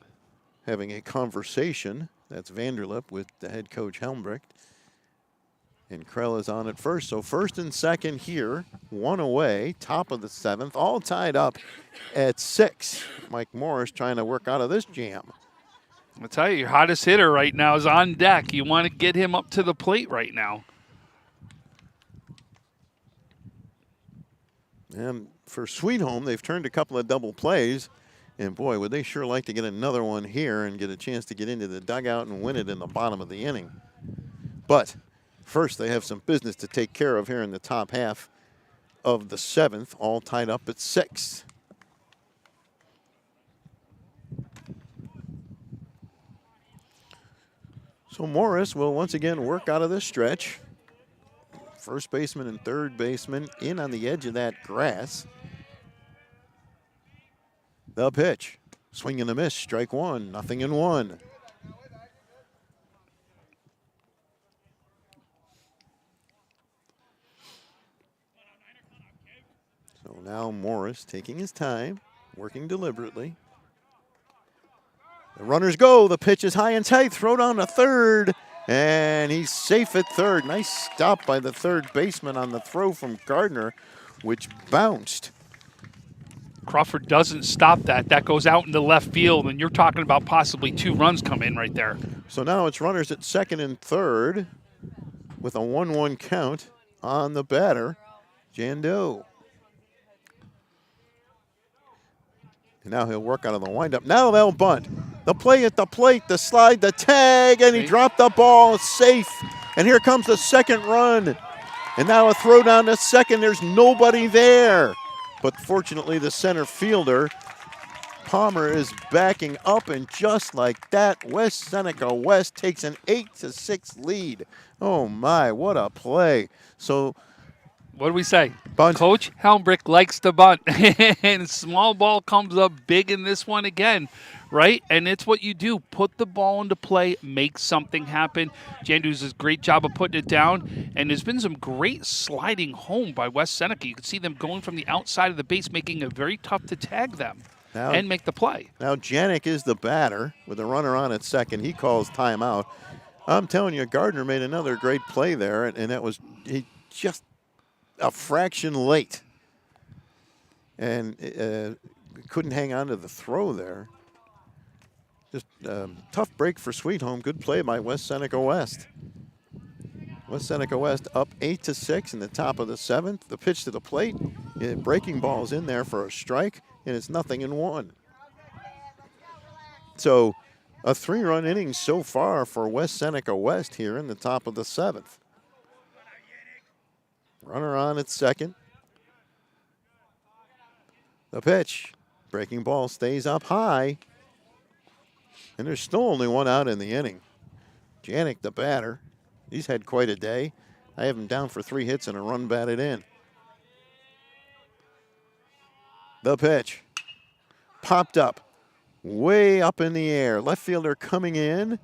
Speaker 1: having a conversation. That's Vanderlip with the head coach Helmbrecht. And Krell is on at first. So first and second here, 1 away, top of the 7th, all tied up at 6. Mike Morris trying to work out of this jam.
Speaker 2: I'll tell you, your hottest hitter right now is on deck. You want to get him up to the plate right now.
Speaker 1: And for Sweet Home, they've turned a couple of double plays. And boy, would they sure like to get another one here and get a chance to get into the dugout and win it in the bottom of the inning. But first, they have some business to take care of here in the top half of the 7th, all tied up at 6. So Morris will once again work out of this stretch. First baseman and third baseman in on the edge of that grass. The pitch. Swing and a miss. Strike 1. 0-1. So now Morris taking his time, working deliberately. The runners go. The pitch is high and tight. Throw down to third. And he's safe at third. Nice stop by the third baseman on the throw from Gardner, which bounced.
Speaker 2: Crawford doesn't stop that. That goes out into left field, and you're talking about possibly 2 runs come in right there.
Speaker 1: So now it's runners at second and third with a 1-1 count on the batter, Jandreau. And now he'll work out of the windup. Now they'll bunt. The play at the plate, the slide, the tag, and he dropped the ball. Safe. And here comes the second run. And now a throw down to second. There's nobody there. But fortunately, the center fielder, Palmer, is backing up, and just like that, West Seneca West takes an 8-6 lead. Oh my, what a play. So
Speaker 2: what do we say?
Speaker 1: Bunt.
Speaker 2: Coach Helmbrick likes to bunt. And small ball comes up big in this one again, right? And it's what you do. Put the ball into play, make something happen. Jandu's does a great job of putting it down. And there's been some great sliding home by West Seneca. You can see them going from the outside of the base, making it very tough to tag them and make the play.
Speaker 1: Now Janik is the batter with a runner on at second. He calls timeout. I'm telling you, Gardner made another great play there, and that was just a fraction late. And couldn't hang on to the throw there. Just tough break for Sweet Home. Good play by West Seneca West. West Seneca West up 8-6 in the top of the seventh. The pitch to the plate. Breaking ball's in there for a strike, and it's 0-1. So a 3-run inning so far for West Seneca West here in the top of the seventh. Runner on at second. The pitch. Breaking ball stays up high. And there's still only one out in the inning. Janik, the batter, he's had quite a day. I have him down for 3 hits and a run batted in. The pitch. Popped up. Way up in the air. Left fielder coming in.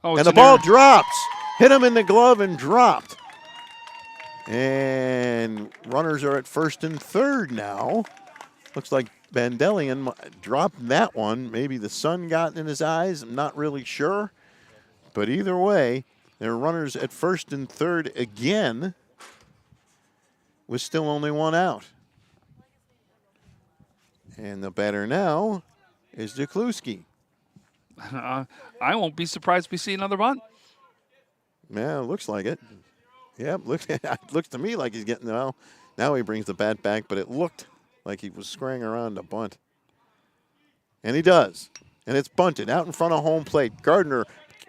Speaker 2: Oh,
Speaker 1: and the ball drops. Hit him in the glove and dropped. And runners are at first and third now. Looks like Vandelian dropped that one. Maybe the sun got in his eyes. I'm not really sure. But either way, there are runners at first and third again with still only one out. And the batter now is Dekluski.
Speaker 2: I won't be surprised if we see another bunt.
Speaker 1: Yeah, looks like it. Yeah, it looks to me like he's getting, well, now he brings the bat back, but it looked like he was scurrying around to bunt. And he does. And it's bunted out in front of home plate. Gardner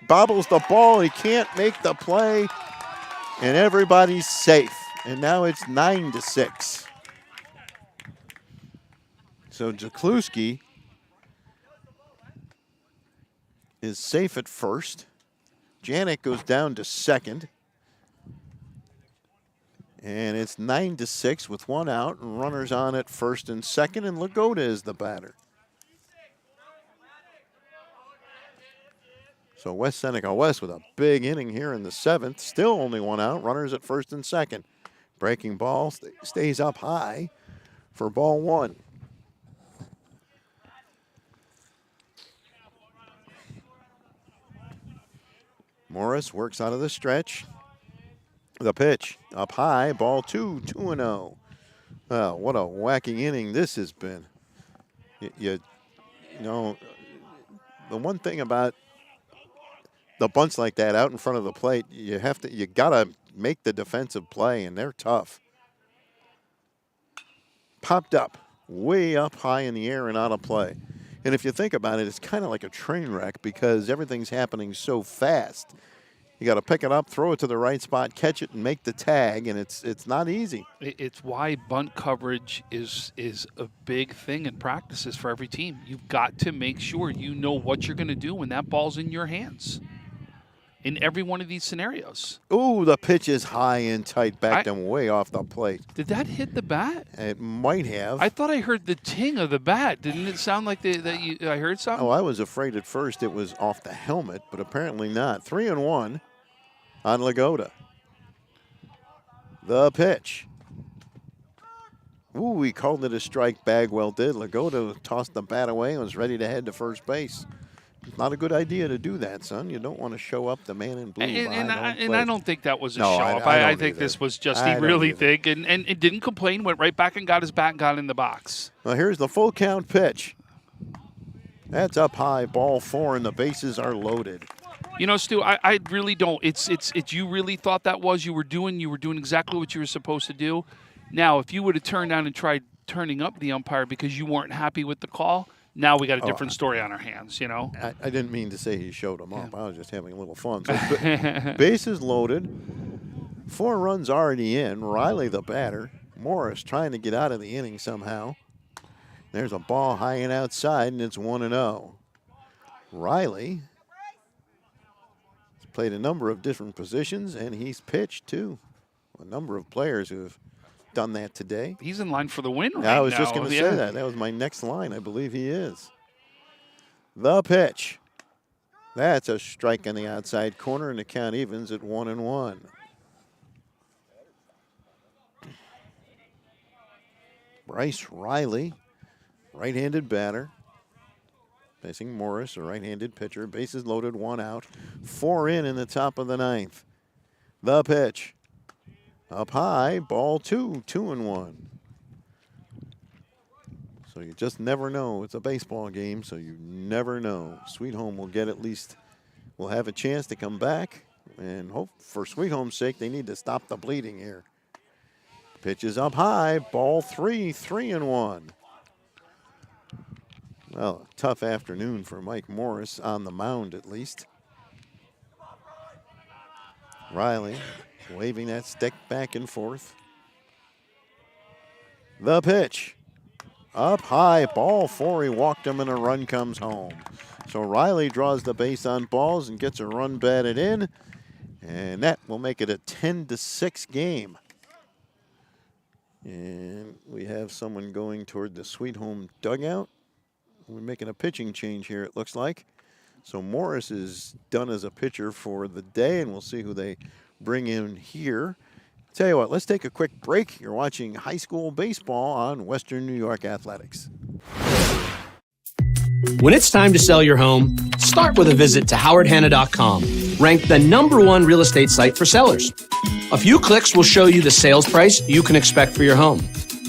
Speaker 1: bobbles the ball. He can't make the play. And everybody's safe. And now it's 9-6. So Dekluski is safe at first. Janik goes down to second. And it's 9-6 with one out and runners on at first and second, and Lagotta is the batter. So West Seneca West with a big inning here in the seventh. Still only one out, runners at first and second. Breaking ball stays up high for ball one. Morris works out of the stretch. The pitch up high, ball 2-0. Well, what a wacky inning this has been. You know, the one thing about the bunts like that out in front of the plate, you gotta make the defensive play, and they're tough. Popped up, way up high in the air and out of play. And if you think about it, it's kind of like a train wreck because everything's happening so fast. You got to pick it up, throw it to the right spot, catch it, and make the tag, and it's not easy.
Speaker 2: It's why bunt coverage is a big thing in practices for every team. You've got to make sure you know what you're going to do when that ball's in your hands in every one of these scenarios.
Speaker 1: Ooh, the pitch is high and tight, backed him way off the plate.
Speaker 2: Did that hit the bat?
Speaker 1: It might have.
Speaker 2: I thought I heard the ting of the bat. Didn't it sound like I heard something?
Speaker 1: Oh, I was afraid at first it was off the helmet, but apparently not. 3-1 on Lagotta. The pitch. Ooh, he called it a strike. Bagwell did. Lagotta tossed the bat away and was ready to head to first base. Not a good idea to do that, son. You don't want to show up the man in blue.
Speaker 2: And I don't think that was a show-up. I think this was just he really think and it didn't complain, went right back and got his bat and got in the box.
Speaker 1: Well, here's the full count pitch. That's up high, ball 4, and the bases are loaded.
Speaker 2: You know, Stu, I really don't. It's you really thought that was you were doing exactly what you were supposed to do. Now, if you would have turned down and tried turning up the umpire because you weren't happy with the call, now we got a different story on our hands, you know?
Speaker 1: I didn't mean to say he showed him up. I was just having a little fun. So, bases loaded. 4 runs already in. Riley the batter. Morris trying to get out of the inning somehow. There's a ball high and outside, and it's 1-0. Riley has played a number of different positions, and he's pitched too. A number of players who have done that today.
Speaker 2: He's in line for the win right
Speaker 1: I was
Speaker 2: now.
Speaker 1: just going to say that. That was my next line. I believe he is. The pitch. That's a strike on the outside corner, and the count evens at 1-1. Bryce Riley, right-handed batter, facing Morris, a right-handed pitcher. Bases loaded, 1 out. 4 in the top of the 9th. The pitch. Up high, ball 2, 2-1. So you just never know. It's a baseball game, so you never know. Sweet Home will get at least, will have a chance to come back. And hope for Sweet Home's sake, they need to stop the bleeding here. Pitch is up high, ball 3, 3-1. Well, a tough afternoon for Mike Morris on the mound at least. Riley waving that stick back and forth. The pitch. Up high, ball 4. He walked him and a run comes home. So Riley draws the base on balls and gets a run batted in. And that will make it a 10-6 game. And we have someone going toward the Sweet Home dugout. We're making a pitching change here, it looks like. So Morris is done as a pitcher for the day, and we'll see who they bring in here. Tell you what, let's take a quick break. You're watching high school baseball on Western New York Athletics.
Speaker 3: When it's time to sell your home, start with a visit to howardhanna.com, ranked the #1 real estate site for sellers. A few clicks will show you the sales price you can expect for your home.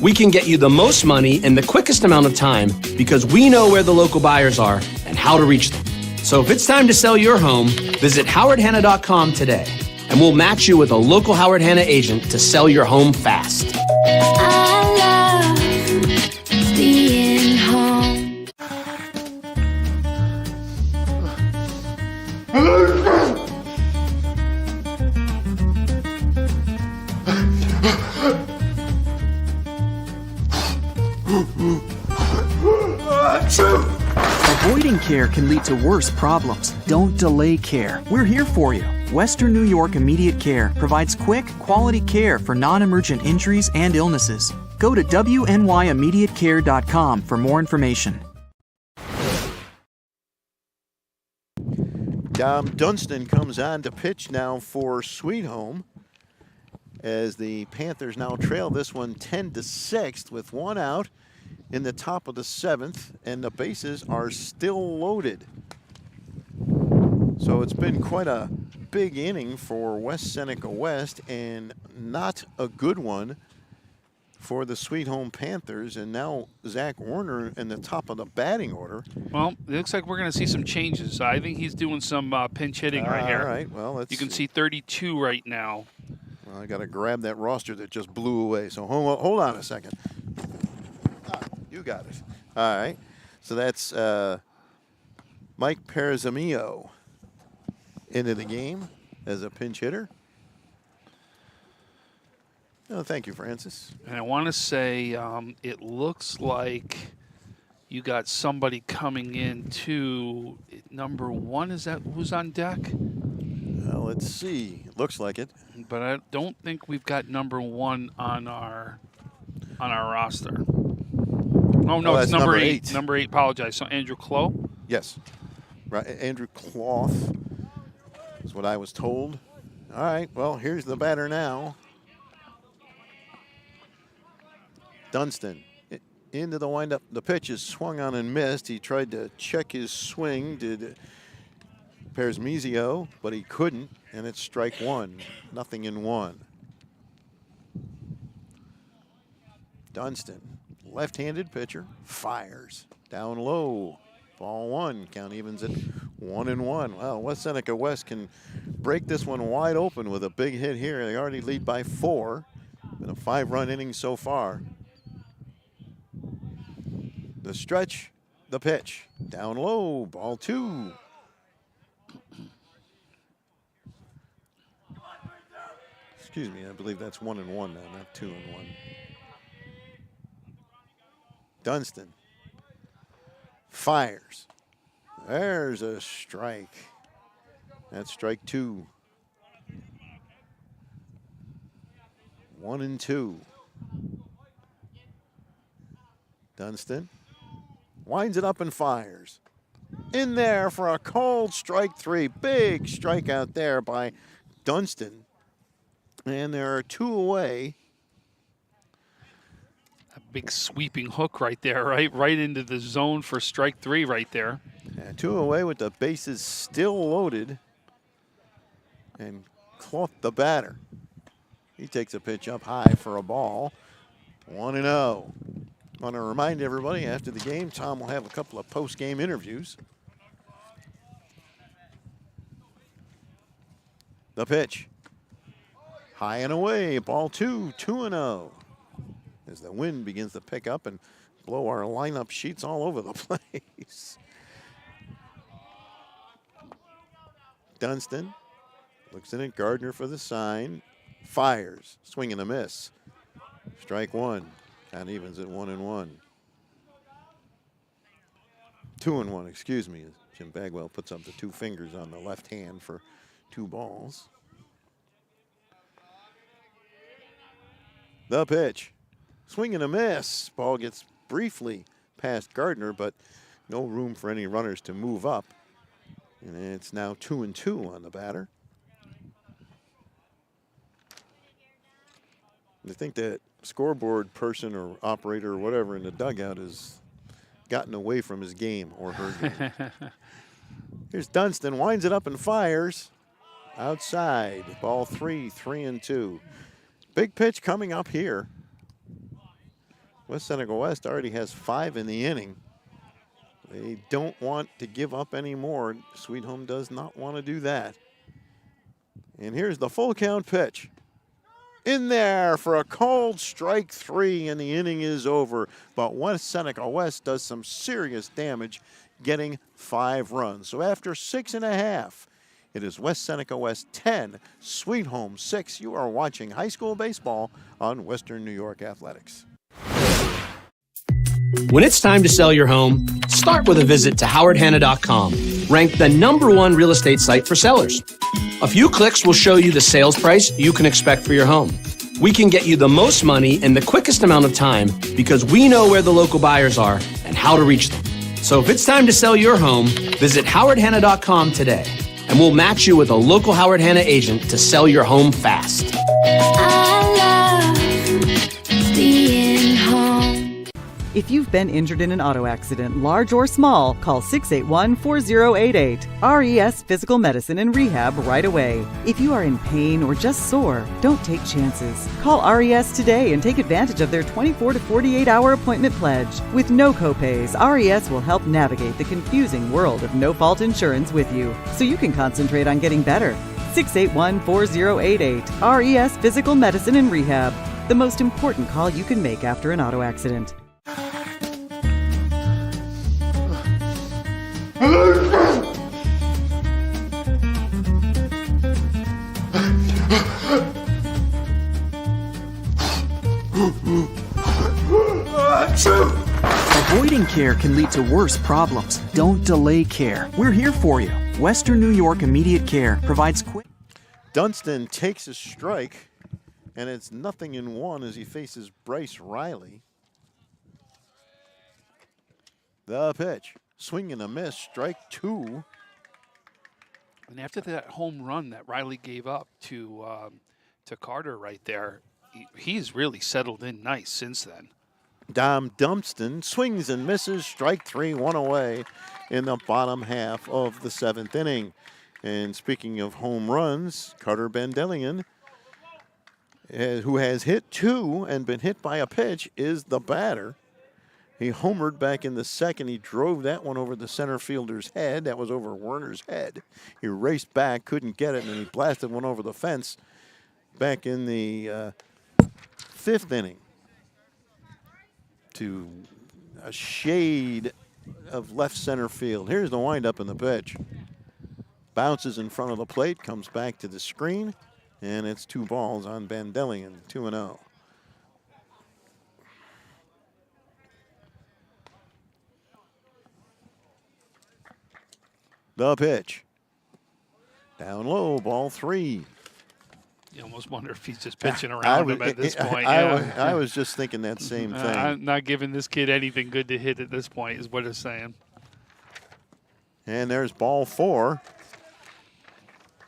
Speaker 3: We can get you the most money in the quickest amount of time because we know where the local buyers are and how to reach them. So if it's time to sell your home, visit howardhanna.com today, and we'll match you with a local Howard Hanna agent to sell your home fast.
Speaker 4: I love being home.
Speaker 5: Avoiding care can lead to worse problems. Don't delay care. We're here for you. Western New York Immediate Care provides quick, quality care for non-emergent injuries and illnesses. Go to wnyImmediatecare.com for more information.
Speaker 1: Dom Dunstan comes on to pitch now for Sweet Home as the Panthers now trail this one 10-6 with 1 out in the top of the 7th, and the bases are still loaded. So it's been quite a big inning for West Seneca West, and not a good one for the Sweet Home Panthers. And now Zach Warner in the top of the batting order.
Speaker 2: Well, it looks like we're going to see some changes. I think he's doing some pinch hitting right here.
Speaker 1: All right, well,
Speaker 2: you can see 32 right now.
Speaker 1: Well, I got to grab that roster that just blew away. So hold on a second. You got it. All right. So that's Mike Perazamio into the game as a pinch hitter. Oh, thank you, Francis.
Speaker 2: And I want to say it looks like you got somebody coming in to #1. Is that who's on deck?
Speaker 1: Well, let's see. It looks like it.
Speaker 2: But I don't think we've got #1 on our roster. Oh, no, it's number 8. Number 8, apologize. So Andrew Clough?
Speaker 1: Yes. Right, Andrew Clough is what I was told. All right, well, here's the batter now. Dunstan into the windup. The pitch is swung on and missed. He tried to check his swing, did Perazamio, but he couldn't, and it's strike 1. Nothing in 1. Dunstan, left-handed pitcher, fires down low. Ball 1. Count evens at 1-1. Well, West Seneca West can break this one wide open with a big hit here. They already lead by 4. Been a 5-run inning so far. The stretch, the pitch. Down low, ball 2. Excuse me, I believe that's 1-1 now, not 2-1. Dunston fires. There's a strike. That's strike 2. 1-2. Dunston winds it up and fires. In there for a cold strike 3. Big strikeout there by Dunston. And there are 2 away.
Speaker 2: A big sweeping hook right there, right into the zone for strike 3 right there.
Speaker 1: Yeah, 2 away with the bases still loaded. And Cloth, the batter. He takes a pitch up high for a ball. 1-0. I want to remind everybody after the game, Tom will have a couple of post-game interviews. The pitch. High and away, ball 2, 2-0. As the wind begins to pick up and blow our lineup sheets all over the place. Dunston looks in at Gardner for the sign. Fires, swing and a miss. Strike 1, count evens at 1-1. 2-1, excuse me. Jim Bagwell puts up the 2 fingers on the left hand for 2 balls. The pitch. Swing and a miss. Ball gets briefly past Gardner, but no room for any runners to move up. And it's now 2-2 on the batter. I think that scoreboard person or operator or whatever in the dugout has gotten away from his game or her game. Here's Dunston, winds it up and fires. Outside, ball 3, 3-2. Big pitch coming up here. West Seneca West already has 5 in the inning. They don't want to give up any more. Sweet Home does not want to do that. And here's the full count pitch. In there for a cold strike 3, and the inning is over. But West Seneca West does some serious damage, getting 5 runs. So after 6.5, it is West Seneca West 10, Sweet Home 6. You are watching high school baseball on Western New York Athletics.
Speaker 3: When it's time to sell your home, start with a visit to howardhanna.com, ranked the #1 real estate site for sellers. A few clicks will show you the sales price you can expect for your home. We can get you the most money in the quickest amount of time because we know where the local buyers are and how to reach them. So if it's time to sell your home, visit howardhanna.com today, and we'll match you with a local Howard Hanna agent to sell your home fast.
Speaker 4: I love being home.
Speaker 10: If you've been injured in an auto accident, large or small, call 681-4088. RES Physical Medicine and Rehab right away. If you are in pain or just sore, don't take chances. Call RES today and take advantage of their 24 to 48-hour appointment pledge. With no copays, RES will help navigate the confusing world of no-fault insurance with you, so you can concentrate on getting better. 681-4088. RES Physical Medicine and Rehab. The most important call you can make after an auto accident.
Speaker 5: Avoiding care can lead to worse problems. Don't delay care. We're here for you. Western New York Immediate Care provides quick.
Speaker 1: Dunston takes a strike, and it's 0-1 as he faces Bryce Riley. The pitch. Swing and a miss, strike 2.
Speaker 2: And after that home run that Riley gave up to Carter right there, he's really settled in nice since then.
Speaker 1: Dom Dunston swings and misses, strike 3, 1 away in the bottom half of the 7th inning. And speaking of home runs, Carter Bandelian, who has hit 2 and been hit by a pitch, is the batter. He homered back in the 2nd. He drove that one over the center fielder's head. That was over Werner's head. He raced back, couldn't get it, and he blasted one over the fence back in the 5th inning to, a shade of left center field. Here's the windup in the pitch. Bounces in front of the plate, comes back to the screen, and it's 2 balls on Vanderlip, 2-0. The pitch. Down low, ball 3.
Speaker 2: You almost wonder if he's just pitching around him at this point.
Speaker 1: I was just thinking that same thing.
Speaker 2: I'm not giving this kid anything good to hit at this point, is what it's saying.
Speaker 1: And there's ball 4.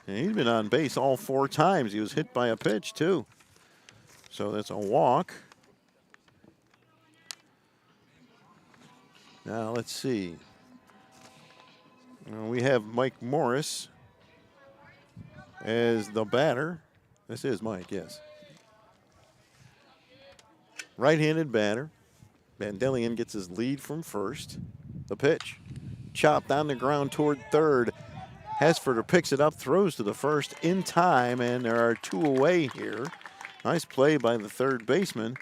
Speaker 1: And he's been on base all 4 times. He was hit by a pitch, too. So that's a walk. Now, let's see. We have Mike Morris as the batter. This is Mike, yes. Right-handed batter. Vanderlip gets his lead from first. The pitch. Chopped on the ground toward third. Hesford picks it up, throws to the first in time, and there are 2 away here. Nice play by the third baseman.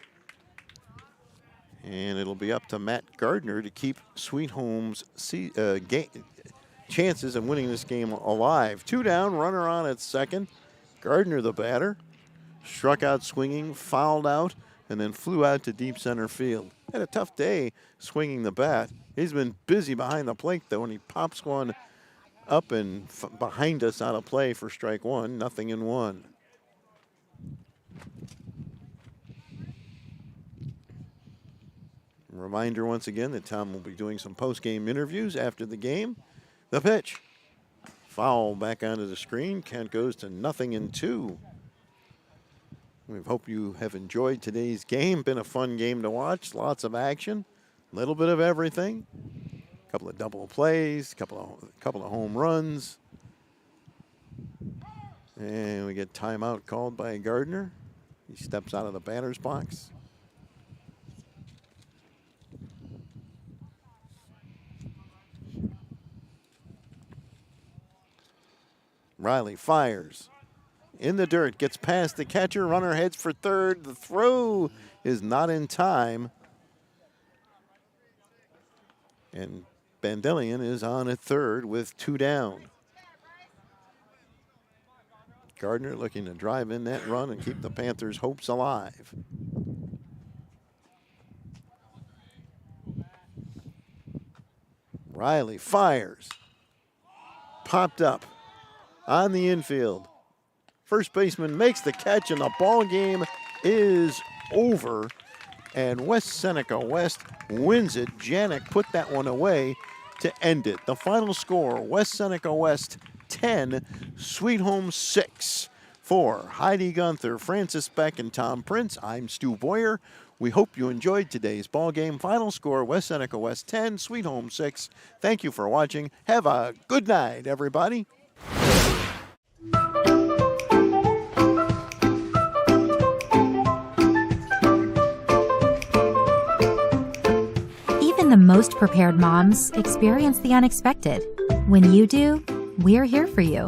Speaker 1: And it'll be up to Matt Gardner to keep Sweet Home's chances of winning this game alive. 2 down, runner on at second. Gardner, the batter, struck out swinging, fouled out, and then flew out to deep center field. Had a tough day swinging the bat. He's been busy behind the plate, though, and he pops one up and behind us out of play for strike 1, 0-1. Reminder once again that Tom will be doing some post-game interviews after the game. The pitch. Foul back onto the screen. Count goes to 0-2. We hope you have enjoyed today's game. Been a fun game to watch. Lots of action. A little bit of everything. A couple of double plays. Couple of home runs. And we get timeout called by Gardner. He steps out of the batter's box. Riley fires. In the dirt, gets past the catcher. Runner heads for third. The throw is not in time. And Vanderlip is on at third with 2 down. Gardner looking to drive in that run and keep the Panthers' hopes alive. Riley fires. Popped up on the infield. First baseman makes the catch, and the ball game is over. And West Seneca West wins it. Janik put that one away to end it. The final score, West Seneca West 10, Sweet Home 6. For Heidi Gunther, Francis Beck, and Tom Prince, I'm Stu Boyer. We hope you enjoyed today's ball game. Final score, West Seneca West 10, Sweet Home 6. Thank you for watching. Have a good night, everybody.
Speaker 7: Even the most prepared moms experience the unexpected. When you do, we're here for you.